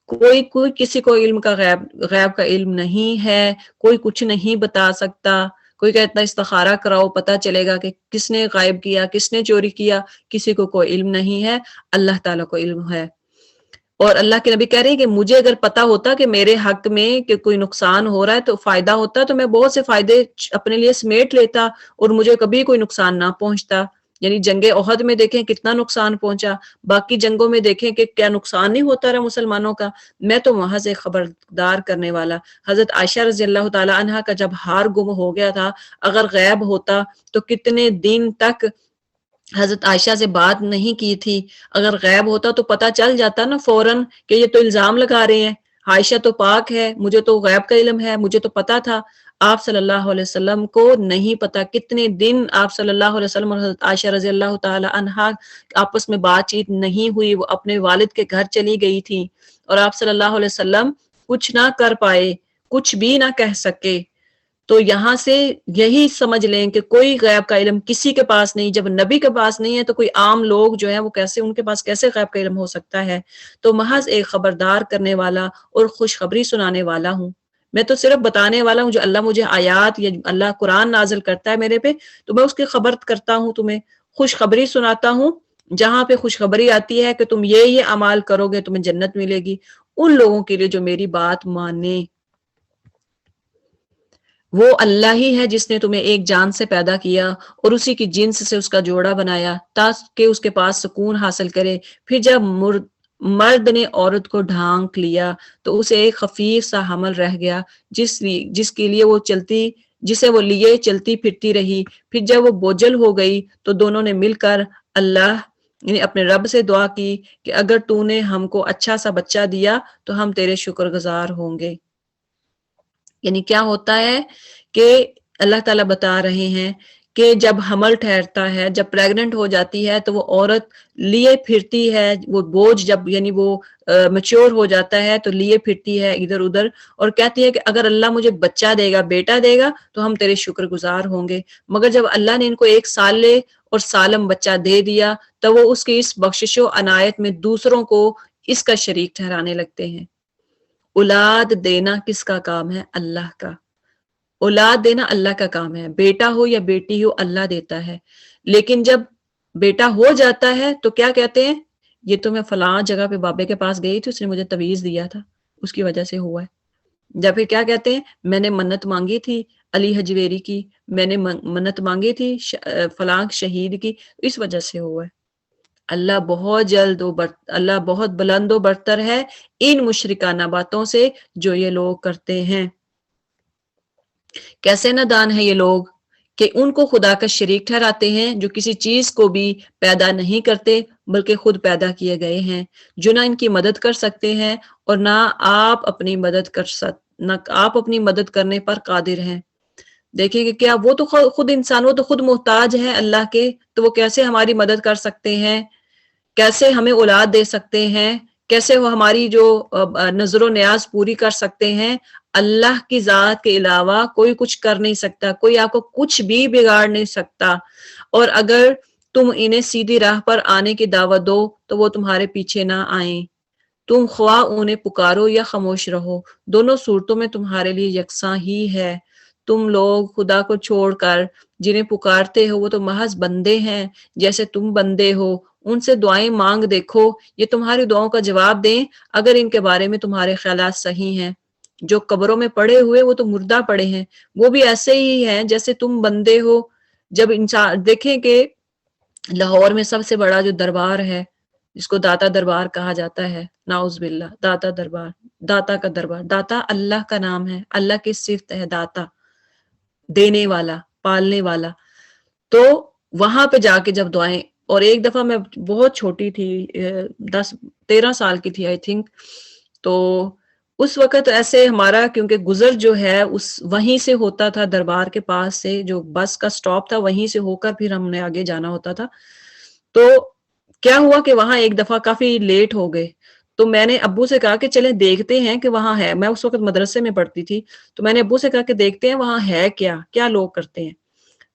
کوئی کسی کو علم کا غیب کا علم نہیں ہے، کوئی کچھ نہیں بتا سکتا. کوئی کہتا ہے استخارہ کراؤ پتہ چلے گا کہ کس نے غائب کیا، کس نے چوری کیا. کسی کو کوئی علم نہیں ہے، اللہ تعالیٰ کو علم ہے. اور اللہ کے نبی کہہ رہے ہیں کہ مجھے اگر پتا ہوتا کہ میرے حق میں کہ کوئی نقصان ہو رہا ہے تو فائدہ ہوتا تو میں بہت سے فائدے اپنے لیے سمیٹ لیتا اور مجھے کبھی کوئی نقصان نہ پہنچتا. یعنی جنگ احد میں دیکھیں کتنا نقصان پہنچا، باقی جنگوں میں دیکھیں کہ کیا نقصان نہیں ہوتا رہا مسلمانوں کا. میں تو محض ایک خبردار کرنے والا. حضرت عائشہ رضی اللہ تعالی عنہا کا جب ہار گم ہو گیا تھا، اگر غیب ہوتا تو کتنے دن تک حضرت عائشہ سے بات نہیں کی تھی. اگر غیب ہوتا تو پتہ چل جاتا نا فوراً کہ یہ تو الزام لگا رہے ہیں، عائشہ تو پاک ہے، مجھے تو غیب کا علم ہے، مجھے تو پتا تھا. آپ صلی اللہ علیہ وسلم کو نہیں پتا کتنے دن آپ صلی اللہ علیہ وسلم اور حضرت عائشہ رضی اللہ تعالی عنہا آپس میں بات چیت نہیں ہوئی. وہ اپنے والد کے گھر چلی گئی تھی اور آپ صلی اللہ علیہ وسلم کچھ نہ کر پائے، کچھ بھی نہ کہہ سکے. تو یہاں سے یہی سمجھ لیں کہ کوئی غیب کا علم کسی کے پاس نہیں. جب نبی کے پاس نہیں ہے تو کوئی عام لوگ جو ہے وہ کیسے ان کے پاس کیسے غیب کا علم ہو سکتا ہے. تو محض ایک خبردار کرنے والا اور خوشخبری سنانے والا ہوں. میں تو صرف بتانے والا ہوں جو اللہ مجھے آیات یا اللہ قرآن نازل کرتا ہے میرے پہ تو میں اس کی خبر کرتا ہوں، تمہیں خوشخبری سناتا ہوں. جہاں پہ خوشخبری آتی ہے کہ تم یہ اعمال کرو گے تمہیں جنت ملے گی، ان لوگوں کے لیے جو میری بات مانے. وہ اللہ ہی ہے جس نے تمہیں ایک جان سے پیدا کیا اور اسی کی جنس سے اس کا جوڑا بنایا تاکہ اس کے پاس سکون حاصل کرے. پھر جب مرد نے عورت کو ڈھانک لیا تو اسے ایک خفیف سا حمل رہ گیا جس کے لیے وہ جسے وہ لیے چلتی پھرتی رہی. پھر جب وہ بوجھل ہو گئی تو دونوں نے مل کر اللہ یعنی اپنے رب سے دعا کی کہ اگر تو نے ہم کو اچھا سا بچہ دیا تو ہم تیرے شکر گزار ہوں گے. یعنی کیا ہوتا ہے کہ اللہ تعالیٰ بتا رہے ہیں کہ جب حمل ٹھہرتا ہے، جب پریگننٹ ہو جاتی ہے تو وہ عورت لیے پھرتی ہے. وہ بوجھ جب یعنی وہ میچور ہو جاتا ہے تو لیے پھرتی ہے ادھر ادھر اور کہتی ہے کہ اگر اللہ مجھے بچہ دے گا، بیٹا دے گا تو ہم تیرے شکر گزار ہوں گے. مگر جب اللہ نے ان کو ایک سالے اور سالم بچہ دے دیا تو وہ اس کی اس بخشش و عنایت میں دوسروں کو اس کا شریک ٹھہرانے لگتے ہیں. اولاد دینا کس کا کام ہے؟ اللہ کا. اولاد دینا اللہ کا کام ہے. بیٹا ہو یا بیٹی ہو اللہ دیتا ہے. لیکن جب بیٹا ہو جاتا ہے تو کیا کہتے ہیں؟ یہ تو میں فلاں جگہ پہ بابے کے پاس گئی تھی، اس نے مجھے تویز دیا تھا، اس کی وجہ سے ہوا ہے. جب پھر کیا کہتے ہیں؟ میں نے منت مانگی تھی علی حجویری کی، میں نے منت مانگی تھی فلاں شہید کی، اس وجہ سے ہوا ہے. اللہ بہت بلند و برتر ہے ان مشرکانہ باتوں سے جو یہ لوگ کرتے ہیں. کیسے نادان ہے یہ لوگ کہ ان کو خدا کا شریک ٹھہراتے ہیں جو کسی چیز کو بھی پیدا نہیں کرتے بلکہ خود پیدا کیے گئے ہیں، جو نہ ان کی مدد کر سکتے ہیں اور نہ آپ اپنی مدد کرنے پر قادر ہیں. دیکھیں کہ کیا وہ تو خود انسان، وہ تو خود محتاج ہے اللہ کے، تو وہ کیسے ہماری مدد کر سکتے ہیں، کیسے ہمیں اولاد دے سکتے ہیں، کیسے وہ ہماری جو نظر و نیاز پوری کر سکتے ہیں. اللہ کی ذات کے علاوہ کوئی کچھ کر نہیں سکتا، کوئی آپ کو کچھ بھی بگاڑ نہیں سکتا. اور اگر تم انہیں سیدھی راہ پر آنے کی دعوت دو تو وہ تمہارے پیچھے نہ آئیں. تم خواہ انہیں پکارو یا خاموش رہو، دونوں صورتوں میں تمہارے لیے یکساں ہی ہے. تم لوگ خدا کو چھوڑ کر جنہیں پکارتے ہو وہ تو محض بندے ہیں جیسے تم بندے ہو. ان سے دعائیں مانگ دیکھو، یہ تمہاری دعاؤں کا جواب دیں اگر ان کے بارے میں تمہارے خیالات صحیح ہیں. جو قبروں میں پڑے ہوئے وہ تو مردہ پڑے ہیں، وہ بھی ایسے ہی ہیں جیسے تم بندے ہو. جب انسان دیکھیں کہ لاہور میں سب سے بڑا جو دربار ہے جس کو داتا دربار کہا جاتا ہے، نعوذ باللہ، داتا دربار، داتا کا دربار. داتا اللہ کا نام ہے، اللہ کی صفت ہے داتا، دینے والا، پالنے والا. تو وہاں پہ جا کے جب دعائیں، اور ایک دفعہ میں بہت چھوٹی تھی، 13 سال کی تھی آئی تھنک، تو اس وقت ایسے ہمارا کیونکہ گزر جو ہے وہیں سے ہوتا تھا، دربار کے پاس سے جو بس کا سٹاپ تھا وہیں سے ہو کر پھر ہم نے آگے جانا ہوتا تھا. تو کیا ہوا کہ وہاں ایک دفعہ کافی لیٹ ہو گئے تو میں نے ابو سے کہا کہ چلیں دیکھتے ہیں کہ وہاں ہے. میں اس وقت مدرسے میں پڑھتی تھی تو میں نے ابو سے کہا کہ دیکھتے ہیں وہاں ہے کیا لوگ کرتے ہیں.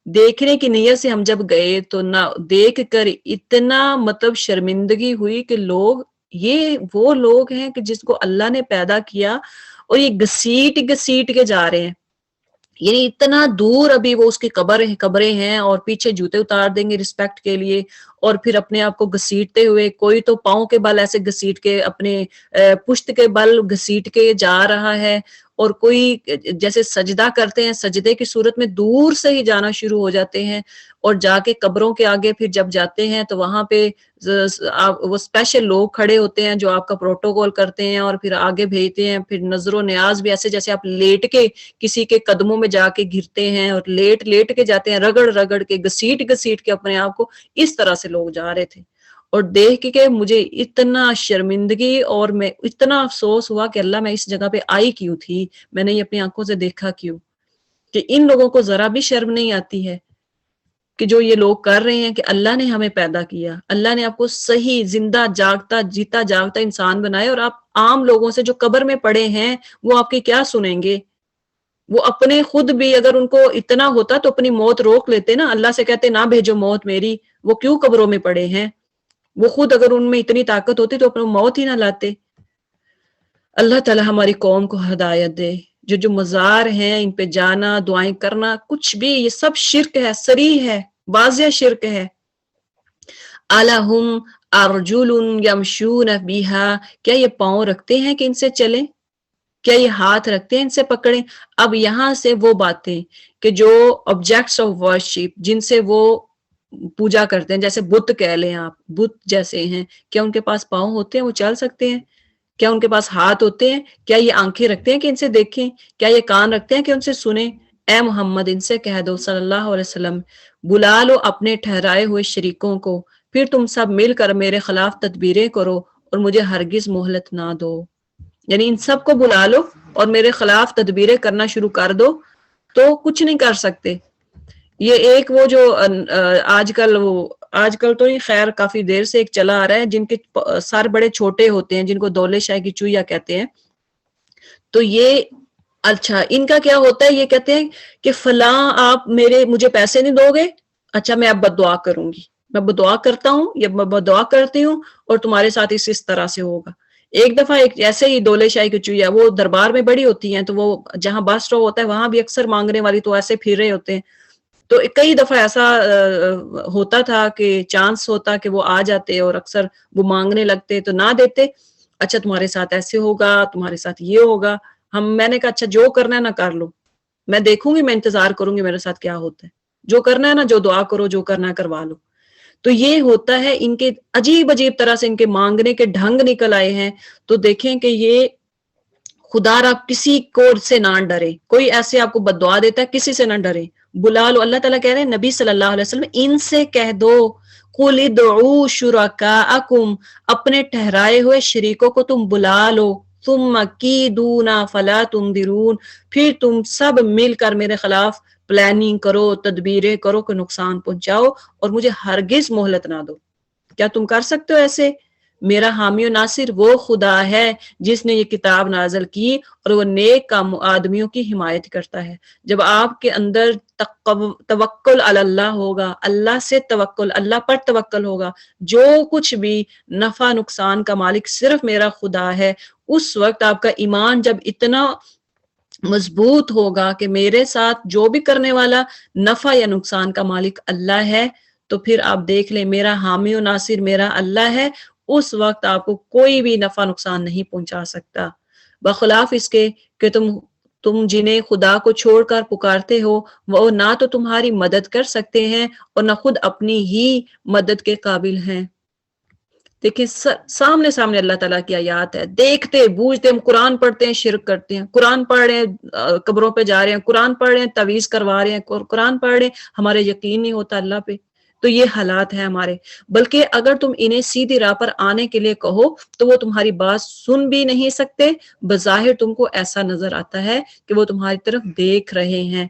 دیکھنے کی نیت سے ہم جب گئے تو نہ دیکھ کر اتنا مطلب شرمندگی ہوئی کہ لوگ یہ وہ لوگ ہیں کہ جس کو اللہ نے پیدا کیا اور یہ گھسیٹ گھسیٹ کے جا رہے ہیں، یعنی اتنا دور ابھی وہ اس کی قبریں ہیں، اور پیچھے جوتے اتار دیں گے رسپیکٹ کے لیے، اور پھر اپنے آپ کو گھسیٹتے ہوئے، کوئی تو پاؤں کے بل ایسے گھسیٹ کے، اپنے پشت کے بل گھسیٹ کے جا رہا ہے، اور کوئی جیسے سجدہ کرتے ہیں سجدے کی صورت میں دور سے ہی جانا شروع ہو جاتے ہیں، اور جا کے قبروں کے آگے پھر جب جاتے ہیں تو وہاں پہ وہ اسپیشل لوگ کھڑے ہوتے ہیں جو آپ کا پروٹوکول کرتے ہیں اور پھر آگے بھیجتے ہیں، پھر نظر و نیاز بھی ایسے جیسے آپ لیٹ کے کسی کے قدموں میں جا کے گرتے ہیں، اور لیٹ کے جاتے ہیں، رگڑ رگڑ کے گھسیٹ کے اپنے آپ کو، اس طرح سے لوگ جا رہے تھے۔ اور دیکھ کے مجھے اتنا شرمندگی اور میں اتنا افسوس ہوا کہ اللہ میں اس جگہ پہ آئی کیوں تھی، میں نے یہ اپنی آنکھوں سے دیکھا کیوں، کہ ان لوگوں کو ذرا بھی شرم نہیں آتی ہے کہ جو یہ لوگ کر رہے ہیں، کہ اللہ نے ہمیں پیدا کیا، اللہ نے آپ کو صحیح زندہ جاگتا جیتا جاگتا انسان بنائے، اور آپ عام لوگوں سے جو قبر میں پڑے ہیں وہ آپ کی کیا سنیں گے؟ وہ اپنے خود بھی اگر ان کو اتنا ہوتا تو اپنی موت روک لیتے نا، اللہ سے کہتے نہ بھیجو موت میری، وہ کیوں قبروں میں پڑے ہیں؟ وہ خود اگر ان میں اتنی طاقت ہوتی تو اپنی موت ہی نہ لاتے۔ اللہ تعالی ہماری قوم کو ہدایت دے۔ جو مزار ہیں ان پہ جانا، دعائیں کرنا، کچھ بھی یہ سب شرک ہے، صریح ہے، واضح شرک ہے۔ الہم ارجل یمشون بہا، کیا یہ پاؤں رکھتے ہیں کہ ان سے چلیں؟ کیا یہ ہاتھ رکھتے ہیں ان سے پکڑیں؟ اب یہاں سے وہ باتیں کہ جو آبجیکٹس آف ورشپ جن سے وہ پوجا کرتے ہیں، جیسے بت کہہ لیں آپ، بت جیسے ہیں، کیا ان کے پاس پاؤں ہوتے ہیں وہ چل سکتے ہیں؟ کیا ان کے پاس ہاتھ ہوتے ہیں؟ کیا یہ آنکھیں رکھتے ہیں کہ ان سے دیکھیں؟ کیا یہ کان رکھتے ہیں کہ ان سے سنیں؟ اے محمد ان سے کہہ دو صلی اللہ علیہ وسلم، بلا لو اپنے ٹھہرائے ہوئے شریکوں کو، پھر تم سب مل کر میرے خلاف تدبیریں کرو اور مجھے ہرگز مہلت نہ دو۔ یعنی ان سب کو بلا لو اور میرے خلاف تدبیریں کرنا شروع کر دو تو کچھ نہیں کر سکتے۔ یہ ایک وہ جو آج کل تو یہ خیر کافی دیر سے ایک چلا آ رہا ہے، جن کے سر بڑے چھوٹے ہوتے ہیں، جن کو دولے شاہ کی چویا کہتے ہیں۔ تو یہ اچھا ان کا کیا ہوتا ہے، یہ کہتے ہیں کہ فلاں آپ مجھے پیسے نہیں دو گے، اچھا میں اب بد دعا کروں گی، میں بد دعا کرتا ہوں یا میں بد دعا کرتی ہوں اور تمہارے ساتھ اس طرح سے ہوگا۔ ایک دفعہ ایسے ہی دولے شاہی کی چویا، وہ دربار میں بڑی ہوتی ہیں تو وہ جہاں بس اسٹاپ ہوتا ہے وہاں بھی اکثر مانگنے والی تو ایسے پھر رہے ہوتے ہیں، تو کئی دفعہ ایسا ہوتا تھا کہ چانس ہوتا کہ وہ آ جاتے اور اکثر وہ مانگنے لگتے تو نہ دیتے، اچھا تمہارے ساتھ ایسے ہوگا، تمہارے ساتھ یہ ہوگا۔ میں نے کہا اچھا جو کرنا ہے نہ کر لو، میں دیکھوں گی، میں انتظار کروں گی میرے ساتھ کیا ہوتا ہے، جو کرنا ہے نا، جو دعا کرو، جو کرنا ہے کروا لو۔ تو یہ ہوتا ہے، ان کے عجیب طرح سے ان کے مانگنے کے ڈھنگ نکل آئے ہیں۔ تو دیکھیں کہ یہ خدا را کسی کو سے نہ ڈرے، کوئی ایسے آپ کو بد دعا دیتا ہے کسی سے نہ ڈرے، بلا لو۔ اللہ تعالیٰ کہہ رہے ہیں نبی صلی اللہ علیہ وسلم ان سے کہہ دو، قُلِ ادْعُوا شُرَكَاءَكُمْ، اپنے ٹھہرائے ہوئے شریکوں کو تم بلا لو، ثُمَّ كِيدُونَ فَلَا تُنظِرُونَ، پھر تم سب مل کر میرے خلاف پلاننگ کرو، تدبیریں کرو کہ نقصان پہنچاؤ اور مجھے ہرگز مہلت نہ دو۔ کیا تم کر سکتے ہو ایسے؟ میرا حامی و ناصر وہ خدا ہے جس نے یہ کتاب نازل کی اور وہ نیک کام آدمیوں کی حمایت کرتا ہے۔ جب آپ کے اندر توکل علی اللہ ہوگا، اللہ سے توکل، اللہ پر توکل ہوگا، جو کچھ بھی نفع نقصان کا مالک صرف میرا خدا ہے، اس وقت آپ کا ایمان جب اتنا مضبوط ہوگا کہ میرے ساتھ جو بھی کرنے والا نفع یا نقصان کا مالک اللہ ہے، تو پھر آپ دیکھ لیں میرا حامی و ناصر میرا اللہ ہے، اس وقت آپ کو کوئی بھی نفع نقصان نہیں پہنچا سکتا۔ بخلاف اس کے کہ تم جنہیں خدا کو چھوڑ کر پکارتے ہو وہ نہ تو تمہاری مدد کر سکتے ہیں اور نہ خود اپنی ہی مدد کے قابل ہیں۔ دیکھیں سامنے اللہ تعالیٰ کی آیات ہے، دیکھتے بوجھتے ہم قرآن پڑھتے ہیں شرک کرتے ہیں، قرآن پڑھ رہے ہیں قبروں پہ جا رہے ہیں، قرآن پڑھ رہے ہیں تعویذ کروا رہے ہیں، قرآن پڑھ رہے ہیں ہمارے یقین نہیں ہوتا اللہ پہ۔ تو یہ حالات ہیں ہمارے، بلکہ اگر تم انہیں سیدھی راہ پر آنے کے لیے کہو تو وہ تمہاری بات سن بھی نہیں سکتے، بظاہر تم کو ایسا نظر آتا ہے کہ وہ تمہاری طرف دیکھ رہے ہیں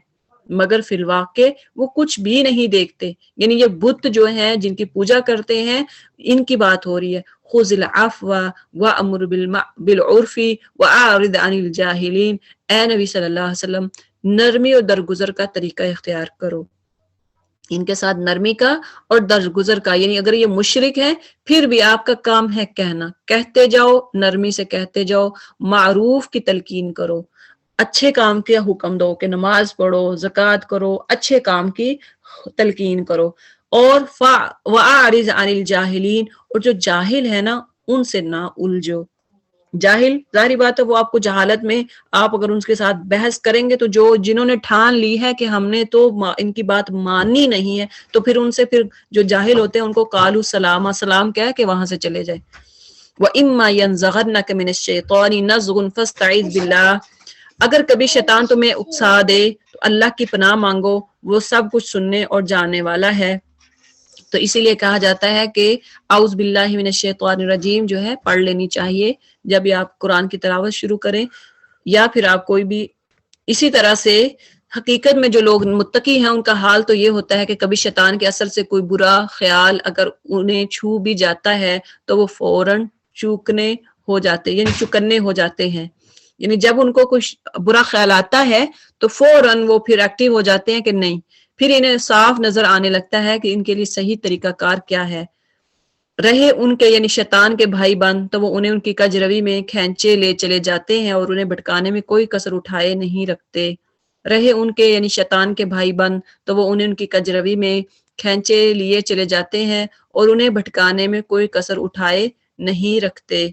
مگر فی الواقع وہ کچھ بھی نہیں دیکھتے۔ یعنی یہ بت جو ہیں جن کی پوجا کرتے ہیں ان کی بات ہو رہی ہے، خذ العفو وامر بالعرف واعرض عن الجاہلین، اے نبی صلی اللہ علیہ وسلم نرمی اور درگزر کا طریقہ اختیار کرو۔ ان کے ساتھ نرمی کا اور درگزر کا، یعنی اگر یہ مشرک ہے پھر بھی آپ کا کام ہے کہنا، کہتے جاؤ، نرمی سے کہتے جاؤ، معروف کی تلقین کرو، اچھے کام کے حکم دو کہ نماز پڑھو، زکوٰۃ کرو، اچھے کام کی تلقین کرو، اور وَأَعْرِضْ عَنِ الْجَاهِلِينَ، اور جو جاہل ہے نا ان سے نہ الجھو۔ جاہل ظاہری بات ہے وہ آپ کو جہالت میں آپ اگر ان کے ساتھ بحث کریں گے تو جنہوں نے ٹھان لی ہے کہ ہم نے تو ان کی بات ماننی نہیں ہے، تو پھر ان سے پھر جو جاہل ہوتے ہیں ان کو قالوا سلاما، سلام کہہ کہ وہاں سے چلے جائے۔ وَإِمَّا يَنزَغَنَّكَ مِنَ الشَّيْطَانِ نَزْغٌ فَاسْتَعِذْ بِاللَّهِ، اگر کبھی شیطان تمہیں اکسا دے تو اللہ کی پناہ مانگو، وہ سب کچھ سننے اور جاننے والا ہے۔ تو اسی لیے کہا جاتا ہے کہ اعوذ باللہ من الشیطان الرجیم جو ہے پڑھ لینی چاہیے جب بھی آپ قرآن کی تلاوت شروع کریں، یا پھر آپ کوئی بھی اسی طرح سے حقیقت میں جو لوگ متقی ہیں ان کا حال تو یہ ہوتا ہے کہ کبھی شیطان کے اثر سے کوئی برا خیال اگر انہیں چھو بھی جاتا ہے تو وہ فوراً چوکنے ہو جاتے، یعنی چکنے ہو جاتے ہیں، یعنی جب ان کو کچھ برا خیال آتا ہے تو فوراً وہ پھر ایکٹیو ہو جاتے ہیں کہ نہیں، پھر انہیں صاف نظر آنے لگتا ہے کہ ان کے لیے صحیح طریقہ کار کیا ہے۔ رہے ان کے یعنی شیطان کے بھائی بند تو وہ انہیں ان کی کجروی میں کھینچے لے چلے جاتے ہیں اور انہیں بھٹکانے میں کوئی کسر اٹھائے نہیں رکھتے۔ رہے ان کے یعنی شیطان کے بھائی بند تو وہ انہیں ان کی کجروی میں کھینچے لیے چلے جاتے ہیں اور انہیں بھٹکانے میں کوئی کسر اٹھائے نہیں رکھتے۔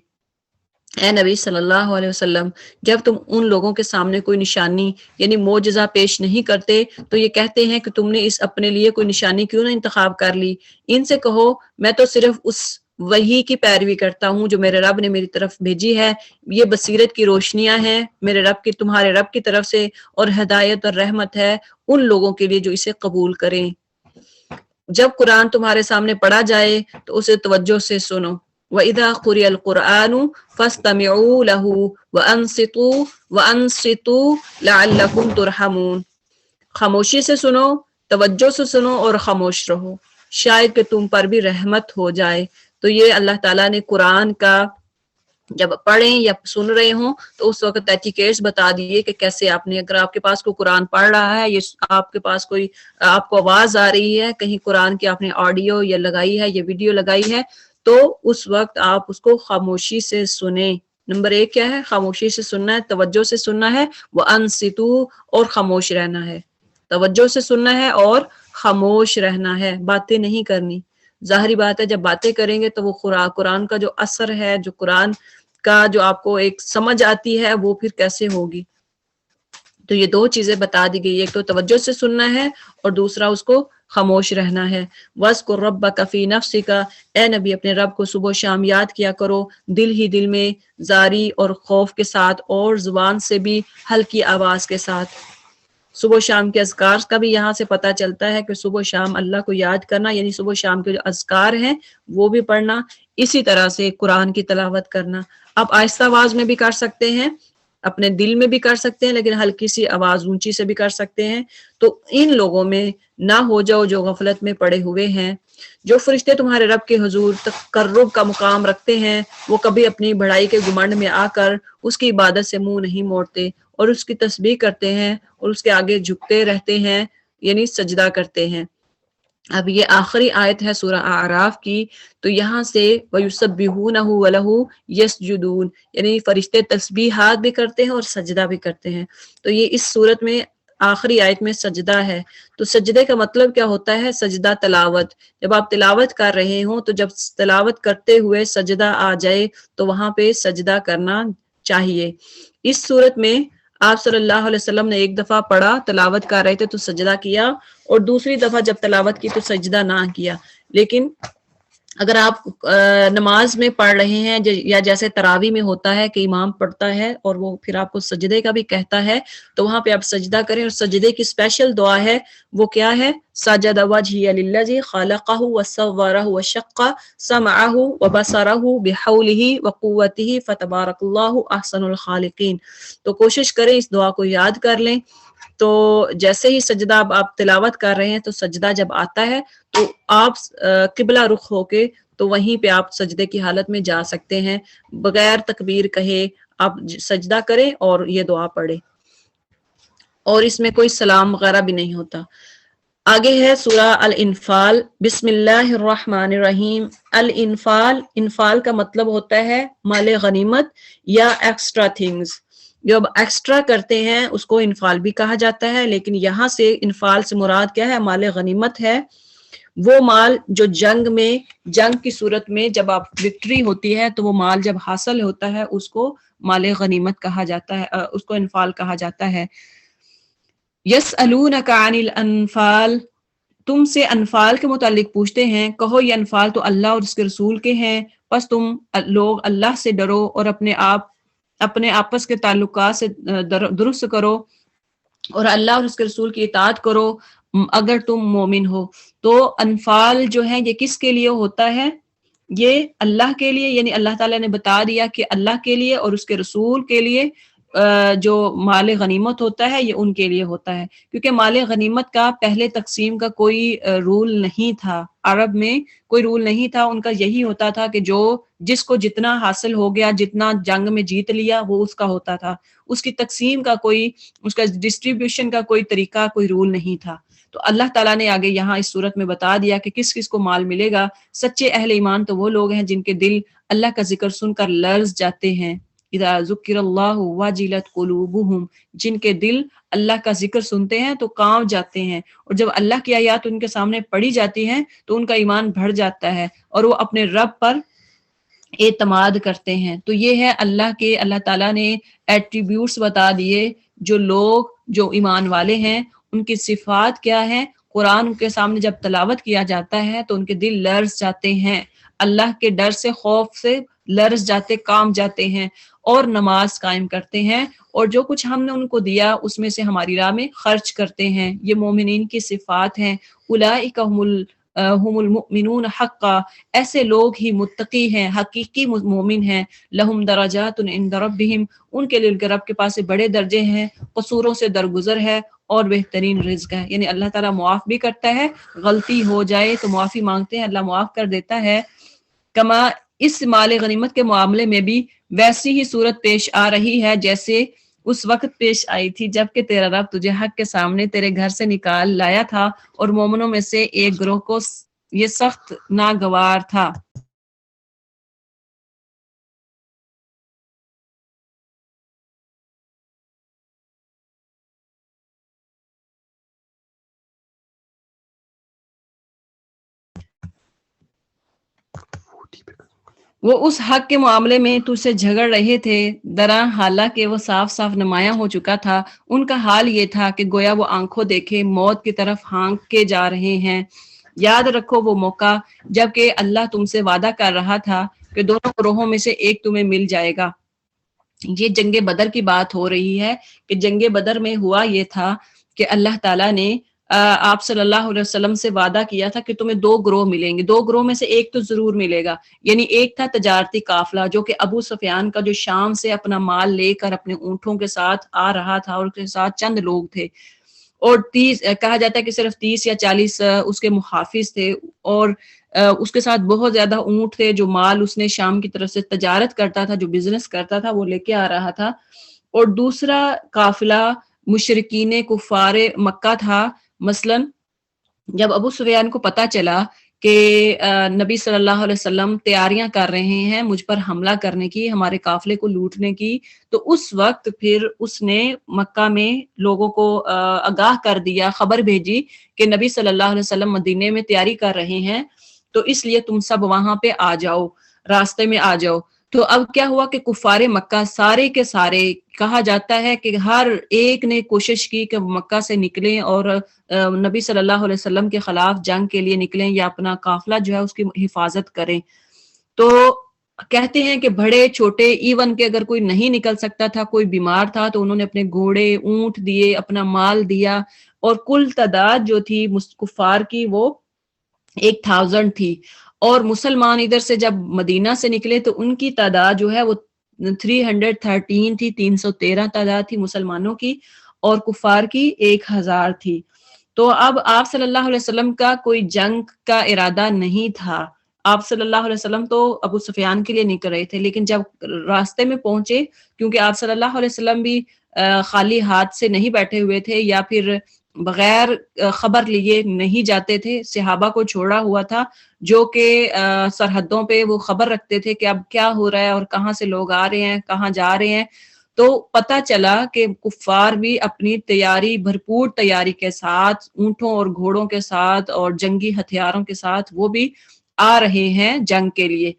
اے نبی صلی اللہ علیہ وسلم، جب تم ان لوگوں کے سامنے کوئی نشانی یعنی معجزہ پیش نہیں کرتے تو یہ کہتے ہیں کہ تم نے اس اپنے لیے کوئی نشانی کیوں نہ انتخاب کر لی۔ ان سے کہو میں تو صرف اس وحی کی پیروی کرتا ہوں جو میرے رب نے میری طرف بھیجی ہے، یہ بصیرت کی روشنیاں ہیں میرے رب کی، تمہارے رب کی طرف سے، اور ہدایت اور رحمت ہے ان لوگوں کے لیے جو اسے قبول کریں۔ جب قرآن تمہارے سامنے پڑھا جائے تو اسے توجہ سے سنو۔ وَإِذَا قُرِئَ الْقُرْآنُ فَاسْتَمِعُوا لَهُ وَأَنصِتُوا لَعَلَّكُمْ تُرْحَمُونَ، خاموشی سے سنو، توجہ سے سنو اور خاموش رہو، شاید کہ تم پر بھی رحمت ہو جائے۔ تو یہ اللہ تعالیٰ نے قرآن کا جب پڑھیں یا سن رہے ہوں تو اس وقت ایٹیکیٹس بتا دیے کہ کیسے آپ نے، اگر آپ کے پاس کوئی قرآن پڑھ رہا ہے، یہ آپ کے پاس کوئی آپ کو آواز آ رہی ہے کہیں قرآن کی آپ نے آڈیو یا لگائی ہے یا ویڈیو لگائی ہے، تو اس وقت آپ اس کو خاموشی سے سنیں۔ نمبر 1 کیا ہے؟ خاموشی سے سننا ہے، توجہ سے سننا ہے، وَأَنصِتُوا، اور خاموش رہنا ہے، توجہ سے سننا ہے اور خاموش رہنا ہے، باتیں نہیں کرنی۔ ظاہری بات ہے جب باتیں کریں گے تو وہ قرآن کا جو اثر ہے، جو قرآن کا جو آپ کو ایک سمجھ آتی ہے وہ پھر کیسے ہوگی۔ تو یہ 2 چیزیں بتا دی گئی، ایک تو توجہ سے سننا ہے اور دوسرا اس کو خاموش رہنا ہے۔ وَاذْكُر رَبَّكَ فِي نَفْسِكَ، اے نبی اپنے رب کو صبح و شام یاد کیا کرو، دل ہی دل میں، زاری اور خوف کے ساتھ، اور زبان سے بھی ہلکی آواز کے ساتھ۔ صبح و شام کے اذکار کا بھی یہاں سے پتہ چلتا ہے کہ صبح و شام اللہ کو یاد کرنا، یعنی صبح و شام کے جو اذکار ہیں وہ بھی پڑھنا، اسی طرح سے قرآن کی تلاوت کرنا۔ آپ آہستہ آواز میں بھی کر سکتے ہیں، اپنے دل میں بھی کر سکتے ہیں، لیکن ہلکی سی آواز اونچی سے بھی کر سکتے ہیں۔ تو ان لوگوں میں نہ ہو جاؤ جو غفلت میں پڑے ہوئے ہیں۔ جو فرشتے تمہارے رب کے حضور تقرب کا مقام رکھتے ہیں وہ کبھی اپنی بڑائی کے گمنڈ میں آ کر اس کی عبادت سے منہ نہیں موڑتے، اور اس کی تسبیح کرتے ہیں اور اس کے آگے جھکتے رہتے ہیں، یعنی سجدہ کرتے ہیں۔ اب یہ آخری آیت ہے سورہ اعراف کی، تو یہاں سے وَيُسَبِّحُونَهُ وَلَهُ يَسْجُدُونَ، یعنی فرشتے تسبیحات بھی کرتے ہیں اور سجدہ بھی کرتے ہیں۔ تو یہ اس صورت میں آخری آیت میں سجدہ ہے۔ تو سجدے کا مطلب کیا ہوتا ہے؟ سجدہ تلاوت۔ جب آپ تلاوت کر رہے ہوں تو جب تلاوت کرتے ہوئے سجدہ آ جائے تو وہاں پہ سجدہ کرنا چاہیے۔ اس صورت میں آپ صلی اللہ علیہ وسلم نے ایک دفعہ پڑھا، تلاوت کر رہے تھے تو سجدہ کیا، اور دوسری دفعہ جب تلاوت کی تو سجدہ نہ کیا۔ لیکن اگر آپ نماز میں پڑھ رہے ہیں یا جیسے تراویح میں ہوتا ہے کہ امام پڑھتا ہے اور وہ پھر آپ کو سجدے کا بھی کہتا ہے، تو وہاں پہ آپ سجدہ کریں، اور سجدے کی اسپیشل دعا ہے، وہ کیا ہے؟ سجد وجہی للذی خلقہ وصورہ وشق سمعہ وبصرہ بحولہ وقوتہ فتبارک اللہ احسن الخالقین۔ تو کوشش کریں اس دعا کو یاد کر لیں۔ تو جیسے ہی سجدہ آپ تلاوت کر رہے ہیں تو سجدہ جب آتا ہے تو آپ قبلہ رخ ہو کے تو وہیں پہ آپ سجدے کی حالت میں جا سکتے ہیں، بغیر تکبیر کہے آپ سجدہ کریں اور یہ دعا پڑھیں، اور اس میں کوئی سلام وغیرہ بھی نہیں ہوتا۔ آگے ہے سورہ الانفال، بسم اللہ الرحمن الرحیم۔ الانفال، انفال کا مطلب ہوتا ہے مال غنیمت یا ایکسٹرا تھنگز، جو ایکسٹرا کرتے ہیں اس کو انفال بھی کہا جاتا ہے، لیکن یہاں سے انفال سے مراد کیا ہے؟ مال غنیمت ہے، وہ مال جو جنگ کی صورت میں جب آپ وکٹری ہوتی ہے تو وہ مال جب حاصل ہوتا ہے اس کو مال غنیمت کہا جاتا ہے، اس کو انفال کہا جاتا ہے۔ یسألونک عن الانفال، تم سے انفال کے متعلق پوچھتے ہیں، کہو یہ انفال تو اللہ اور اس کے رسول کے ہیں، پس تم لوگ اللہ سے ڈرو اور اپنے آپس کے تعلقات سے درست کرو اور اللہ اور اس کے رسول کی اطاعت کرو اگر تم مومن ہو۔ تو انفال جو ہے یہ کس کے لیے ہوتا ہے؟ یہ اللہ کے لیے، یعنی اللہ تعالیٰ نے بتا دیا کہ اللہ کے لیے اور اس کے رسول کے لیے جو مال غنیمت ہوتا ہے یہ ان کے لیے ہوتا ہے، کیونکہ مال غنیمت کا پہلے تقسیم کا کوئی رول نہیں تھا، عرب میں کوئی رول نہیں تھا، ان کا یہی ہوتا تھا کہ جس کو جتنا حاصل ہو گیا، جتنا جنگ میں جیت لیا وہ اس کا ہوتا تھا، اس کی تقسیم کا اس کا ڈسٹریبیوشن کا کوئی طریقہ، کوئی رول نہیں تھا۔ تو اللہ تعالیٰ نے آگے یہاں اس صورت میں بتا دیا کہ کس کس کو مال ملے گا۔ سچے اہل ایمان تو وہ لوگ ہیں جن کے دل اللہ کا ذکر سن کر لرز جاتے ہیں، اذا ذکر اللہ وجلت قلوبہم، جن کے دل اللہ کا ذکر سنتے ہیں تو کانپ جاتے ہیں، اور جب اللہ کی آیات ان کے سامنے پڑھی جاتی ہیں تو ان کا ایمان بڑھ جاتا ہے اور وہ اپنے رب پر اعتماد کرتے ہیں۔ تو یہ ہے اللہ تعالیٰ نے ایٹریبیوٹس بتا دیے، جو ایمان والے ہیں ان کی صفات کیا ہیں۔ قرآن کے سامنے جب تلاوت کیا جاتا ہے تو ان کے دل لرز جاتے ہیں، اللہ کے ڈر سے، خوف سے لرز جاتے، کانپ جاتے ہیں، اور نماز قائم کرتے ہیں، اور جو کچھ ہم نے ان کو دیا اس میں سے ہماری راہ میں خرچ کرتے ہیں۔ یہ مومنین کی صفات ہیں۔ اولئک ہم المؤمنون حقا، ایسے لوگ ہی متقی ہیں، حقیقی مومن ہیں۔ لہم درجات عند ربہم، ان کے لیے ان کے رب کے پاس سے بڑے درجے ہیں، قصوروں سے درگزر ہے اور بہترین رزق ہے۔ یعنی اللہ تعالیٰ معاف بھی کرتا ہے، غلطی ہو جائے تو معافی مانگتے ہیں، اللہ معاف کر دیتا ہے۔ کما، اس مال غنیمت کے معاملے میں بھی ویسی ہی صورت پیش آ رہی ہے جیسے اس وقت پیش آئی تھی جب کہ تیرا رب تجھے حق کے سامنے تیرے گھر سے نکال لایا تھا اور مومنوں میں سے ایک گروہ کو یہ سخت ناگوار تھا۔ وہ اس حق کے معاملے میں تجھ سے جھگڑ رہے تھے، درا حالانکہ وہ صاف صاف نمایاں ہو چکا تھا۔ ان کا حال یہ تھا کہ گویا وہ آنکھوں دیکھے موت کی طرف ہانک کے جا رہے ہیں۔ یاد رکھو وہ موقع جب کہ اللہ تم سے وعدہ کر رہا تھا کہ دونوں گروہوں میں سے ایک تمہیں مل جائے گا۔ یہ جنگ بدر کی بات ہو رہی ہے کہ جنگ بدر میں ہوا یہ تھا کہ اللہ تعالیٰ نے آپ صلی اللہ علیہ وسلم سے وعدہ کیا تھا کہ تمہیں دو گروہ ملیں گے، دو گروہ میں سے ایک تو ضرور ملے گا۔ یعنی ایک تھا تجارتی قافلہ جو کہ ابو سفیان کا، جو شام سے اپنا مال لے کر اپنے اونٹوں کے ساتھ آ رہا تھا، اور اس کے ساتھ چند لوگ تھے، اور 30 کہا جاتا ہے کہ صرف 30 یا 40 اس کے محافظ تھے، اور اس کے ساتھ بہت زیادہ اونٹ تھے، جو مال اس نے شام کی طرف سے تجارت کرتا تھا، جو بزنس کرتا تھا وہ لے کے آ رہا تھا۔ اور دوسرا قافلہ مشرکین کفار مکہ تھا۔ مثلا جب ابو سفیان کو پتا چلا کہ نبی صلی اللہ علیہ وسلم تیاریاں کر رہے ہیں مجھ پر حملہ کرنے کی، ہمارے قافلے کو لوٹنے کی، تو اس وقت پھر اس نے مکہ میں لوگوں کو آگاہ کر دیا، خبر بھیجی کہ نبی صلی اللہ علیہ وسلم مدینے میں تیاری کر رہے ہیں، تو اس لیے تم سب وہاں پہ آ جاؤ، راستے میں آ جاؤ۔ تو اب کیا ہوا کہ کفار مکہ سارے کے سارے، کہا جاتا ہے کہ ہر ایک نے کوشش کی کہ مکہ سے نکلیں اور نبی صلی اللہ علیہ وسلم کے خلاف جنگ کے لیے نکلیں یا اپنا قافلہ جو ہے اس کی حفاظت کریں۔ تو کہتے ہیں کہ بڑے چھوٹے، ایون کہ اگر کوئی نہیں نکل سکتا تھا، کوئی بیمار تھا، تو انہوں نے اپنے گھوڑے، اونٹ دیے، اپنا مال دیا، اور کل تعداد جو تھی کفار کی وہ 1000 تھی۔ اور مسلمان ادھر سے جب مدینہ سے نکلے تو ان کی تعداد جو ہے وہ 313 تھی، 313 تعداد تھی مسلمانوں کی، اور کفار کی 1000 تھی۔ تو اب آپ صلی اللہ علیہ وسلم کا کوئی جنگ کا ارادہ نہیں تھا، آپ صلی اللہ علیہ وسلم تو ابو سفیان کے لیے نکل رہے تھے، لیکن جب راستے میں پہنچے، کیونکہ آپ صلی اللہ علیہ وسلم بھی خالی ہاتھ سے نہیں بیٹھے ہوئے تھے، یا پھر بغیر خبر لیے نہیں جاتے تھے، صحابہ کو چھوڑا ہوا تھا جو کہ سرحدوں پہ وہ خبر رکھتے تھے کہ اب کیا ہو رہا ہے اور کہاں سے لوگ آ رہے ہیں، کہاں جا رہے ہیں۔ تو پتہ چلا کہ کفار بھی اپنی تیاری، بھرپور تیاری کے ساتھ، اونٹوں اور گھوڑوں کے ساتھ اور جنگی ہتھیاروں کے ساتھ وہ بھی آ رہے ہیں جنگ کے لیے۔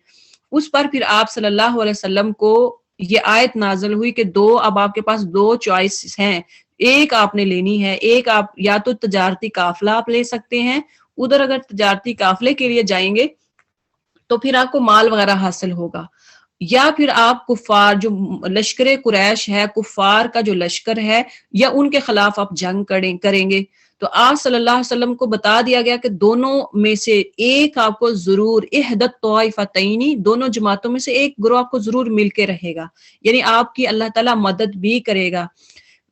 اس پر پھر آپ صلی اللہ علیہ وسلم کو یہ آیت نازل ہوئی کہ اب آپ کے پاس دو چوائس ہیں، ایک آپ نے لینی ہے، ایک آپ یا تو تجارتی قافلہ آپ لے سکتے ہیں، ادھر اگر تجارتی قافلے کے لیے جائیں گے تو پھر آپ کو مال وغیرہ حاصل ہوگا، یا پھر آپ کفار جو لشکر قریش ہے، کفار کا جو لشکر ہے، یا ان کے خلاف آپ جنگ کریں گے۔ تو آپ صلی اللہ علیہ وسلم کو بتا دیا گیا کہ دونوں میں سے ایک آپ کو ضرور، احدت طائفتین، دونوں جماعتوں میں سے ایک گروہ آپ کو ضرور مل کے رہے گا، یعنی آپ کی اللہ تعالیٰ مدد بھی کرے گا۔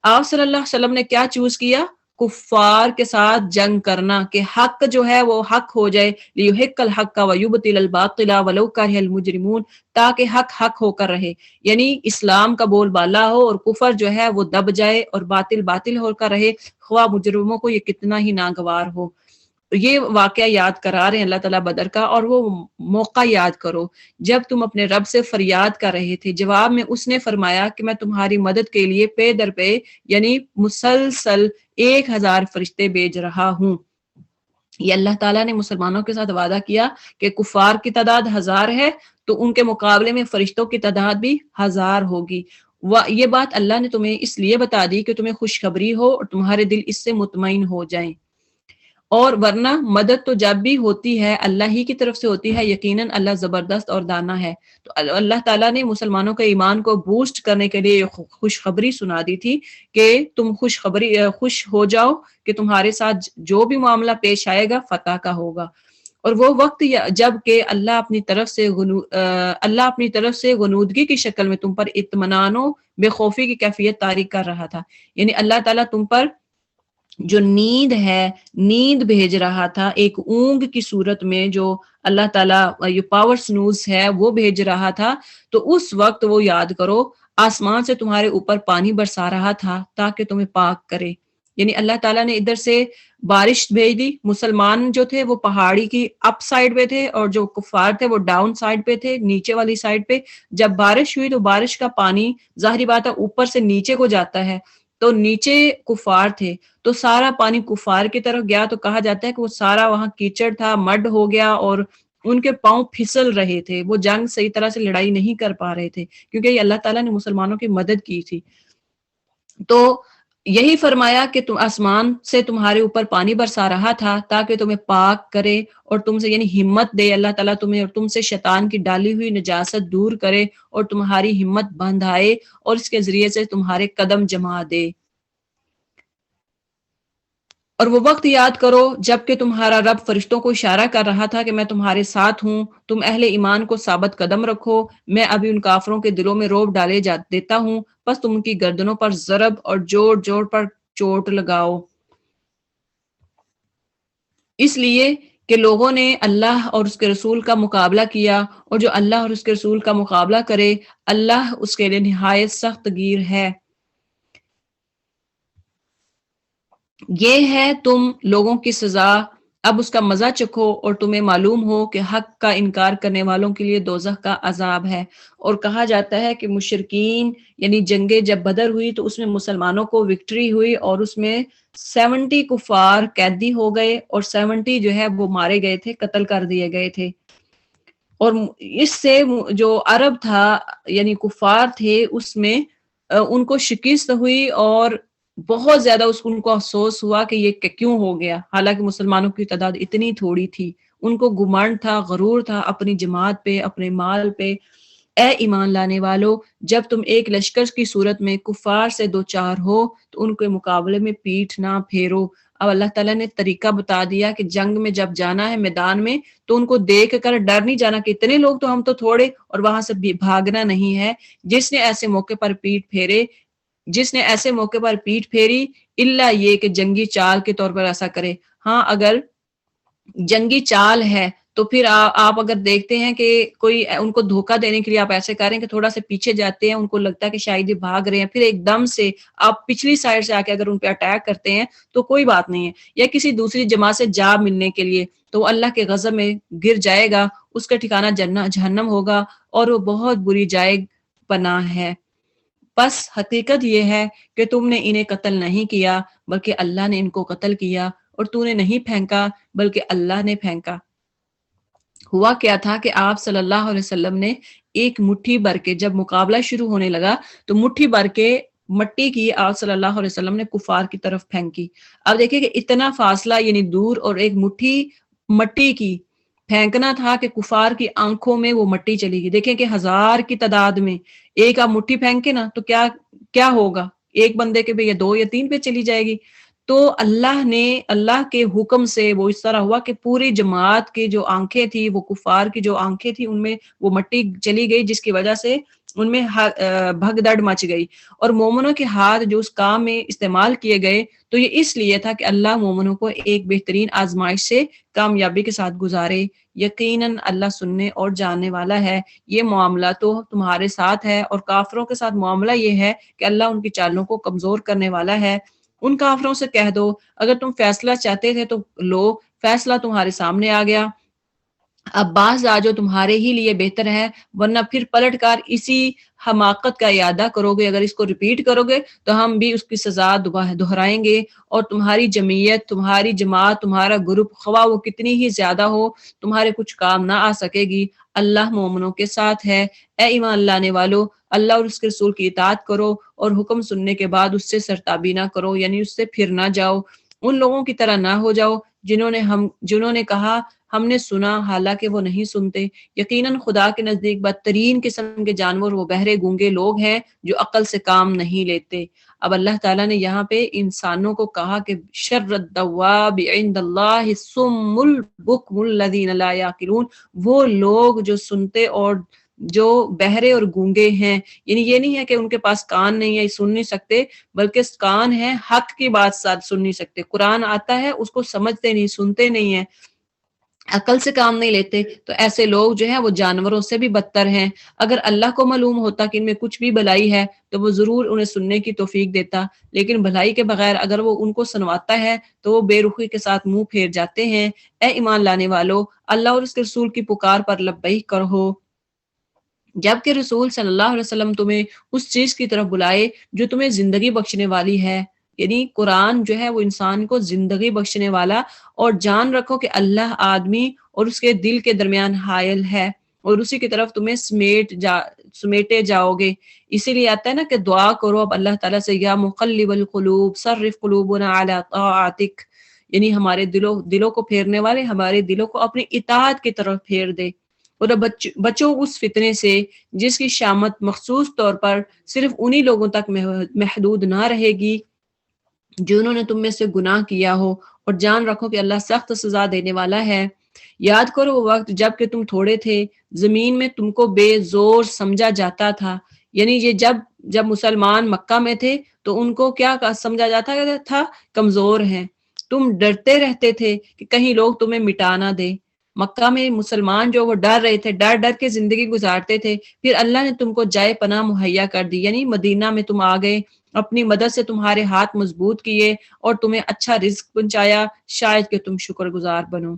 آپ صلی اللہ علیہ وسلم نے کیا چوز کیا؟ کفار کے ساتھ جنگ کرنا، کہ حق جو ہے وہ حق ہو جائے، لیحق الحق ویبطل الباطل ولو کرہ المجرمون، تاکہ حق حق ہو کر رہے، یعنی اسلام کا بول بالا ہو اور کفر جو ہے وہ دب جائے اور باطل باطل ہو کر رہے، خواہ مجرموں کو یہ کتنا ہی ناگوار ہو۔ یہ واقعہ یاد کرا رہے ہیں اللہ تعالیٰ بدر کا، اور وہ موقع یاد کرو جب تم اپنے رب سے فریاد کر رہے تھے، جواب میں اس نے فرمایا کہ میں تمہاری مدد کے لیے پے در پہ یعنی مسلسل 1000 فرشتے بھیج رہا ہوں۔ یہ اللہ تعالیٰ نے مسلمانوں کے ساتھ وعدہ کیا کہ کفار کی تعداد 1000 ہے تو ان کے مقابلے میں فرشتوں کی تعداد بھی 1000 ہوگی۔ یہ بات اللہ نے تمہیں اس لیے بتا دی کہ تمہیں خوشخبری ہو اور تمہارے دل اس سے مطمئن ہو جائیں، اور ورنہ مدد تو جب بھی ہوتی ہے اللہ ہی کی طرف سے ہوتی ہے، یقیناً اللہ زبردست اور دانا ہے۔ تو اللہ تعالیٰ نے مسلمانوں کے ایمان کو بوسٹ کرنے کے لیے خوشخبری سنا دی تھی کہ تم خوش ہو جاؤ کہ تمہارے ساتھ جو بھی معاملہ پیش آئے گا فتح کا ہوگا۔ اور وہ وقت جب کہ اللہ اپنی طرف سے غنودگی کی شکل میں تم پر اطمینان و بے خوفی کی کیفیت طاری کر رہا تھا، یعنی اللہ تعالیٰ تم پر جو نیند بھیج رہا تھا، ایک اونگ کی صورت میں جو اللہ تعالیٰ یہ پاور سنوز ہے وہ بھیج رہا تھا، تو اس وقت وہ یاد کرو آسمان سے تمہارے اوپر پانی برسا رہا تھا تاکہ تمہیں پاک کرے، یعنی اللہ تعالیٰ نے ادھر سے بارش بھیج دی۔ مسلمان جو تھے وہ پہاڑی کی اپ سائڈ پہ تھے اور جو کفار تھے وہ ڈاؤن سائڈ پہ تھے، نیچے والی سائڈ پہ۔ جب بارش ہوئی تو بارش کا پانی ظاہری بات ہے اوپر سے نیچے کو جاتا ہے، تو نیچے کفار تھے تو سارا پانی کفار کی طرف گیا، تو کہا جاتا ہے کہ وہ سارا وہاں کیچڑ تھا، مڈ ہو گیا اور ان کے پاؤں پھسل رہے تھے، وہ جنگ صحیح طرح سے لڑائی نہیں کر پا رہے تھے کیونکہ یہ اللہ تعالیٰ نے مسلمانوں کی مدد کی تھی۔ تو یہی فرمایا کہ تم آسمان سے تمہارے اوپر پانی برسا رہا تھا تاکہ تمہیں پاک کرے اور تم سے یعنی ہمت دے اللہ تعالیٰ تمہیں، اور تم سے شیطان کی ڈالی ہوئی نجاست دور کرے اور تمہاری ہمت بندھائے اور اس کے ذریعے سے تمہارے قدم جما دے۔ اور وہ وقت یاد کرو جب کہ تمہارا رب فرشتوں کو اشارہ کر رہا تھا کہ میں تمہارے ساتھ ہوں، تم اہل ایمان کو ثابت قدم رکھو، میں ابھی ان کافروں کے دلوں میں رعب ڈالے دیتا ہوں، بس تم ان کی گردنوں پر ضرب اور جوڑ جوڑ پر چوٹ لگاؤ، اس لیے کہ لوگوں نے اللہ اور اس کے رسول کا مقابلہ کیا، اور جو اللہ اور اس کے رسول کا مقابلہ کرے اللہ اس کے لیے نہایت سخت گیر ہے۔ یہ ہے تم لوگوں کی سزا، اب اس کا مزہ چکھو اور تمہیں معلوم ہو کہ حق کا انکار کرنے والوں کے لیے دوزخ کا عذاب ہے۔ اور کہا جاتا ہے کہ مشرکین یعنی جنگ جب بدر ہوئی تو اس میں مسلمانوں کو وکٹری ہوئی اور اس میں 70 کفار قیدی ہو گئے اور 70 جو ہے وہ مارے گئے تھے، قتل کر دیے گئے تھے، اور اس سے جو عرب تھا یعنی کفار تھے اس میں ان کو شکست ہوئی اور بہت زیادہ ان کو افسوس ہوا کہ یہ کیوں ہو گیا، حالانکہ مسلمانوں کی تعداد اتنی تھوڑی تھی۔ ان کو گمنڈ تھا، غرور تھا اپنی جماعت پہ، اپنے مال پہ۔ اے ایمان لانے والو، جب تم ایک لشکر کی صورت میں کفار سے دو چار ہو تو ان کے مقابلے میں پیٹھ نہ پھیرو۔ اب اللہ تعالیٰ نے طریقہ بتا دیا کہ جنگ میں جب جانا ہے میدان میں تو ان کو دیکھ کر ڈر نہیں جانا کہ اتنے لوگ تو ہم تو تھوڑے، اور وہاں سے بھاگنا نہیں ہے۔ جس نے ایسے موقع پر پیٹھ پھیری الا یہ کہ جنگی چال کے طور پر ایسا کرے، ہاں اگر جنگی چال ہے تو پھر آپ اگر دیکھتے ہیں کہ کوئی ان کو دھوکہ دینے کے لیے آپ ایسے کریں کہ تھوڑا سا پیچھے جاتے ہیں، ان کو لگتا ہے کہ شاید یہ بھاگ رہے ہیں، پھر ایک دم سے آپ پچھلی سائڈ سے آ کے اگر ان پہ اٹیک کرتے ہیں تو کوئی بات نہیں ہے، یا کسی دوسری جماعت سے جا ملنے کے لیے، تو وہ اللہ کے غضب میں گر جائے گا، اس کا ٹھکانہ جہنم ہوگا، اور وہ بہت بری جائے پناہ ہے۔ بس حقیقت یہ ہے کہ تم نے انہیں قتل نہیں کیا بلکہ اللہ نے ان کو قتل کیا، اور تو نے نہیں پھینکا بلکہ اللہ نے پھینکا۔ ہوا کیا تھا کہ آپ صلی اللہ علیہ وسلم نے ایک مٹھی بھر کے، جب مقابلہ شروع ہونے لگا تو مٹھی بھر کے مٹی کی آپ صلی اللہ علیہ وسلم نے کفار کی طرف پھینکی۔ اب دیکھیں کہ اتنا فاصلہ یعنی دور، اور ایک مٹھی مٹی کی پھینکنا تھا کہ کفار کی آنکھوں میں وہ مٹی چلی گئی۔ دیکھیں کہ 1000 کی تعداد میں ایک آپ مٹھی پھینکے نا تو کیا ہوگا، ایک بندے کے یا 2 یا 3 پہ چلی جائے گی۔ تو اللہ کے حکم سے وہ اس طرح ہوا کہ پوری جماعت کی جو آنکھیں تھی، وہ کفار کی جو آنکھیں تھی، ان میں وہ مٹی چلی گئی، جس کی وجہ سے ان میں بھگدڑ مچ گئی۔ اور مومنوں کے ہاتھ جو اس کام میں استعمال کیے گئے تو یہ اس لیے تھا کہ اللہ مومنوں کو ایک بہترین آزمائش سے کامیابی کے ساتھ گزارے۔ یقیناً اللہ سننے اور جاننے والا ہے۔ یہ معاملہ تو تمہارے ساتھ ہے، اور کافروں کے ساتھ معاملہ یہ ہے کہ اللہ ان کی چالوں کو کمزور کرنے والا ہے۔ ان کافروں سے کہہ دو اگر تم فیصلہ چاہتے تھے تو لو، فیصلہ تمہارے سامنے آ گیا، اب باز آ جو تمہارے ہی لیے بہتر ہے، ورنہ پھر پلٹ کر اسی حماقت کا اعادہ کرو گے۔ اگر اس کو ریپیٹ کرو گے تو ہم بھی اس کی سزا دہرائیں گے، اور تمہاری جمعیت، تمہاری جماعت، تمہارا گروپ، خواہ وہ کتنی ہی زیادہ ہو، تمہارے کچھ کام نہ آ سکے گی۔ اللہ مومنوں کے ساتھ ہے۔ اے ایمان لانے والو، اللہ اور اس کے رسول کی اطاعت کرو، اور حکم سننے کے بعد اس سے سرتابی نہ کرو، یعنی اس سے پھر نہ جاؤ۔ ان لوگوں کی طرح نہ ہو جاؤ جنہوں نے کہا ہم نے سنا حالانکہ وہ نہیں سنتے۔ یقیناً خدا کے نزدیک بدترین قسم کے جانور وہ بہرے گونگے لوگ ہیں جو عقل سے کام نہیں لیتے۔ اب اللہ تعالیٰ نے یہاں پہ انسانوں کو کہا کہ شر الدواب عند اللہ الصم البکم الذین لا یعقلون، وہ لوگ جو سنتے اور جو بہرے اور گونگے ہیں، یعنی یہ نہیں ہے کہ ان کے پاس کان نہیں ہے، سن نہیں سکتے، بلکہ کان ہے، حق کی بات ساتھ سن نہیں سکتے، قرآن آتا ہے اس کو سمجھتے نہیں، سنتے نہیں ہیں، عقل سے کام نہیں لیتے۔ تو ایسے لوگ جو ہیں وہ جانوروں سے بھی بدتر ہیں۔ اگر اللہ کو معلوم ہوتا کہ ان میں کچھ بھی بھلائی ہے تو وہ ضرور انہیں سننے کی توفیق دیتا، لیکن بھلائی کے بغیر اگر وہ ان کو سنواتا ہے تو وہ بے رخی کے ساتھ منہ پھیر جاتے ہیں۔ اے ایمان لانے والو، اللہ اور اس کے رسول کی پکار پر لبیک کہو، جبکہ رسول صلی اللہ علیہ وسلم تمہیں اس چیز کی طرف بلائے جو تمہیں زندگی بخشنے والی ہے، یعنی قرآن جو ہے وہ انسان کو زندگی بخشنے والا، اور جان رکھو کہ اللہ آدمی اور اس کے دل کے درمیان حائل ہے، اور اسی کی طرف تمہیں سمیٹے جاؤ گے۔ اسی لیے آتا ہے نا کہ دعا کرو اب اللہ تعالیٰ سے، یا مقلب القلوب صرف قلوبنا علی طاعتک، یعنی ہمارے دلوں کو پھیرنے والے، ہمارے دلوں کو اپنی اطاعت کی طرف پھیر دے، اور بچو اس فتنے سے جس کی شامت مخصوص طور پر صرف انہی لوگوں تک محدود نہ رہے گی جنہوں نے تم میں سے گناہ کیا ہو، اور جان رکھو کہ اللہ سخت سزا دینے والا ہے۔ یاد کرو وہ وقت جب کہ تم تھوڑے تھے، زمین میں تم کو بے زور سمجھا جاتا تھا، یعنی یہ جب مسلمان مکہ میں تھے تو ان کو کیا سمجھا جاتا تھا؟ کمزور ہیں۔ تم ڈرتے رہتے تھے کہ کہیں لوگ تمہیں مٹا نہ دے۔ مکہ میں مسلمان جو وہ ڈر رہے تھے، ڈر ڈر کے زندگی گزارتے تھے، پھر اللہ نے تم کو جائے پناہ مہیا کر دی، یعنی مدینہ میں تم آ گئے، اپنی مدد سے تمہارے ہاتھ مضبوط کیے اور تمہیں اچھا رزق پہنچایا، شاید کہ تم شکر گزار بنو۔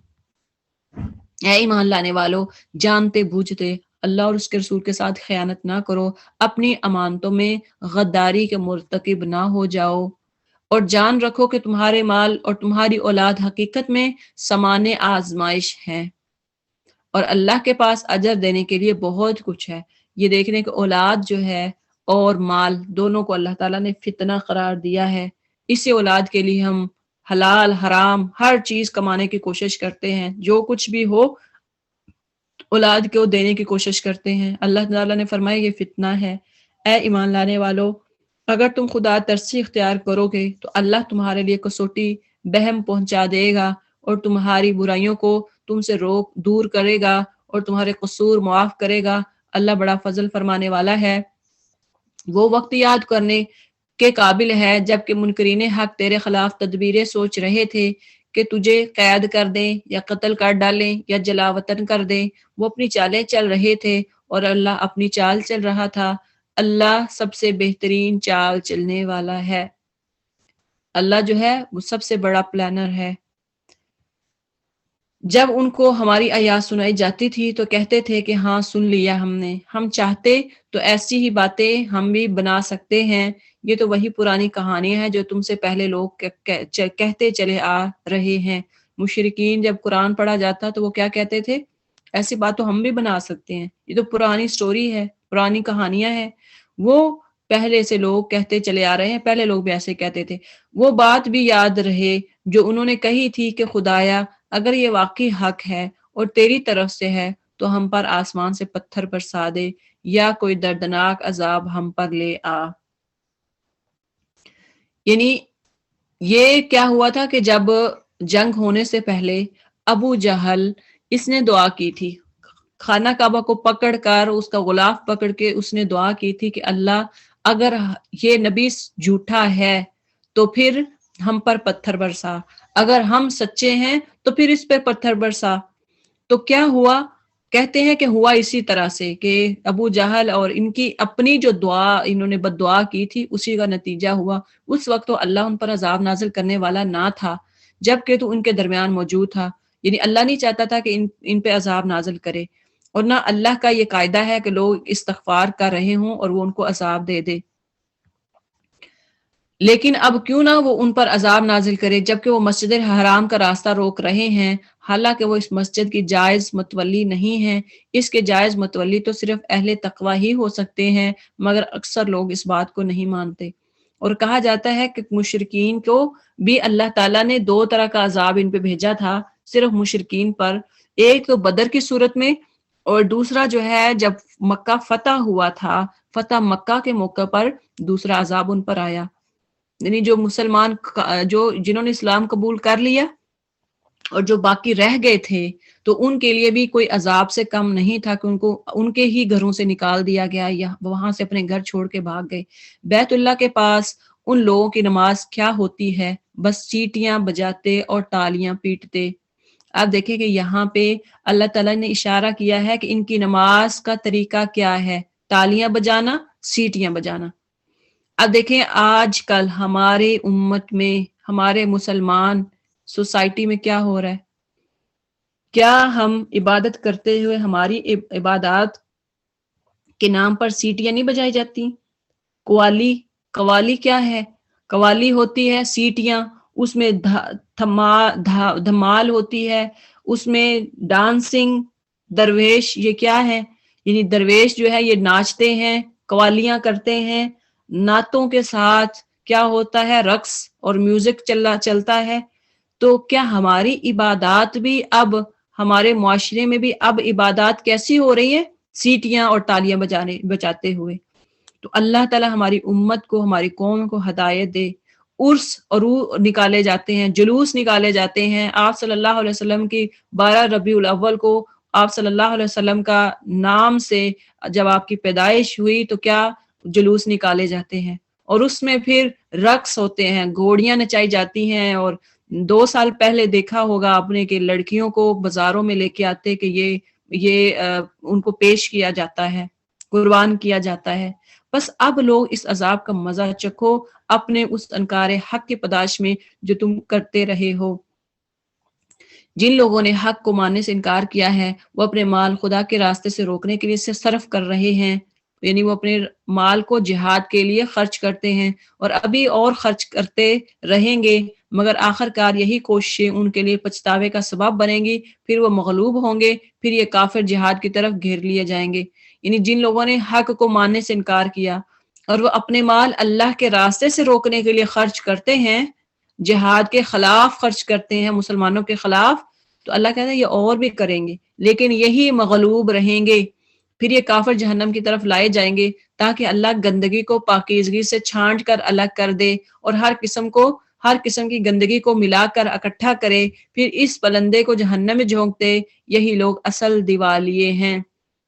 اے ایمان لانے والو، جانتے بوجھتے اللہ اور اس کے رسول کے ساتھ خیانت نہ کرو، اپنی امانتوں میں غداری کے مرتکب نہ ہو جاؤ، اور جان رکھو کہ تمہارے مال اور تمہاری اولاد حقیقت میں سامان آزمائش ہے، اور اللہ کے پاس اجر دینے کے لیے بہت کچھ ہے۔ یہ دیکھنے کہ اولاد جو ہے اور مال دونوں کو اللہ تعالیٰ نے فتنہ قرار دیا ہے، اسی اولاد کے لیے ہم حلال حرام ہر چیز کمانے کی کوشش کرتے ہیں، جو کچھ بھی ہو اولاد کو دینے کی کوشش کرتے ہیں۔ اللہ تعالیٰ نے فرمایا یہ فتنہ ہے۔ اے ایمان لانے والو، اگر تم خدا ترسی اختیار کرو گے تو اللہ تمہارے لیے کسوٹی بہم پہنچا دے گا، اور تمہاری برائیوں کو تم سے دور کرے گا، اور تمہارے قصور معاف کرے گا۔ اللہ بڑا فضل فرمانے والا ہے۔ وہ وقت یاد کرنے کے قابل ہے جب کہ منکرین حق تیرے خلاف تدبیریں سوچ رہے تھے کہ تجھے قید کر دیں یا قتل کر ڈالیں یا جلا وطن کر دیں، وہ اپنی چالیں چل رہے تھے اور اللہ اپنی چال چل رہا تھا۔ اللہ سب سے بہترین چال چلنے والا ہے۔ اللہ جو ہے وہ سب سے بڑا پلانر ہے۔ جب ان کو ہماری آیات سنائی جاتی تھی تو کہتے تھے کہ ہاں سن لیا ہم نے، ہم چاہتے تو ایسی ہی باتیں ہم بھی بنا سکتے ہیں، یہ تو وہی پرانی کہانیاں ہیں جو تم سے پہلے لوگ کہتے چلے آ رہے ہیں۔ مشرکین جب قرآن پڑھا جاتا تو وہ کیا کہتے تھے؟ ایسی بات تو ہم بھی بنا سکتے ہیں، یہ تو پرانی سٹوری ہے، پرانی کہانیاں ہیں، وہ پہلے سے لوگ کہتے چلے آ رہے ہیں، پہلے لوگ بھی ایسے کہتے تھے۔ وہ بات بھی یاد رہے جو انہوں نے کہی تھی کہ خدایا اگر یہ واقعی حق ہے اور تیری طرف سے ہے تو ہم پر آسمان سے پتھر برسا دے یا کوئی دردناک عذاب ہم پر لے آ۔ یعنی یہ کیا ہوا تھا کہ جب جنگ ہونے سے پہلے ابو جہل اس نے دعا کی تھی، خانہ کعبہ کو پکڑ کر اس کا غلاف پکڑ کے اس نے دعا کی تھی کہ اللہ اگر یہ نبی جھوٹا ہے تو پھر ہم پر پتھر برسا، اگر ہم سچے ہیں تو پھر اس پر پتھر برسا۔ تو کیا ہوا؟ کہتے ہیں کہ ہوا اسی طرح سے کہ ابو جہل اور ان کی اپنی جو دعا انہوں نے بد دعا کی تھی اسی کا نتیجہ ہوا۔ اس وقت تو اللہ ان پر عذاب نازل کرنے والا نہ تھا، جبکہ تو ان کے درمیان موجود تھا۔ یعنی اللہ نہیں چاہتا تھا کہ ان پہ عذاب نازل کرے، اور نہ اللہ کا یہ قاعدہ ہے کہ لوگ استغفار کر رہے ہوں اور وہ ان کو عذاب دے دے۔ لیکن اب کیوں نہ وہ ان پر عذاب نازل کرے جبکہ وہ مسجد حرام کا راستہ روک رہے ہیں، حالانکہ وہ اس مسجد کی جائز متولی نہیں ہیں۔ اس کے جائز متولی تو صرف اہل تقوی ہی ہو سکتے ہیں، مگر اکثر لوگ اس بات کو نہیں مانتے۔ اور کہا جاتا ہے کہ مشرکین کو بھی اللہ تعالیٰ نے دو طرح کا عذاب ان پہ بھیجا تھا، صرف مشرکین پر، ایک تو بدر کی صورت میں، اور دوسرا جو ہے جب مکہ فتح ہوا تھا، فتح مکہ کے موقع پر دوسرا عذاب ان پر آیا۔ یعنی جو مسلمان جنہوں نے اسلام قبول کر لیا اور جو باقی رہ گئے تھے تو ان کے لیے بھی کوئی عذاب سے کم نہیں تھا کہ ان کو ان کے ہی گھروں سے نکال دیا گیا یا وہاں سے اپنے گھر چھوڑ کے بھاگ گئے۔ بیت اللہ کے پاس ان لوگوں کی نماز کیا ہوتی ہے؟ بس چیٹیاں بجاتے اور تالیاں پیٹتے۔ آپ دیکھیں کہ یہاں پہ اللہ تعالیٰ نے اشارہ کیا ہے کہ ان کی نماز کا طریقہ کیا ہے، تالیاں بجانا، سیٹیاں بجانا۔ اب دیکھیں آج کل ہمارے امت میں، ہمارے مسلمان سوسائٹی میں کیا ہو رہا ہے؟ کیا ہم عبادت کرتے ہوئے ہماری عبادات کے نام پر سیٹیاں نہیں بجائی جاتی؟ قوالی کیا ہے؟ قوالی ہوتی ہے سیٹیاں، اس میں دھمال ہوتی ہے، اس میں ڈانسنگ، درویش یہ کیا ہے؟ یعنی درویش جو ہے یہ ناچتے ہیں، قوالیاں کرتے ہیں، نعتوں کے ساتھ کیا ہوتا ہے؟ رقص اور میوزک چلتا ہے۔ تو کیا ہماری عبادات بھی اب ہمارے معاشرے میں بھی اب عبادات کیسی ہو رہی ہیں؟ سیٹیاں اور تالیاں بجاتے ہوئے۔ تو اللہ تعالیٰ ہماری امت کو، ہماری قوم کو ہدایت دے۔ عرس اور نکالے جاتے ہیں، جلوس نکالے جاتے ہیں۔ آپ صلی اللہ علیہ وسلم کی 12 ربیع الاول کو آپ صلی اللہ علیہ وسلم کا نام سے جب آپ کی پیدائش ہوئی تو کیا جلوس نکالے جاتے ہیں، اور اس میں پھر رقص ہوتے ہیں، گھوڑیاں نچائی جاتی ہیں۔ اور 2 سال پہلے دیکھا ہوگا آپ نے کہ لڑکیوں کو بازاروں میں لے کے آتے کہ یہ ان کو پیش کیا جاتا ہے، قربان کیا جاتا ہے۔ بس اب لوگ اس عذاب کا مزہ چکھو اپنے اس انکار حق کی پاداش میں جو تم کرتے رہے ہو۔ جن لوگوں نے حق کو ماننے سے انکار کیا ہے وہ اپنے مال خدا کے راستے سے روکنے کے لیے اسے صرف کر رہے ہیں، یعنی وہ اپنے مال کو جہاد کے لیے خرچ کرتے ہیں اور ابھی اور خرچ کرتے رہیں گے، مگر آخر کار یہی کوششیں ان کے لیے پچھتاوے کا سبب بنیں گی، پھر وہ مغلوب ہوں گے، پھر یہ کافر جہاد کی طرف گھیر لیے جائیں گے۔ یعنی جن لوگوں نے حق کو ماننے سے انکار کیا اور وہ اپنے مال اللہ کے راستے سے روکنے کے لیے خرچ کرتے ہیں، جہاد کے خلاف خرچ کرتے ہیں، مسلمانوں کے خلاف، تو اللہ کہتا ہے یہ اور بھی کریں گے، لیکن یہی مغلوب رہیں گے، پھر یہ کافر جہنم کی طرف لائے جائیں گے، تاکہ اللہ گندگی کو پاکیزگی سے چھانٹ کر الگ کر دے اور ہر قسم کی گندگی کو ملا کر اکٹھا کرے، پھر اس پلندے کو جہنم میں جھونک دے۔ یہی لوگ اصل دیوالیے ہیں،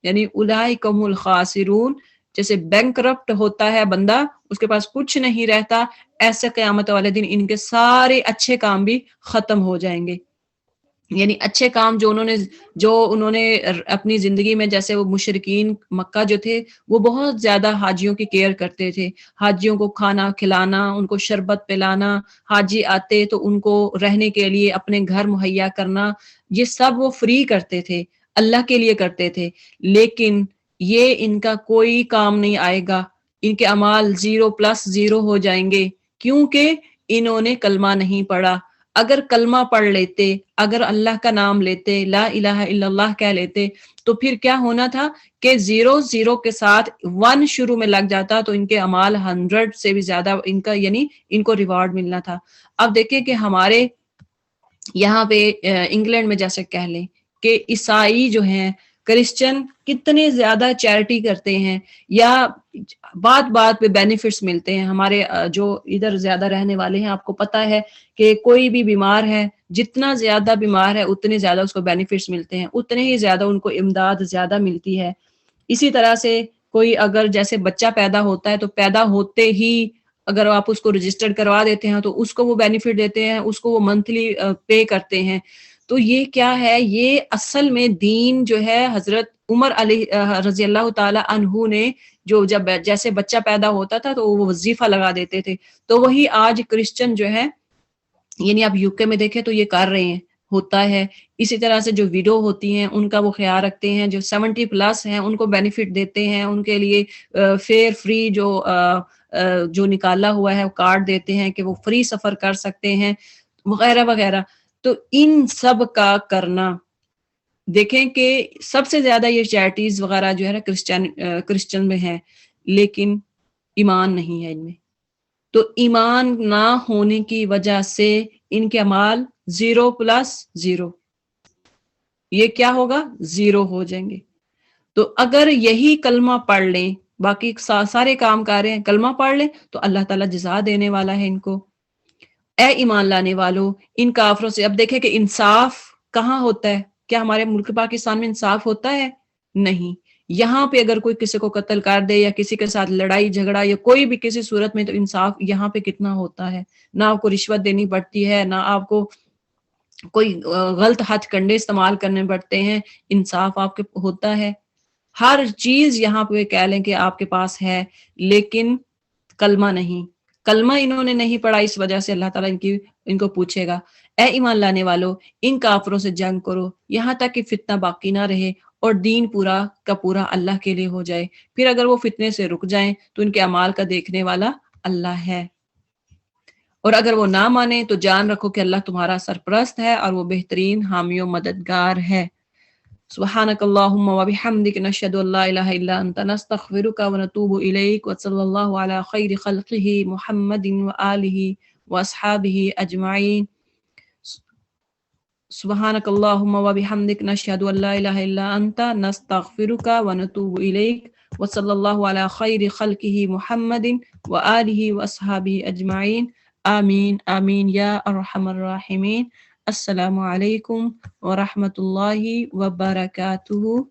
یعنی اولئک هم الخاسرون۔ جیسے بینکرپٹ ہوتا ہے بندہ، اس کے پاس کچھ نہیں رہتا، ایسے قیامت والے دن ان کے سارے اچھے کام بھی ختم ہو جائیں گے. یعنی اچھے کام جو انہوں نے اپنی زندگی میں، جیسے وہ مشرکین مکہ جو تھے وہ بہت زیادہ حاجیوں کی کیئر کرتے تھے، حاجیوں کو کھانا کھلانا، ان کو شربت پلانا، حاجی آتے تو ان کو رہنے کے لیے اپنے گھر مہیا کرنا، یہ سب وہ فری کرتے تھے، اللہ کے لیے کرتے تھے. لیکن یہ ان کا کوئی کام نہیں آئے گا، ان کے اعمال 0+0 ہو جائیں گے، کیونکہ انہوں نے کلمہ نہیں پڑھا. اگر کلمہ پڑھ لیتے، اگر اللہ کا نام لیتے، لا الہ الا اللہ کہہ لیتے، تو پھر کیا ہونا تھا کہ 0 کے ساتھ 1 شروع میں لگ جاتا تو ان کے اعمال 100 سے بھی زیادہ ان کا، یعنی ان کو ریوارڈ ملنا تھا. اب دیکھیں کہ ہمارے یہاں پہ انگلینڈ میں جیسے کہہ لیں کہ عیسائی جو ہیں، کرسچن کتنے زیادہ چیریٹی کرتے ہیں، یا بات بات پہ بینیفٹس ملتے ہیں. ہمارے جو ادھر زیادہ رہنے والے ہیں آپ کو پتہ ہے کہ کوئی بھی بیمار ہے، جتنا زیادہ بیمار ہے اتنے زیادہ اس کو بینیفٹس ملتے ہیں، اتنے ہی زیادہ ان کو امداد زیادہ ملتی ہے. اسی طرح سے کوئی اگر جیسے بچہ پیدا ہوتا ہے تو پیدا ہوتے ہی اگر آپ اس کو رجسٹر کروا دیتے ہیں تو اس کو وہ بینیفٹ دیتے ہیں، اس کو وہ منتھلی پے کرتے ہیں. تو یہ کیا ہے؟ یہ اصل میں دین جو ہے حضرت عمر رضی اللہ تعالی عنہ نے جو جب جیسے بچہ پیدا ہوتا تھا تو وہ وظیفہ لگا دیتے تھے، تو وہی آج کرسچن جو ہے، یعنی آپ یوکے میں دیکھیں تو یہ کر رہے ہیں، ہوتا ہے. اسی طرح سے جو ویڈو ہوتی ہیں ان کا وہ خیال رکھتے ہیں، جو 70+ ہیں ان کو بینیفٹ دیتے ہیں، ان کے لیے فیئر فری جو نکالا ہوا ہے وہ کارڈ دیتے ہیں کہ وہ فری سفر کر سکتے ہیں، وغیرہ وغیرہ. تو ان سب کا کرنا، دیکھیں کہ سب سے زیادہ یہ چیریٹیز وغیرہ جو ہے نا کرسچن میں ہے، لیکن ایمان نہیں ہے ان میں. تو ایمان نہ ہونے کی وجہ سے ان کے اعمال 0+0، یہ کیا ہوگا؟ 0 ہو جائیں گے. تو اگر یہی کلمہ پڑھ لیں، باقی سارے کام کر رہے ہیں، کلمہ پڑھ لیں تو اللہ تعالیٰ جزا دینے والا ہے ان کو. اے ایمان لانے والو، ان کافروں سے اب دیکھیں کہ انصاف کہاں ہوتا ہے؟ کیا ہمارے ملک پاکستان میں انصاف ہوتا ہے؟ نہیں. یہاں پہ اگر کوئی کسی کو قتل کر دے یا کسی کے ساتھ لڑائی جھگڑا یا کوئی بھی کسی صورت میں، تو انصاف یہاں پہ کتنا ہوتا ہے؟ نہ آپ کو رشوت دینی پڑتی ہے، نہ آپ کو کوئی غلط ہتھ کنڈے استعمال کرنے پڑتے ہیں، انصاف آپ کے ہوتا ہے. ہر چیز یہاں پہ کہہ لیں کہ آپ کے پاس ہے، لیکن کلمہ نہیں. کلمہ انہوں نے نہیں پڑھا، اس وجہ سے اللہ تعالیٰ ان کو پوچھے گا، اے ایمان لانے والو، ان کافروں سے جنگ کرو یہاں تک کہ فتنہ باقی نہ رہے اور دین پورا کا پورا اللہ کے لیے ہو جائے. پھر اگر وہ فتنے سے رک جائیں تو ان کے اعمال کا دیکھنے والا اللہ ہے، اور اگر وہ نہ مانے تو جان رکھو کہ اللہ تمہارا سرپرست ہے اور وہ بہترین حامی و مددگار ہے. سبحانک اللہم و بحمدک، نشہد ان لا الہ الا انت، نستغفرک و نتوب الیک، وصلی اللہ علی خیر خلقہ محمد و آلہ و اصحابہ اجمعین. سبحانک اللہم و بحمدک، نشہد ان لا الہ الا انت، نستغفرک و نتوب الیک، وصلی اللہ علی خیر خلقہ محمد و آلہ و اصحابہ اجمعین. آمین آمین یا ارحم الراحمین. السلام علیکم ورحمۃ اللہ وبرکاتہ.